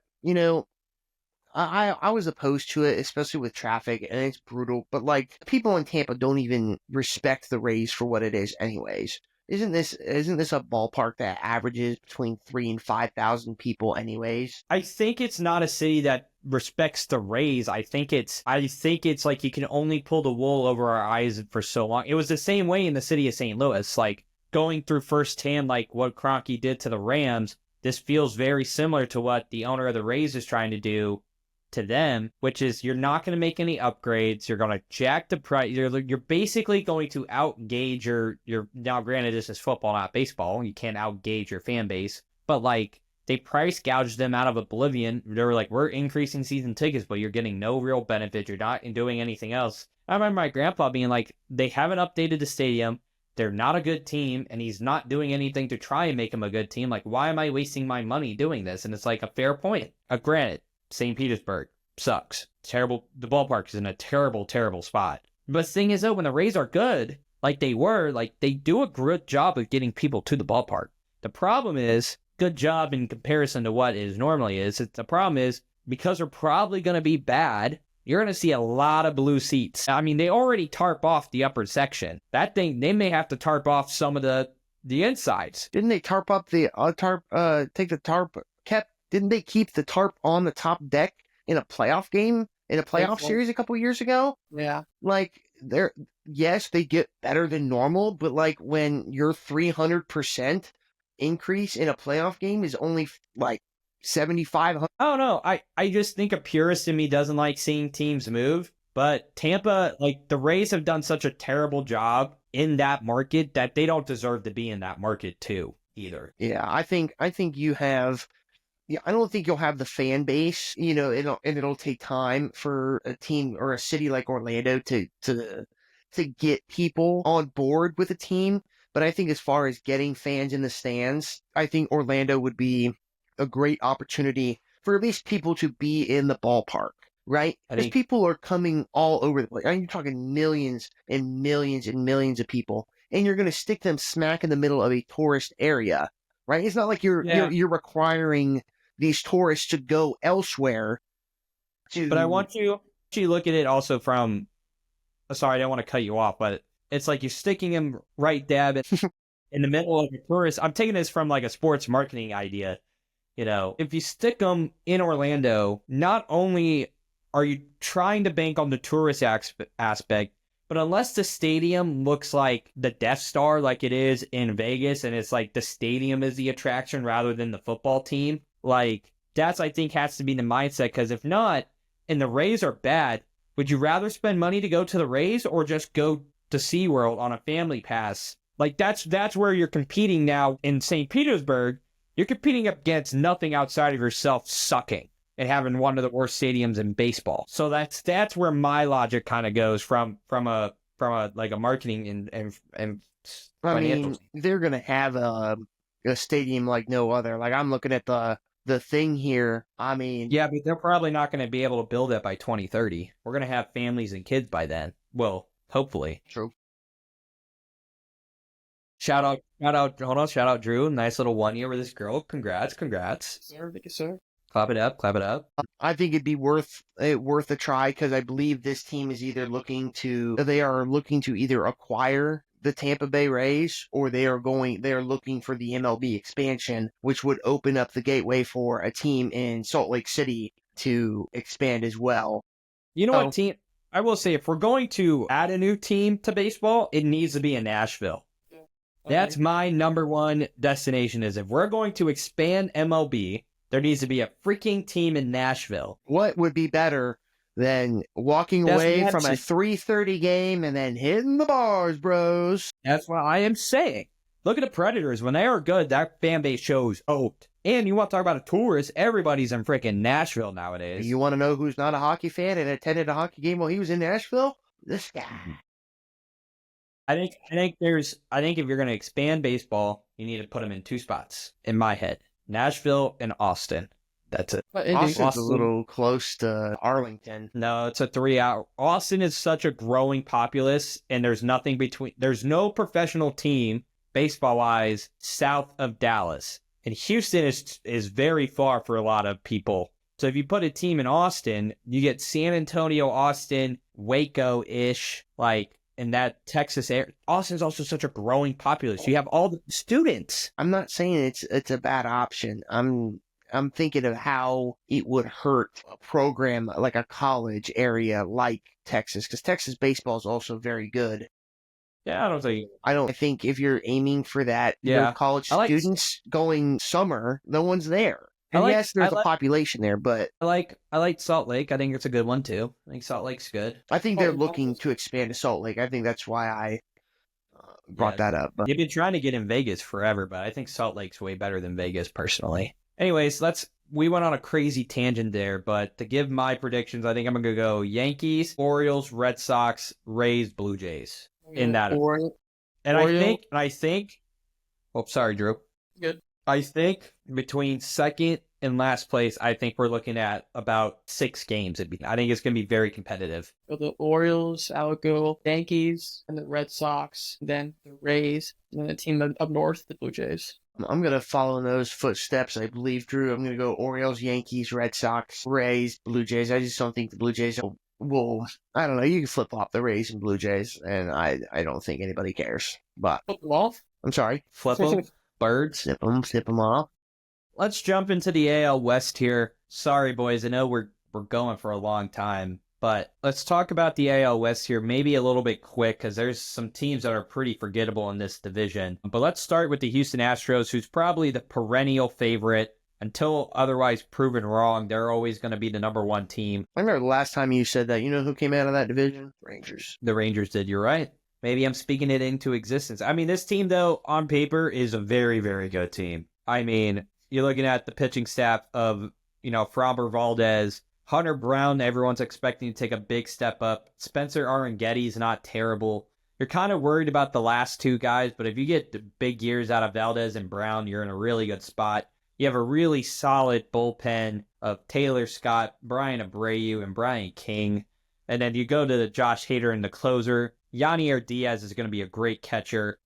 was opposed to it, especially with traffic, and it's brutal. But like, people in Tampa don't even respect the Rays for what it is, anyways. Isn't this a ballpark that averages between 3,000 and 5,000 people, anyways? I think it's not a city that respects the Rays. I think it's like you can only pull the wool over our eyes for so long. It was the same way in the city of St. Louis, like going through firsthand, like what Kroenke did to the Rams. This feels very similar to what the owner of the Rays is trying to do to them, which is you're not going to make any upgrades. You're going to jack the price. You're basically going to outgauge your. Now, granted, this is football, not baseball. You can't outgauge your fan base, but like they price gouged them out of oblivion. They were like, we're increasing season tickets, but you're getting no real benefit. You're not doing anything else. I remember my grandpa being like, they haven't updated the stadium. They're not a good team, and he's not doing anything to try and make them a good team. Like, why am I wasting my money doing this? And it's like a fair point. Granted, St. Petersburg sucks. Terrible. The ballpark is in a terrible, terrible spot. But the thing is, though, when the Rays are good, like they were, like they do a good job of getting people to the ballpark. The problem is, good job in comparison to what it normally is. The problem is, because they're probably going to be bad, you're going to see a lot of blue seats. I mean, they already tarp off the upper section. That thing, they may have to tarp off some of the insides. Didn't they tarp up the Didn't they keep the tarp on the top deck in a playoff game, in a playoff series a couple years ago? Yeah. Like, yes, they get better than normal, but like when your 300% increase in a playoff game is only like 7,500. I don't know. I just think a purist in me doesn't like seeing teams move. But Tampa, like the Rays have done such a terrible job in that market that they don't deserve to be in that market too either. Yeah, I think you have. Yeah, I don't think you'll have the fan base, it'll take time for a team or a city like Orlando to get people on board with a team. But I think as far as getting fans in the stands, I think Orlando would be a great opportunity for at least people to be in the ballpark, right? Because people are coming all over the place. I mean, you're talking millions and millions and millions of people, and you're going to stick them smack in the middle of a tourist area, right? It's not like you're requiring these tourists to go elsewhere. But I want you to look at it also from. Sorry, I don't want to cut you off, but It's like you're sticking them right dab in the middle of a tourist. I'm taking this from like a sports marketing idea. If you stick them in Orlando, not only are you trying to bank on the tourist aspect, but unless the stadium looks like the Death Star like it is in Vegas, and it's like the stadium is the attraction rather than the football team, like that's, I think, has to be the mindset. Because if not, and the Rays are bad, would you rather spend money to go to the Rays or just go to SeaWorld on a family pass? Like that's where you're competing now in St. Petersburg. You're competing against nothing outside of yourself sucking and having one of the worst stadiums in baseball. So that's where my logic kind of goes from a like a marketing and I financial. mean, they're gonna have a stadium like no other. Like I'm looking at the thing here. I mean, Yeah, but they're probably not going to be able to build it by 2030. We're going to have families and kids by then. Well, hopefully. true. Shout out, Drew. Nice little 1 year with this girl. Congrats. Sir, thank you, sir. Clap it up. I think it'd be worth a try because I believe this team is either looking to either acquire the Tampa Bay Rays or they are looking for the MLB expansion, which would open up the gateway for a team in Salt Lake City to expand as well. You know what team? I will say, if we're going to add a new team to baseball, it needs to be in Nashville. Okay. That's my number one destination. Is if we're going to expand MLB, there needs to be a freaking team in Nashville. What would be better than walking away from a 3:30 game and then hitting the bars, bros? That's what I am saying. Look at the Predators. When they are good, that fan base shows out. And you want to talk about a tourist, everybody's in freaking Nashville nowadays. You want to know who's not a hockey fan and attended a hockey game while he was in Nashville? This guy. I think if you're going to expand baseball, you need to put them in two spots, in my head. Nashville and Austin. That's it. Austin's a little close to Arlington. No, it's a 3-hour. Austin is such a growing populace, and there's no professional team, baseball-wise, south of Dallas. And Houston is very far for a lot of people. So if you put a team in Austin, you get San Antonio, Austin, Waco-ish, like in that Texas area. Austin's also such a growing populace. You have all the students. I'm not saying it's a bad option. I'm thinking of how it would hurt a program like a college area like Texas, because Texas baseball is also very good. Yeah, I think if you're aiming for that, college students going summer, no one's there. And yes, there's a population there, but I like Salt Lake. I think it's a good one too. I think Salt Lake's good. I think they're looking to expand to Salt Lake. I think that's why I brought that up. But you've been trying to get in Vegas forever, but I think Salt Lake's way better than Vegas personally. Anyways, we went on a crazy tangent there, but to give my predictions, I think I'm gonna go Yankees, Orioles, Red Sox, Rays, Blue Jays in that. I think. Oh, sorry, Drew. Good. I think between second and last place, I think we're looking at about 6 games. I think it's going to be very competitive. So the Orioles, I would go Yankees, and the Red Sox, then the Rays, and then the team up north, the Blue Jays. I'm going to follow in those footsteps, I believe, Drew. I'm going to go Orioles, Yankees, Red Sox, Rays, Blue Jays. I just don't think the Blue Jays will I don't know. You can flip-flop the Rays and Blue Jays, and I don't think anybody cares. But flip them off? I'm sorry. Flip them? Birds? Snip them off. Let's jump into the AL West here. Sorry, boys. I know we're going for a long time, but let's talk about the AL West here, maybe a little bit quick, because there's some teams that are pretty forgettable in this division. But let's start with the Houston Astros, who's probably the perennial favorite. Until otherwise proven wrong, they're always going to be the number one team. I remember the last time you said that. You know who came out of that division? Rangers. The Rangers did. You're right. Maybe I'm speaking it into existence. I mean, this team, though, on paper, is a very, very good team. I mean, you're looking at the pitching staff of, Framber Valdez, Hunter Brown, everyone's expecting to take a big step up. Spencer Aranghetti's not terrible. You're kind of worried about the last two guys, but if you get the big years out of Valdez and Brown, you're in a really good spot. You have a really solid bullpen of Taylor Scott, Brian Abreu, and Brian King. And then you go to the Josh Hader and the closer. Yanier Diaz is going to be a great catcher.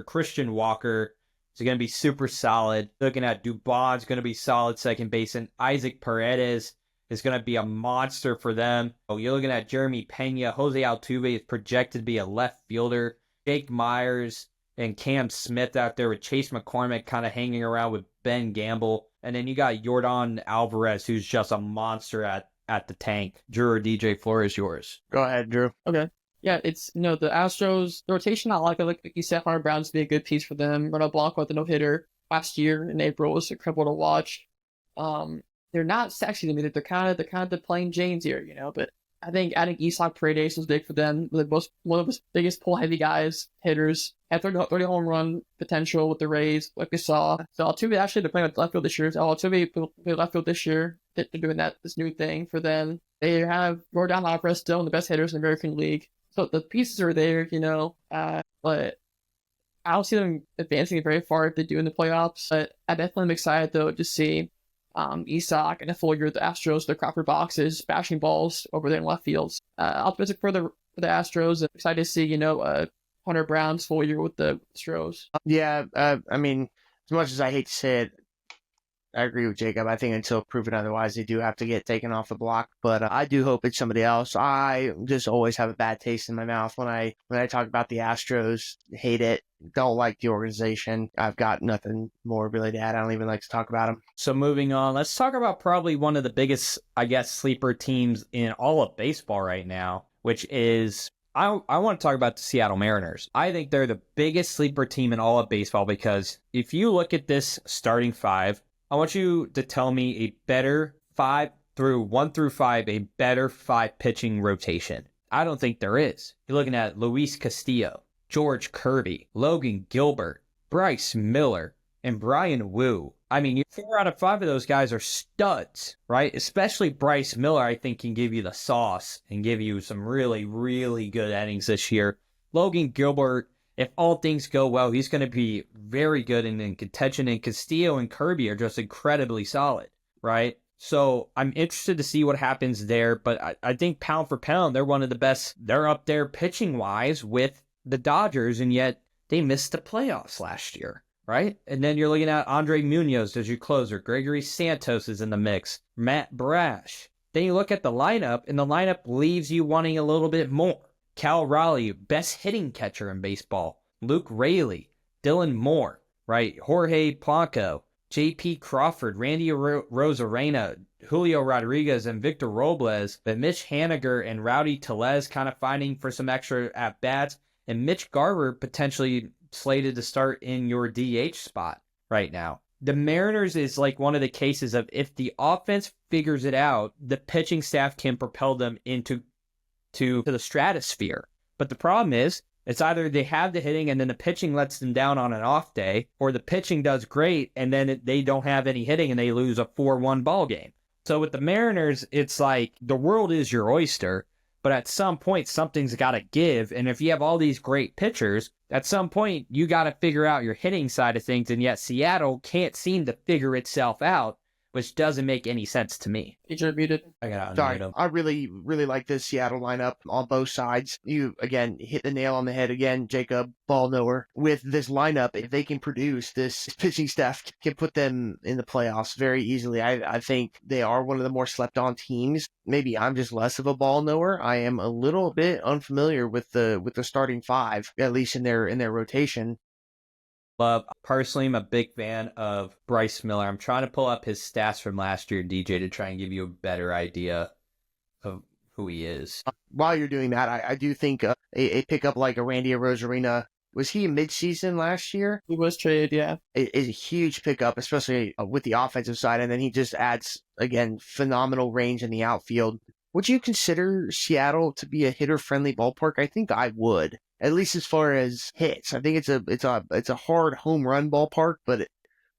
Christian Walker is going to be super solid. Looking at Dubon's going to be solid second baseman. Isaac Paredes is going to be a monster for them. Oh, you're looking at Jeremy Pena. Jose Altuve is projected to be a left fielder. Jake Myers and Cam Smith out there with Chase McCormick kind of hanging around with Ben Gamble. And then you got Jordan Alvarez, who's just a monster at the tank. Drew or DJ, floor is yours. Go ahead, Drew. Okay. Yeah, it's, the Astros, the rotation, I like you said, Hunter Brown's be a good piece for them. Ronald Blanco with the no-hitter last year in April was incredible to watch. They're not sexy to me. They're kind of the plain Janes here, but I think adding Isak Paredes was big for them. One of the biggest pull-heavy guys, hitters, had 30 home run potential with the Rays, like we saw. So Altuve, actually, they're playing with left field this year. So Altuve played left field this year. They're doing this new thing for them. They have Jordan Alvarez still one of the best hitters in the American League. So the pieces are there, but I don't see them advancing very far if they do in the playoffs. But I definitely am excited, though, to see Isak and a full year of the Astros, the Crawford boxes, bashing balls over there in left fields. Optimistic for the Astros. Excited to see, Hunter Brown's full year with the Astros. Yeah, I mean, as much as I hate to say it, I agree with Jacob. I think until proven otherwise, they do have to get taken off the block. But I do hope it's somebody else. I just always have a bad taste in my mouth when I talk about the Astros. Hate it. Don't like the organization. I've got nothing more really to add. I don't even like to talk about them. So moving on, let's talk about probably one of the biggest, I guess, sleeper teams in all of baseball right now, which is I want to talk about the Seattle Mariners. I think they're the biggest sleeper team in all of baseball because if you look at this starting five, I want you to tell me a better 1 through 5, a better 5 pitching rotation. I don't think there is. You're looking at Luis Castillo, George Kirby, Logan Gilbert, Bryce Miller, and Brian Wu. I mean, 4 out of 5 of those guys are studs, right? Especially Bryce Miller, I think, can give you the sauce and give you some really, really good innings this year. Logan Gilbert, if all things go well, he's going to be very good in contention, and Castillo and Kirby are just incredibly solid, right? So I'm interested to see what happens there, but I think pound for pound, they're one of the best. They're up there pitching-wise with the Dodgers, and yet they missed the playoffs last year, right? And then you're looking at Andre Munoz as your closer. Gregory Santos is in the mix. Matt Brash. Then you look at the lineup, and the lineup leaves you wanting a little bit more. Cal Raleigh, best hitting catcher in baseball. Luke Raley, Dylan Moore, right? Jorge Polanco, J.P. Crawford, Randy Rosarena, Julio Rodriguez, and Victor Robles. But Mitch Haniger and Rowdy Tellez kind of fighting for some extra at-bats. And Mitch Garver potentially slated to start in your DH spot right now. The Mariners is like one of the cases of if the offense figures it out, the pitching staff can propel them into the stratosphere. But the problem is, it's either they have the hitting and then the pitching lets them down on an off day, or the pitching does great and then they don't have any hitting and they lose a 4-1 ball game. So with the Mariners, it's like the world is your oyster, but at some point something's got to give. And if you have all these great pitchers, at some point you got to figure out your hitting side of things, and yet Seattle can't seem to figure itself out, which doesn't make any sense to me. You're muted. I got Sorry, I really, really like this Seattle lineup on both sides. You, again, hit the nail on the head again, Jacob, ball knower. With this lineup, if they can produce, this pitching staff can put them in the playoffs very easily. I think they are one of the more slept-on teams. Maybe I'm just less of a ball knower. I am a little bit unfamiliar with the starting 5, at least in their rotation. Personally, I'm a big fan of Bryce Miller. I'm trying to pull up his stats from last year, DJ, to try and give you a better idea of who he is. While you're doing that, I do think a pickup like a Randy Rosarena, was he mid-season last year? He was traded, yeah. It is a huge pickup, especially with the offensive side, and then he just adds, again, phenomenal range in the outfield. Would you consider Seattle to be a hitter-friendly ballpark? I think I would. At least as far as hits, I think it's a hard home run ballpark, but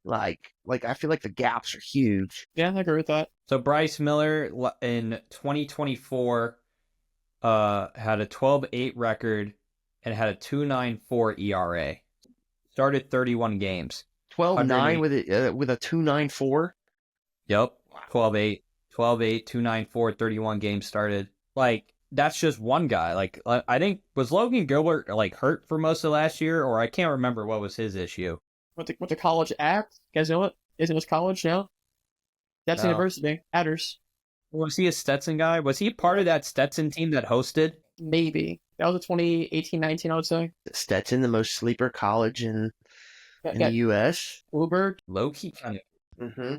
like I feel like the gaps are huge. Yeah, I agree with that. So Bryce Miller in 2024 had a 12-8 record and had a 2.94 ERA. Started 31 games. 12-9 with a 2.94. Yep, 12-8, 2.94, 31 games started. Like, that's just one guy. Like, I think, was Logan Gilbert like hurt for most of last year, or I can't remember what was his issue. Went to college at? You guys know it? Isn't it college now? That's No. University. Adders. Was he a Stetson guy? Was he part of that Stetson team that hosted? Maybe. That was a 2018-19, I would say. Stetson, the most sleeper college in the U.S. Uber. Low-key kind of Mm-hmm.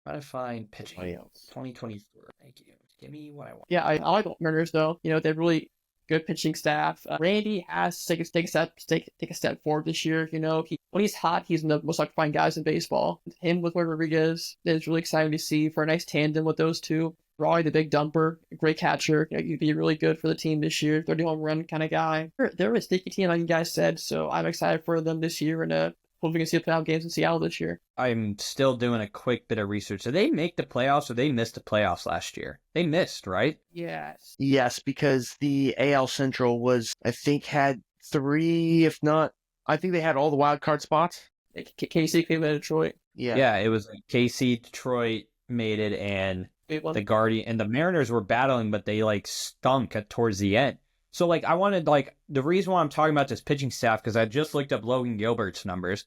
trying to find pitching. Somebody else. 2024. Thank you. Give me what I want. Yeah, I like the Mariners though. You know, they're really good pitching staff. Randy has to take a step forward this year. You know, when he's hot, he's one of the most electrifying guys in baseball. Him with Rodriguez is really exciting to see for a nice tandem with those two. Raleigh, the big dumper, a great catcher. You know, he'd be really good for the team this year. 30 home run kind of guy. They're a sticky team, like you guys said. So I'm excited for them this year, and hopefully we can see the playoff games in Seattle this year. I'm still doing a quick bit of research. Did they make the playoffs or they missed the playoffs last year? They missed, right? Yes. Yes, because the AL Central was, I think, had 3, if not, I think they had all the wild card spots. KC came in Detroit. Yeah, it was like KC, Detroit made it, and the Guardian and the Mariners were battling, but they like stunk towards the end. So like I wanted like the reason why I'm talking about this pitching staff because I just looked up Logan Gilbert's numbers.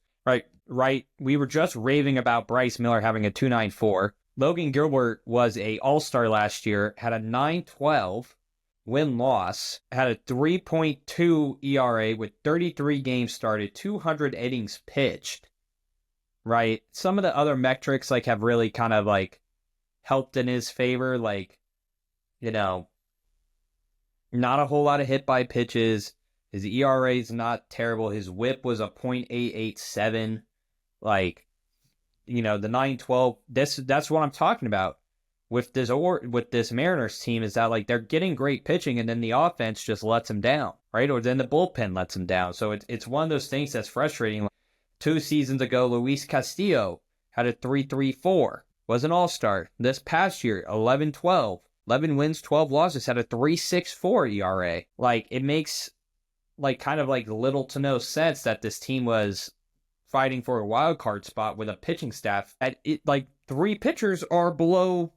Right. We were just raving about Bryce Miller having a 2.94. Logan Gilbert was a All-Star last year, had a 9.12 win-loss, had a 3.2 ERA with 33 games started, 200 innings pitched. Right. Some of the other metrics like have really kind of like helped in his favor, like, you know, not a whole lot of hit by pitches. His ERA is not terrible. His whip was a .887. Like, you know, the 9.12. That's what I'm talking about with this Mariners team is that like they're getting great pitching and then the offense just lets them down, right? Or then the bullpen lets them down. So it's one of those things that's frustrating. 2 seasons ago, Luis Castillo had a 3.34. Was an all-star. This past year, 11-12. 11 wins, 12 losses, had a 3.64 ERA. Like, it makes, like, kind of, like, little to no sense that this team was fighting for a wild card spot with a pitching staff. Like, 3 pitchers are below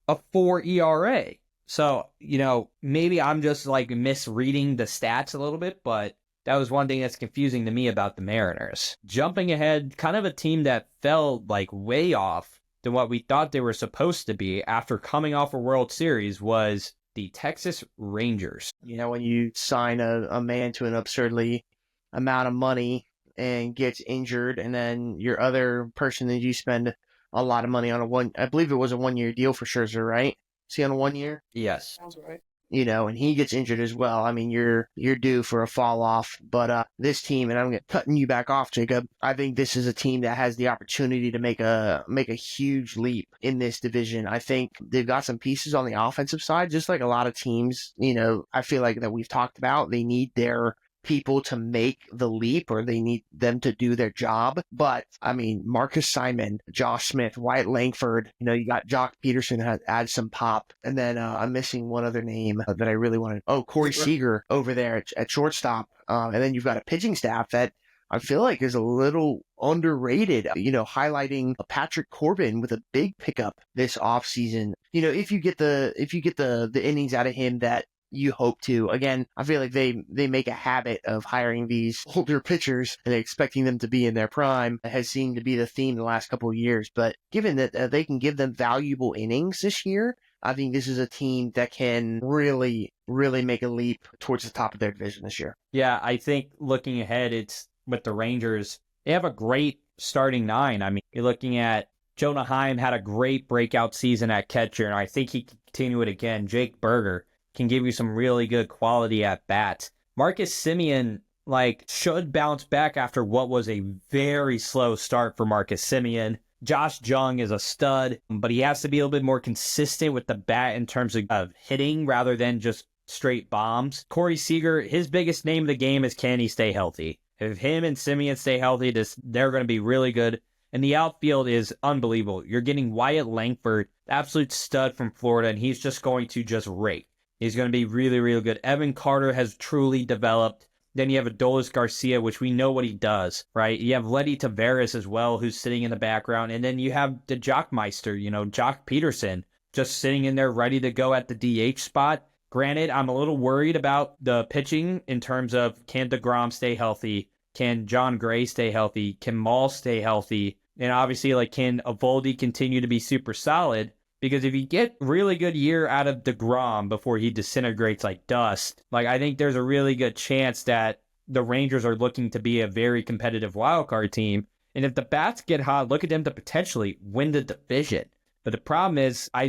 a 4 ERA. So, you know, maybe I'm just, like, misreading the stats a little bit, but that was one thing that's confusing to me about the Mariners. Jumping ahead, kind of a team that fell, like, way off than what we thought they were supposed to be after coming off a World Series was the Texas Rangers. You know, when you sign a man to an absurdly amount of money and gets injured, and then your other person that you spend a lot of money on I believe it was a 1-year deal for Scherzer, right? Is he on a 1 year? Yes. Sounds right. You know, and he gets injured as well. I mean, you're due for a fall off. But this team, and I'm cutting you back off, Jacob. I think this is a team that has the opportunity to make a huge leap in this division. I think they've got some pieces on the offensive side, just like a lot of teams. You know, I feel like that we've talked about. They need their people to make the leap, or they need them to do their job. But I mean, Marcus Simon, Josh Smith, Wyatt Langford, you know, you got Jock Peterson add some pop. And then I'm missing one other name that I really wanted. Oh, Corey Seager over there at shortstop. And then you've got a pitching staff that I feel like is a little underrated, you know, highlighting Patrick Corbin with a big pickup this offseason. You know, if you get the innings out of him that you hope to. Again, I feel like they make a habit of hiring these older pitchers and expecting them to be in their prime. It has seemed to be the theme the last couple of years. But given that they can give them valuable innings this year, I think this is a team that can really, really make a leap towards the top of their division this year. Yeah, I think looking ahead, it's with the Rangers. They have a great starting 9. I mean, you're looking at Jonah Heim had a great breakout season at catcher, and I think he can continue it again. Jake Berger can give you some really good quality at bats. Marcus Semien, like, should bounce back after what was a very slow start for Marcus Semien. Josh Jung is a stud, but he has to be a little bit more consistent with the bat in terms of hitting rather than just straight bombs. Corey Seager, his biggest name of the game is can he stay healthy? If him and Semien stay healthy, they're going to be really good. And the outfield is unbelievable. You're getting Wyatt Langford, absolute stud from Florida, and he's just going to just rake. He's going to be really, really good. Evan Carter has truly developed. Then you have Adolis Garcia, which we know what he does, right? You have Letty Tavares as well, who's sitting in the background. And then you have the Jockmeister, you know, Jock Peterson, just sitting in there ready to go at the DH spot. Granted, I'm a little worried about the pitching in terms of can DeGrom stay healthy? Can John Gray stay healthy? Can Maul stay healthy? And obviously, like, can Eovaldi continue to be super solid? Because if you get really good year out of DeGrom before he disintegrates like dust, like I think there's a really good chance that the Rangers are looking to be a very competitive wildcard team. And if the bats get hot, look at them to potentially win the division. But the problem is, I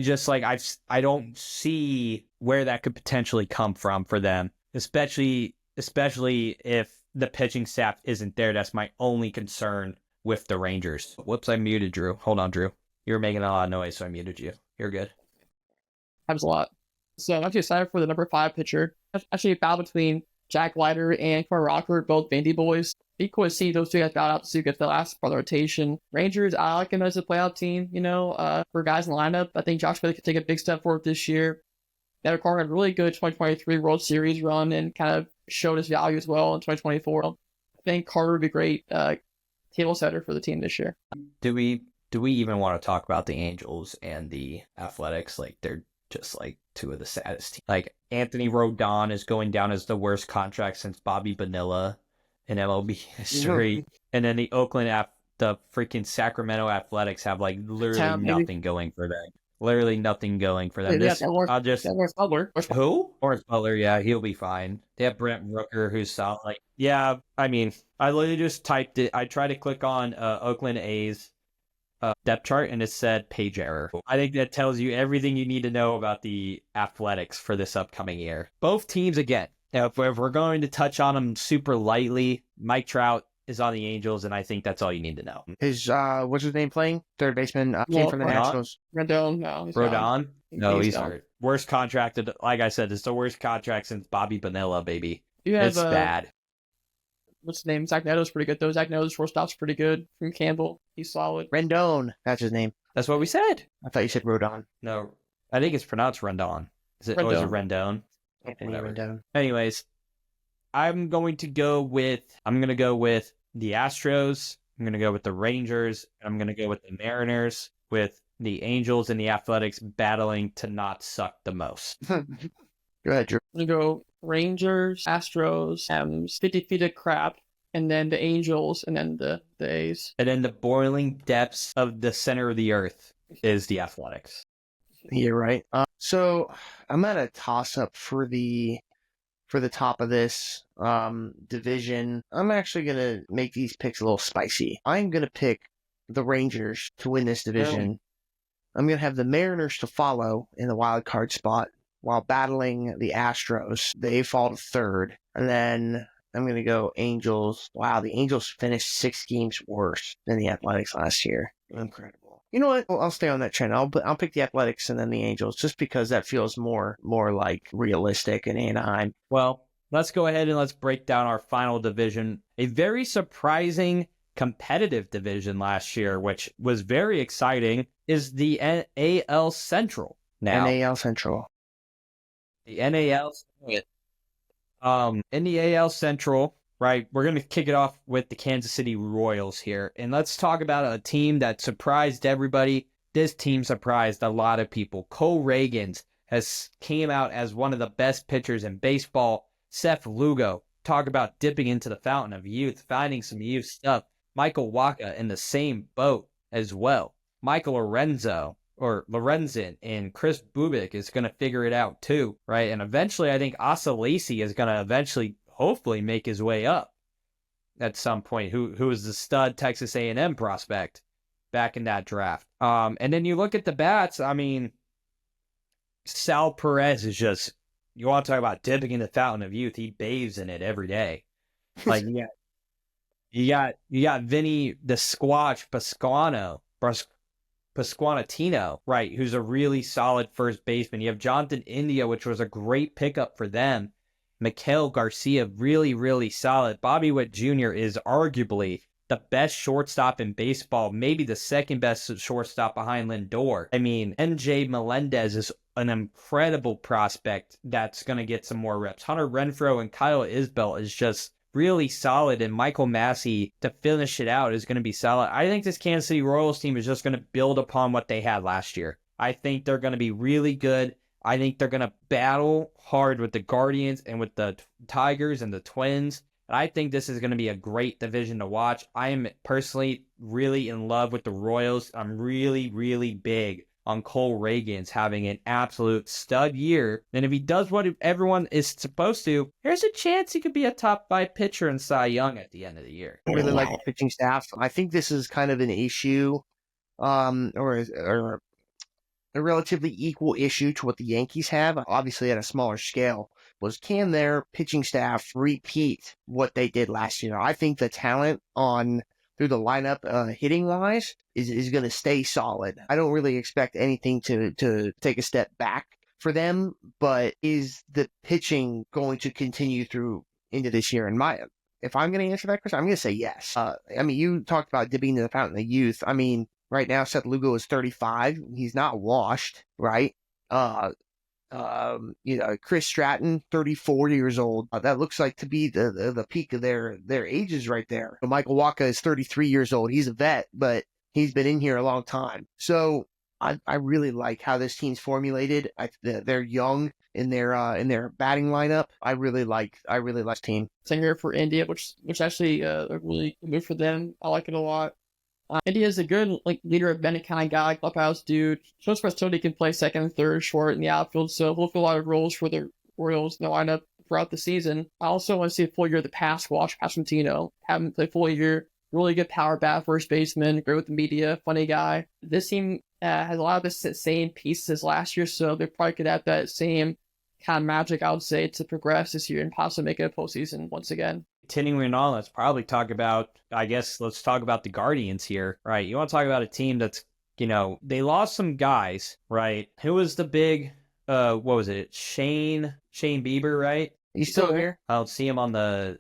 don't see where that could potentially come from for them, especially if the pitching staff isn't there. That's my only concern with the Rangers. Whoops, I muted Drew. Hold on, Drew. You were making a lot of noise, so I muted you. You're good. Happens a lot. So I'm actually excited for the number 5 pitcher. Actually, a battle between Jack Leiter and Cooper Rockford, both Vandy boys. Be cool to see those two guys battle out to see who gets the last part of the rotation. Rangers, I like them as a playoff team, for guys in the lineup. I think Josh Bailey could take a big step forward this year. Derek Carr had a really good 2023 World Series run and kind of showed his value as well in 2024. I think Carter would be a great table setter for the team this year. Do we even want to talk about the Angels and the Athletics? Like, they're just like two of the saddest teams. Like, Anthony Rodon is going down as the worst contract since Bobby Bonilla in MLB history. And then the the freaking Sacramento Athletics have like literally nothing going for them. Literally nothing going for them. Lawrence Butler. Who? Lawrence Butler, yeah, he'll be fine. They have Brent Rooker, who's solid. Like, yeah, I mean, I literally just typed it. I tried to click on Oakland A's depth chart, and it said page error. I think that tells you everything you need to know about the Athletics for this upcoming year. Both teams, again, if we're going to touch on them super lightly, Mike Trout is on the Angels, and I think that's all you need to know. His what's his name playing? Third baseman came from the Nationals. Rendon, no. Rodon? No, he's hurt. Worst contracted. Like I said, it's the worst contract since Bobby Bonilla, baby. It's bad. What's his name? Zach Neto's pretty good, though. Zach Neto's shortstop's pretty good from Campbell. He's solid. Rendon. That's his name. That's what we said. I thought you said Rodon. No, I think it's pronounced Rendon. Is it Rendon? Anthony Rendon. Anyways, I'm going to go with the Astros. I'm going to go with the Rangers. And I'm going to go with the Mariners, with the Angels and the Athletics battling to not suck the most. Go ahead, Drew. I'm going to go Rangers, Astros, 50 feet of crap, and then the Angels, and then the A's. And then the boiling depths of the center of the earth is the Athletics. You're right. So I'm at a toss-up for the top of this division. I'm actually going to make these picks a little spicy. I'm going to pick the Rangers to win this division. I'm going to have the Mariners to follow in the wild card spot while battling the Astros. They fall to third. And then I'm going to go Angels. Wow, the Angels finished 6 games worse than the Athletics last year. Incredible. You know what? I'll stay on that trend. I'll pick the Athletics and then the Angels, just because that feels more like realistic in Anaheim. Well, let's go ahead and let's break down our final division. A very surprising competitive division last year, which was very exciting, is the AL Central. Now, NAL Central. The NAL. In the AL Central, right, we're going to kick it off with the Kansas City Royals here. And let's talk about a team that surprised everybody. This team surprised a lot of people. Cole Ragans came out as one of the best pitchers in baseball. Seth Lugo, talk about dipping into the fountain of youth, finding some youth stuff. Michael Wacha in the same boat as well. Michael Lorenzen and Chris Bubik is going to figure it out too, right? And eventually I think Asa Lacy is going to hopefully make his way up at some point, who is the stud Texas A&M prospect back in that draft. And then you look at the bats, I mean, Sal Perez is just, you want to talk about dipping in the fountain of youth, he bathes in it every day. Like, you got Vinny the Squatch Pasquantino, right, who's a really solid first baseman. You have Jonathan India, which was a great pickup for them. Mikael Garcia, really, really solid. Bobby Witt Jr. is arguably the best shortstop in baseball, maybe the second best shortstop behind Lindor. I mean, NJ Melendez is an incredible prospect that's going to get some more reps. Hunter Renfroe and Kyle Isbell is just really solid, and Michael Massey to finish it out is going to be solid. I think this Kansas City Royals team is just going to build upon what they had last year. I think they're going to be really good. I think they're going to battle hard with the Guardians and with the Tigers and the Twins. And I think this is going to be a great division to watch. I am personally really in love with the Royals. I'm really, really big on Cole Reagan's having an absolute stud year. And if he does what everyone is supposed to, there's a chance he could be a top 5 pitcher in Cy Young at the end of the year. I really like the pitching staff. I think this is kind of an issue, or a relatively equal issue to what the Yankees have, obviously at a smaller scale, was can their pitching staff repeat what they did last year? I think the talent on through the lineup, hitting wise, is going to stay solid. I don't really expect anything to take a step back for them, but is the pitching going to continue through into this year? If I'm going to answer that question, I'm going to say yes. I mean, you talked about dipping into the fountain of youth. I mean, right now, Seth Lugo is 35. He's not washed, right? Chris Stratton, 34 years old. That looks like to be the peak of their ages right there. Michael Wacha is 33 years old. He's a vet, but he's been in here a long time. So I really like how this team's formulated. They're young in their batting lineup. I really like this team. Same here for India, which actually a really good move for them. I like it a lot. India is a good leader of men kind of guy, clubhouse dude. Shows versatility, can play second and third, short in the outfield, so he'll fill a lot of roles for the Orioles in the lineup throughout the season. I also want to see a full year of the pass wash, Pasquantino. Have him play full year. Really good power bat, first baseman, great with the media, funny guy. This team has a lot of the same pieces as last year, so they probably could have that same kind of magic, I would say, to progress this year and possibly make it a postseason once again. Continuing on, let's talk about the Guardians here, right? You want to talk about a team that's, they lost some guys, right? Who was the big, what was it? Shane Bieber, right? He's still here? I don't see him on the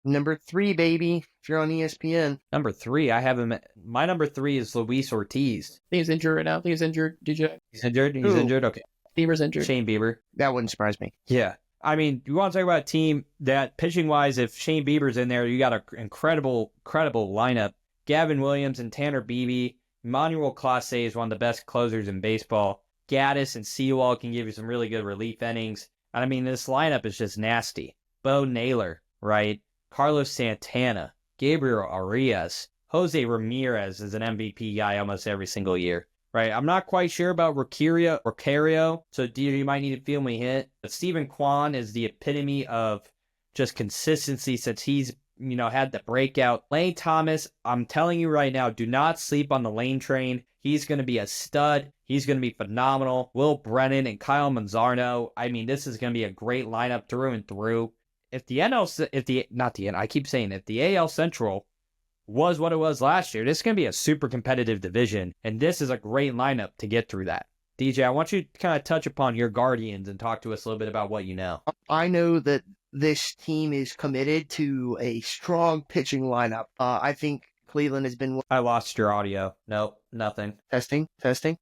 number 3, baby. If you're on ESPN. Number 3, I have him. My number 3 is Luis Ortiz. I think he's injured right now. I think he's injured, DJ. He's injured? He's injured? Okay. Bieber's injured. Shane Bieber. That wouldn't surprise me. Yeah. I mean, you want to talk about a team that, pitching-wise, if Shane Bieber's in there, you got an incredible lineup. Gavin Williams and Tanner Beebe. Emmanuel Clase is one of the best closers in baseball. Gaddis and Sewell can give you some really good relief innings. And I mean, this lineup is just nasty. Bo Naylor, right? Carlos Santana. Gabriel Arias. Jose Ramirez is an MVP guy almost every single year. Right, I'm not quite sure about Rocario, so you might need to feel me hit. But Stephen Kwan is the epitome of just consistency since he's, had the breakout. Lane Thomas, I'm telling you right now, do not sleep on the Lane train. He's going to be a stud. He's going to be phenomenal. Will Brennan and Kyle Manzardo, I mean, this is going to be a great lineup through and through. If the AL Central was what it was last year, this is going to be a super competitive division, and this is a great lineup to get through that. DJ, I want you to kind of touch upon your Guardians and talk to us a little bit about what you know. I know that this team is committed to a strong pitching lineup. I think Cleveland has been... I lost your audio. Nope, nothing. Testing.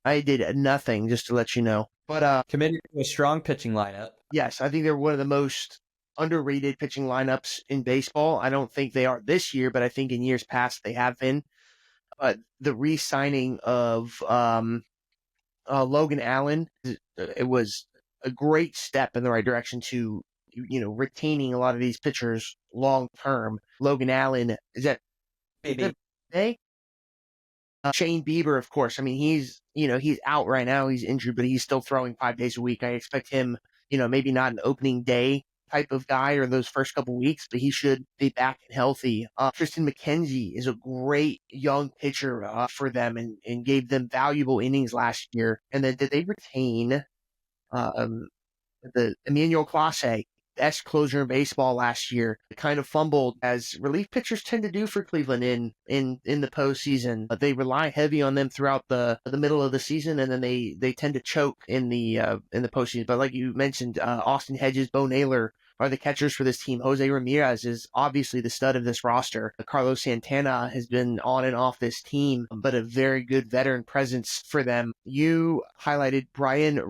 I did nothing, just to let you know. But committed to a strong pitching lineup. Yes, I think they're one of the most underrated pitching lineups in baseball. I don't think they are this year, but I think in years past they have been. But the re-signing of Logan Allen, it was a great step in the right direction to, retaining a lot of these pitchers long term. Logan Allen, is that hey? Shane Bieber, of course. I mean, he's out right now. He's injured, but he's still throwing 5 days a week. I expect him, maybe not an opening day type of guy or those first couple weeks, but he should be back and healthy. Tristan McKenzie is a great young pitcher for them and gave them valuable innings last year. And then did they retain the Emmanuel Clase, best closer in baseball last year, kind of fumbled as relief pitchers tend to do for Cleveland in the postseason. They rely heavy on them throughout the middle of the season, and then they tend to choke in the postseason. But like you mentioned, Austin Hedges, Bo Naylor are the catchers for this team. Jose Ramirez is obviously the stud of this roster. Carlos Santana has been on and off this team, but a very good veteran presence for them. You highlighted Brian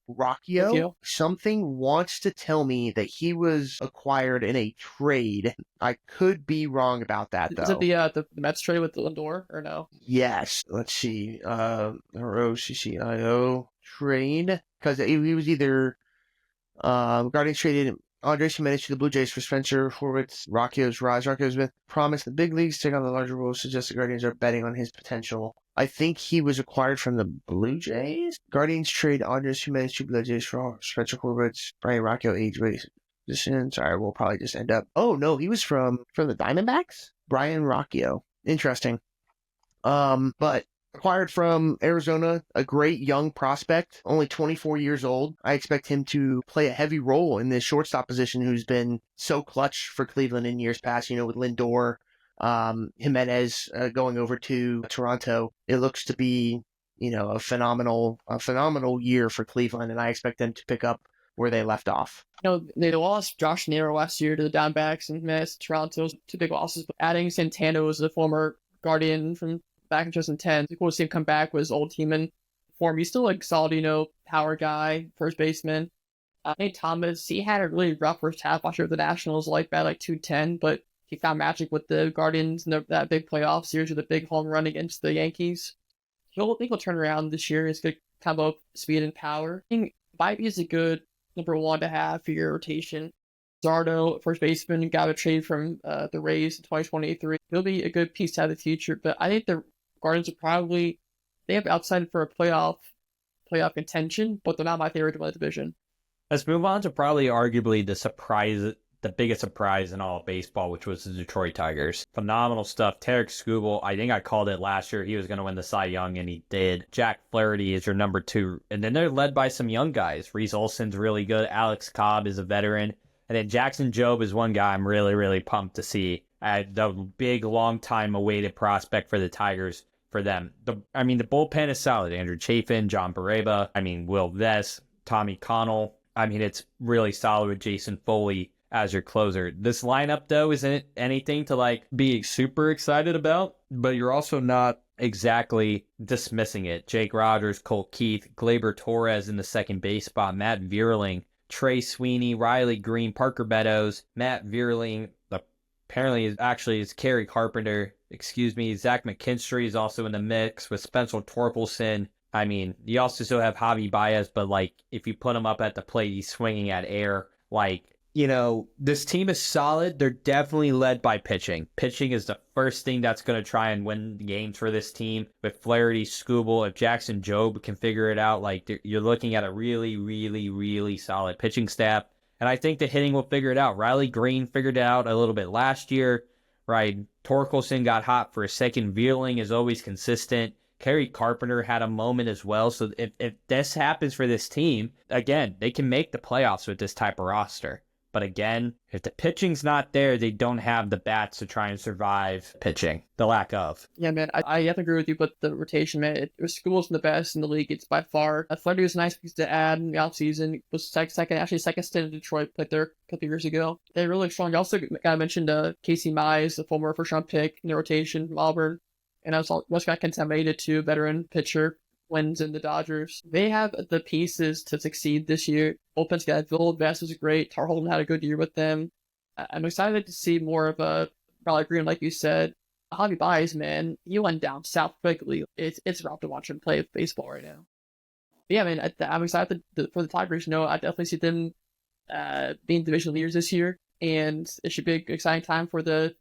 Rocchio. Something wants to tell me that he was acquired in a trade. I could be wrong about that, though. Is it the Mets trade with Lindor, or no? Yes. Let's see. OCCIO trade. Because he was either... Guardians traded Andres Jimenez to the Blue Jays for Spencer Horwitz, Rocchio's rise. Rocchio Smith promised the big leagues to take on the larger roles, suggests the Guardians are betting on his potential. I think he was acquired from the Blue Jays. Guardians trade Andres Jimenez to Blue Jays for Spencer Horwitz, Brian Rocchio, age race position. Sorry, we'll probably just end up. Oh no, he was from the Diamondbacks? Brian Rocchio. Interesting. But acquired from Arizona, a great young prospect, only 24 years old. I expect him to play a heavy role in this shortstop position who's been so clutch for Cleveland in years past, with Lindor, Jimenez going over to Toronto. It looks to be, a phenomenal year for Cleveland, and I expect them to pick up where they left off. They lost Josh Nair last year to the Diamondbacks and Mets, Toronto's two big losses, but adding Santana as a former Guardian from back in 2010. It's cool to see him come back with his old team in form. He's still like solid, power guy, first baseman. Nate Thomas, he had a really rough first half. Last year with the Nationals, like 210, but he found magic with the Guardians in that big playoff series with a big home run against the Yankees. I think he'll turn around this year. He's good combo of speed and power. I think Bybee is a good number one to have for your rotation. Zardo, first baseman, got a trade from the Rays in 2023. He'll be a good piece to have in the future, but I think the Guardians are they have outside for a playoff contention, but they're not my favorite to win the division. Let's move on to probably arguably the biggest surprise in all of baseball, which was the Detroit Tigers. Phenomenal stuff. Tarek Skubal, I think I called it last year. He was going to win the Cy Young, and he did. Jack Flaherty is your number 2. And then they're led by some young guys. Reese Olson's really good. Alex Cobb is a veteran. And then Jackson Jobe is one guy I'm really, really pumped to see. The big, long-time awaited prospect for the Tigers for them. The bullpen is solid. Andrew Chafin, John Barreba, Will Vest, Tommy Connell. It's really solid with Jason Foley as your closer. This lineup, though, isn't anything to be super excited about, but you're also not exactly dismissing it. Jake Rogers, Colt Keith, Gleyber Torres in the second base spot, Matt Vierling, Trey Sweeney, Riley Green, Parker Meadows, Matt Vierling, apparently is Kerry Carpenter, Zach McKinstry is also in the mix with Spencer Torkelson. You also still have Javi Baez, but if you put him up at the plate, he's swinging at air. This team is solid. They're definitely led by pitching. Pitching is the first thing that's going to try and win games for this team. With Flaherty, Skubal, if Jackson Jobe can figure it out, you're looking at a really, really, really solid pitching staff. And I think the hitting will figure it out. Riley Green figured it out a little bit last year, right? Torkelson got hot for a second. Vierling is always consistent. Kerry Carpenter had a moment as well. So if this happens for this team, again, they can make the playoffs with this type of roster. But again, if the pitching's not there, they don't have the bats to try and survive pitching. The lack of. Yeah, man, I have to agree with you, but the rotation, man, it was School's the best in the league. It's by far. Flaherty was a nice piece to add in the offseason. It was second stint in Detroit, played there a couple years ago. They're really strong. I also got to mention Casey Mize, the former first-round pick in the rotation from Auburn. And I was got contaminated too, veteran pitcher. Wins in the Dodgers. They have the pieces to succeed this year. Bullpen's got Will Vest was great. Tar Holden had a good year with them. I'm excited to see more of a Riley Green, like you said. Javi Baez, man, he went down south quickly. It's rough to watch him play baseball right now. But yeah, man, I'm excited for the Tigers. I definitely see them being division leaders this year, and it should be an exciting time for the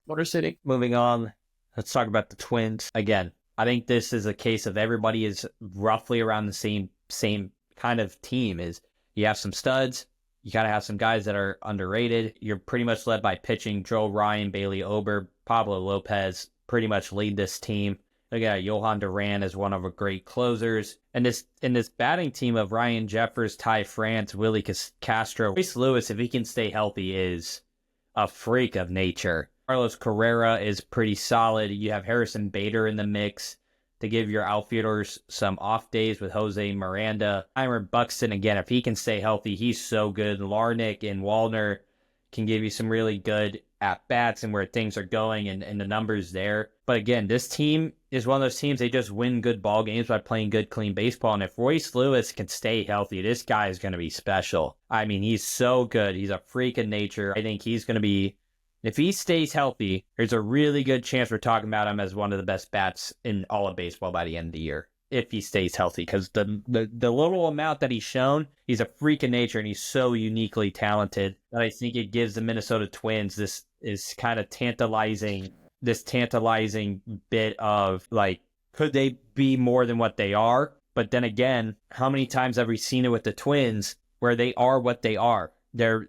Motor City. Moving on, let's talk about the Twins again. I think this is a case of everybody is roughly around the same kind of team. Is you have some studs, you gotta have some guys that are underrated. You're pretty much led by pitching. Joe Ryan, Bailey Ober, Pablo Lopez pretty much lead this team. They got Johan Duran as one of the great closers. And this batting team of Ryan Jeffers, Ty France, Willie Castro, Royce Lewis, if he can stay healthy, is a freak of nature. Carlos Carrera is pretty solid. You have Harrison Bader in the mix to give your outfielders some off days with Jose Miranda. Tyler Buxton, again, if he can stay healthy, he's so good. Larnick and Wallner can give you some really good at-bats and where things are going and the numbers there. But again, this team is one of those teams, they just win good ball games by playing good, clean baseball. And if Royce Lewis can stay healthy, this guy is going to be special. He's so good. He's a freak of nature. I think he's going to be... If he stays healthy, there's a really good chance we're talking about him as one of the best bats in all of baseball by the end of the year. if he stays healthy, because the little amount that he's shown, he's a freak of nature and he's so uniquely talented that I think it gives the Minnesota Twins this is kind of tantalizing bit of like, could they be more than what they are? But then again, how many times have we seen it with the Twins where they are what they are? When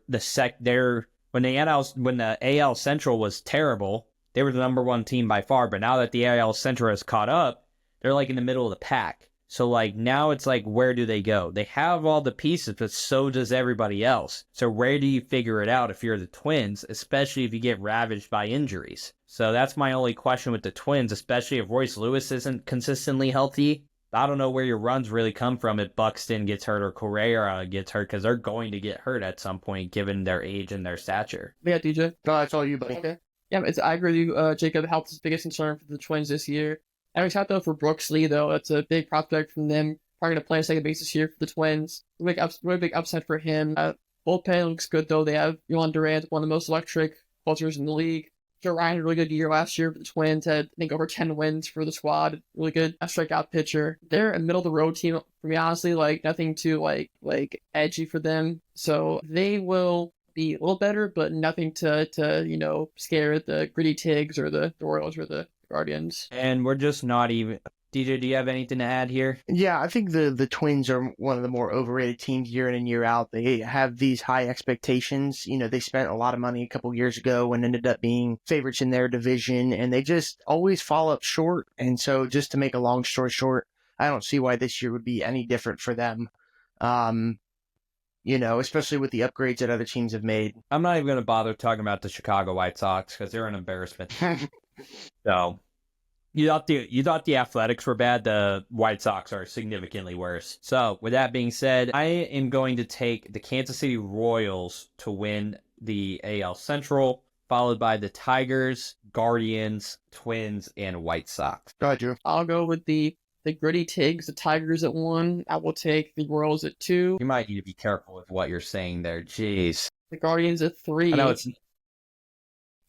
the AL Central was terrible, they were the number one team by far. But now that the AL Central has caught up, they're like in the middle of the pack. So like now it's like, where do they go? They have all the pieces, but so does everybody else. So where do you figure it out if you're the Twins, especially if you get ravaged by injuries? So that's my only question with the Twins, especially if Royce Lewis isn't consistently healthy. I don't know where your runs really come from if Buxton gets hurt or Correa gets hurt, because they're going to get hurt at some point given their age and their stature. Yeah, DJ. No, that's all you, buddy. Okay. Yeah, I agree with you, Jacob. Health is the biggest concern for the Twins this year. And we talked though for Brooks Lee, though. That's a big prospect from them. Probably going to play on second base this year for the Twins. Really big upset for him. Bullpen looks good, though. They have Yohan Durant, one of the most electric closers in the league. Joe Ryan had a really good year last year for the Twins. Had, I think, over 10 wins for the squad. Really good strikeout pitcher. They're a middle-of-the-road team, for me, honestly. Like, nothing too, like edgy for them. So they will be a little better, but nothing to scare the Gritty Tigs or the Royals or the Guardians. And we're just not even... DJ, do you have anything to add here? Yeah, I think the Twins are one of the more overrated teams year in and year out. They have these high expectations. They spent a lot of money a couple years ago and ended up being favorites in their division, and they just always fall up short. And so just to make a long story short, I don't see why this year would be any different for them. Especially with the upgrades that other teams have made. I'm not even going to bother talking about the Chicago White Sox because they're an embarrassment. So... You thought the Athletics were bad. The White Sox are significantly worse. So, with that being said, I am going to take the Kansas City Royals to win the AL Central, followed by the Tigers, Guardians, Twins, and White Sox. Go ahead, Drew. I'll go with the Gritty Tigs, the Tigers at 1. I will take the Royals at 2. You might need to be careful with what you're saying there. Jeez. The Guardians at 3. I know it's...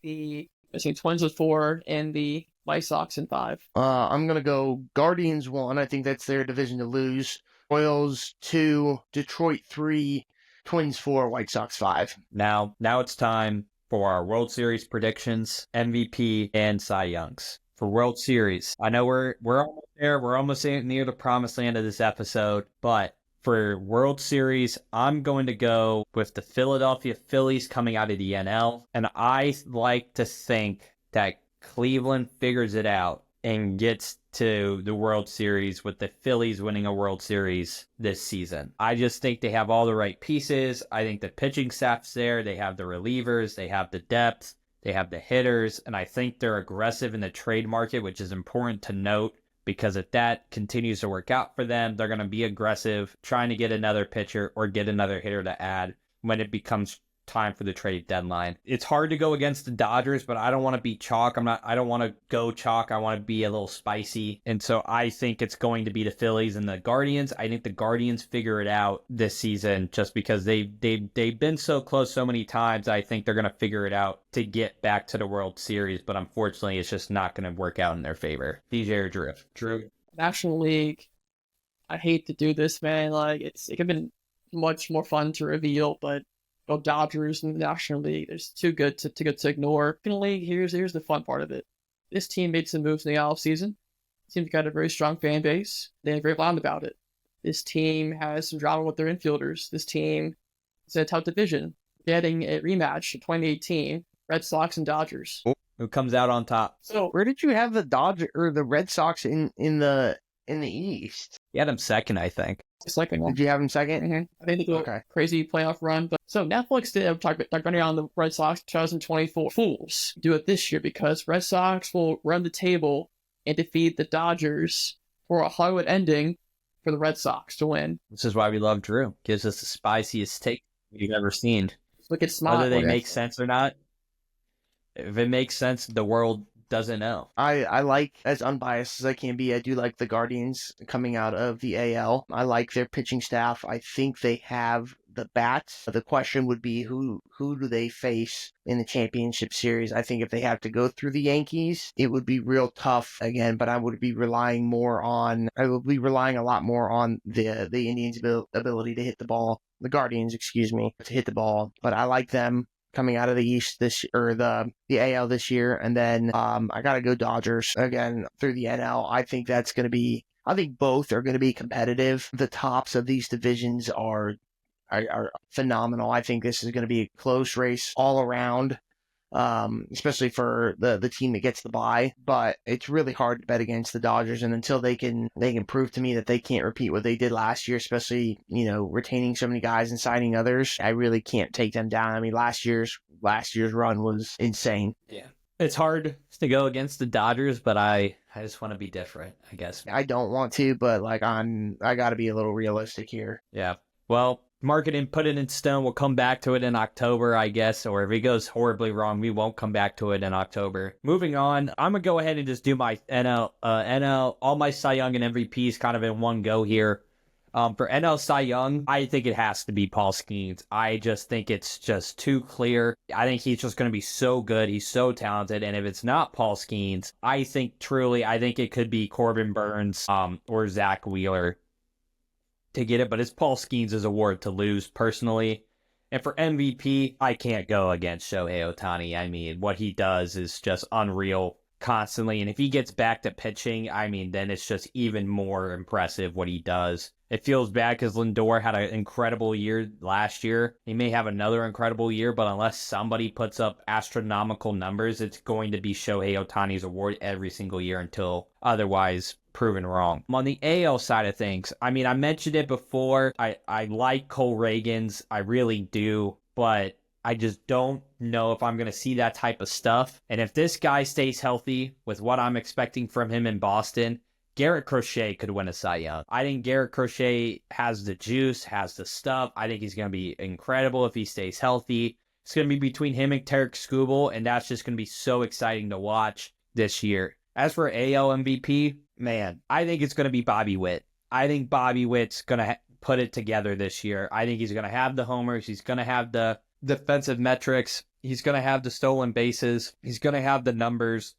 The Twins at 4, and the White Sox in 5. I'm going to go Guardians 1. I think that's their division to lose. Royals 2, Detroit 3, Twins 4, White Sox 5. Now it's time for our World Series predictions, MVP, and Cy Youngs. For World Series, I know we're almost there. We're almost near the promised land of this episode, but for World Series, I'm going to go with the Philadelphia Phillies coming out of the NL, and I like to think that Cleveland figures it out and gets to the World Series with the Phillies winning a World Series this season. I just think they have all the right pieces. I think the pitching staff's there. They have the relievers. They have the depth. They have the hitters. And I think they're aggressive in the trade market, which is important to note because if that continues to work out for them, they're going to be aggressive trying to get another pitcher or get another hitter to add when it becomes time for the trade deadline. It's hard to go against the Dodgers, but I don't want to be chalk. I don't want to go chalk. I want to be a little spicy. And so I think it's going to be the Phillies and the Guardians. I think the Guardians figure it out this season just because they've been so close so many times. I think they're going to figure it out to get back to the World Series, but unfortunately it's just not going to work out in their favor. DJ or Drew? Drew? National League, I hate to do this, man. Like it could have been much more fun to reveal, but Dodgers in the National League, it's too good to ignore. In the league, here's the fun part of it. This team made some moves in the offseason. The team's got a very strong fan base. They're very loud about it. This team has some drama with their infielders. This team is in a tough division, getting a rematch in 2018, Red Sox and Dodgers. Who comes out on top? So where did you have the the Red Sox in the East? You had them second, I think. Second one. Did you have them 2nd? Mm-hmm. I think they do a crazy playoff run. But so Netflix did talk running on the Red Sox 2024 Fools. Do it this year because Red Sox will run the table and defeat the Dodgers for a Hollywood ending for the Red Sox to win. This is why we love Drew. Gives us the spiciest take we've ever seen. Look at smart. Whether they make sense or not. If it makes sense, the world doesn't know. I like, as unbiased as I can be, I do like the Guardians coming out of the AL. I like their pitching staff. I think they have the bats. The question would be who do they face in the championship series? I think if they have to go through the Yankees, it would be real tough again, but I would be relying a lot more on the Indians' ability to hit the ball, the Guardians, excuse me, to hit the ball. But I like them coming out of the East the AL this year, and then I gotta go Dodgers again through the NL. I think both are going to be competitive. The tops of these divisions are phenomenal. I think this is going to be a close race all around, especially for the team that gets the bye. But it's really hard to bet against the Dodgers, and until they can prove to me that they can't repeat what they did last year, especially retaining so many guys and signing others, I really can't take them down. I mean, last year's run was insane. Yeah. It's hard to go against the Dodgers, but I just want to be different, I guess. I don't want to, but I got to be a little realistic here. Yeah. Well, mark it and put it in stone. We'll come back to it in October, I guess. Or if it goes horribly wrong, we won't come back to it in October. Moving on, I'm going to go ahead and just do my NL, all my Cy Young and MVPs kind of in one go here. For NL Cy Young, I think it has to be Paul Skeens. I just think it's just too clear. I think he's just going to be so good. He's so talented. And if it's not Paul Skeens, I think it could be Corbin Burns or Zach Wheeler to get it. But it's Paul Skeens' award to lose, personally. And for MVP, I can't go against Shohei Ohtani. I mean, what he does is just unreal constantly. And if he gets back to pitching, I mean, then it's just even more impressive what he does. It feels bad because Lindor had an incredible year last year. He may have another incredible year, but unless somebody puts up astronomical numbers, it's going to be Shohei Ohtani's award every single year until otherwise proven wrong. On the AL side of things, I mean, I mentioned it before. I like Cole Reagans. I really do, but I just don't know if I'm going to see that type of stuff. And if this guy stays healthy with what I'm expecting from him in Boston, Garrett Crochet could win a Cy Young. I think Garrett Crochet has the juice, has the stuff. I think he's going to be incredible if he stays healthy. It's going to be between him and Tarek Skubal, and that's just going to be so exciting to watch this year. As for AL MVP, man, I think it's going to be Bobby Witt. I think Bobby Witt's going to put it together this year. I think he's going to have the homers. He's going to have the defensive metrics. He's going to have the stolen bases. He's going to have the numbers.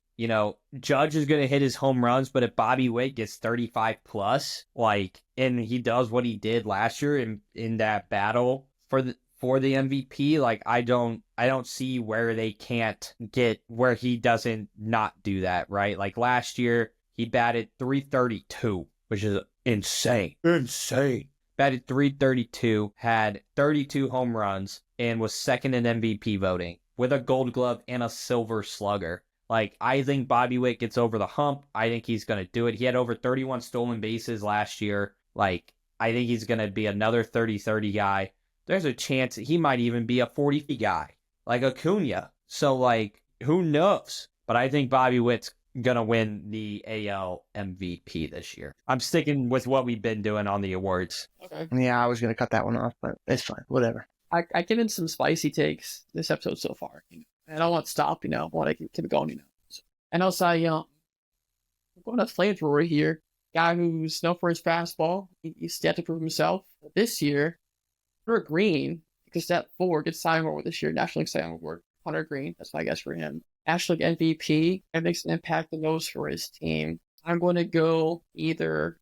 Judge is going to hit his home runs, but if Bobby Witt gets 35 plus, and he does what he did last year in that battle for the MVP, I don't see where they can't get where he doesn't not do that, right? Like last year, he batted .332, which is insane. Batted .332, had 32 home runs, and was second in MVP voting with a Gold Glove and a Silver Slugger. I think Bobby Witt gets over the hump. I think he's going to do it. He had over 31 stolen bases last year. I think he's going to be another 30-30 guy. There's a chance that he might even be a 40 guy, like Acuna. So, who knows? But I think Bobby Witt's going to win the AL MVP this year. I'm sticking with what we've been doing on the awards. Okay. Yeah, I was going to cut that one off, but it's fine. Whatever. I get in some spicy takes this episode so far. And I don't want to stop, I want to keep it going, So, and also, I'm going to flamethrower here. Guy who's known for his fastball. He's yet to prove himself. This year, Hunter Green, because that forward gets Cy Young Award this year, National League Cy Young Award. Hunter Green, that's my guess for him. National League MVP, and makes an impact the most for his team. I'm going to go either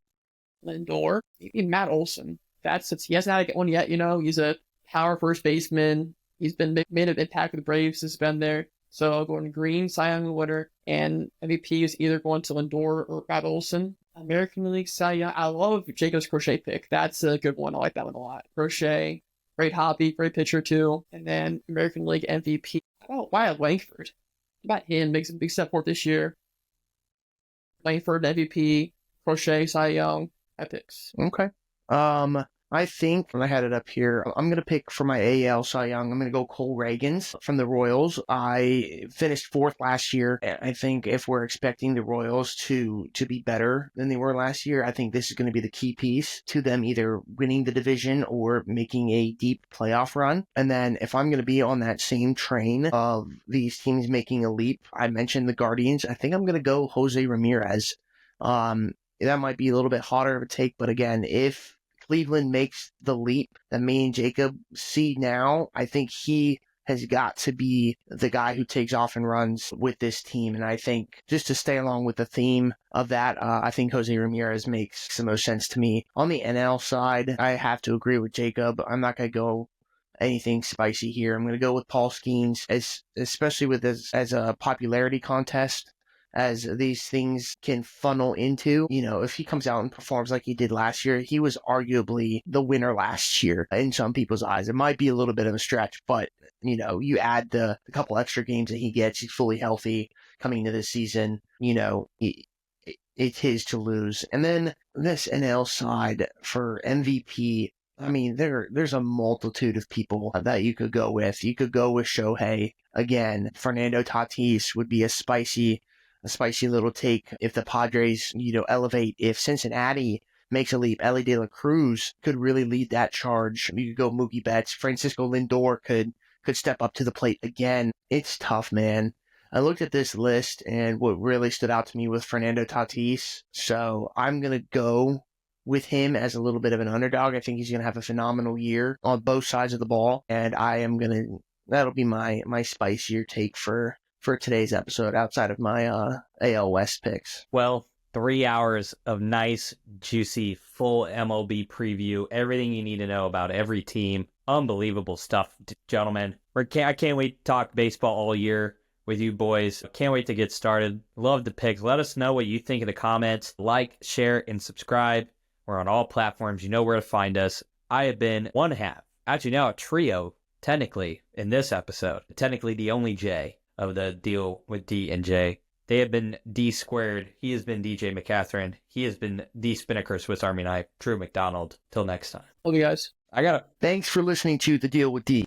Lindor, maybe Matt Olson. He hasn't had to get one yet, He's a power first baseman. He's been made an impact with the Braves since he's been there. So I'll go in Green, Cy Young winner, and MVP is either going to Lindor or Matt Olson. American League Cy Young, I love Jacob's Crochet pick. That's a good one. I like that one a lot. Crochet, great hobby, great pitcher too. And then American League MVP. Wyatt Langford. About him makes a big step forward this year. Langford MVP, Crochet, Cy Young, my picks. Okay. I think, I had it up here, I'm going to pick for my AL Cy Young, I'm going to go Cole Reagans from the Royals. I finished 4th last year. I think if we're expecting the Royals to be better than they were last year, I think this is going to be the key piece to them either winning the division or making a deep playoff run. And then if I'm going to be on that same train of these teams making a leap, I mentioned the Guardians, I think I'm going to go Jose Ramirez. That might be a little bit hotter of a take, but again, if Cleveland makes the leap that me and Jacob see now, I think he has got to be the guy who takes off and runs with this team. And I think just to stay along with the theme of that, I think Jose Ramirez makes the most sense to me. On the NL side, I have to agree with Jacob. I'm not going to go anything spicy here. I'm going to go with Paul Skeens, especially with this as a popularity contest, as these things can funnel into. If he comes out and performs like he did last year, he was arguably the winner last year in some people's eyes. It might be a little bit of a stretch, but you add the couple extra games that he gets, he's fully healthy coming into this season, it's his to lose. And then this NL side for MVP, I mean, there's a multitude of people that you could go with. You could go with Shohei. Again, Fernando Tatis would be a spicy little take if the Padres, elevate. If Cincinnati makes a leap, Ellie De La Cruz could really lead that charge. You could go Mookie Betts. Francisco Lindor could step up to the plate again. It's tough, man. I looked at this list, and what really stood out to me was Fernando Tatis. So I'm going to go with him as a little bit of an underdog. I think he's going to have a phenomenal year on both sides of the ball, and that'll be my spicier take for today's episode outside of my AL West picks. Well, 3 hours of nice, juicy, full MLB preview. Everything you need to know about every team. Unbelievable stuff, gentlemen. I can't wait to talk baseball all year with you boys. Can't wait to get started. Love the picks. Let us know what you think in the comments. Like, share, and subscribe. We're on all platforms. You know where to find us. I have been one half, actually now a trio, technically, in this episode. Technically the only J of the deal with D and J. They have been D squared. He has been DJ McCatherine. He has been the Spinnaker Swiss Army Knife, Drew McDonald. Till next time. Love you guys. Thanks for listening to The Deal with D.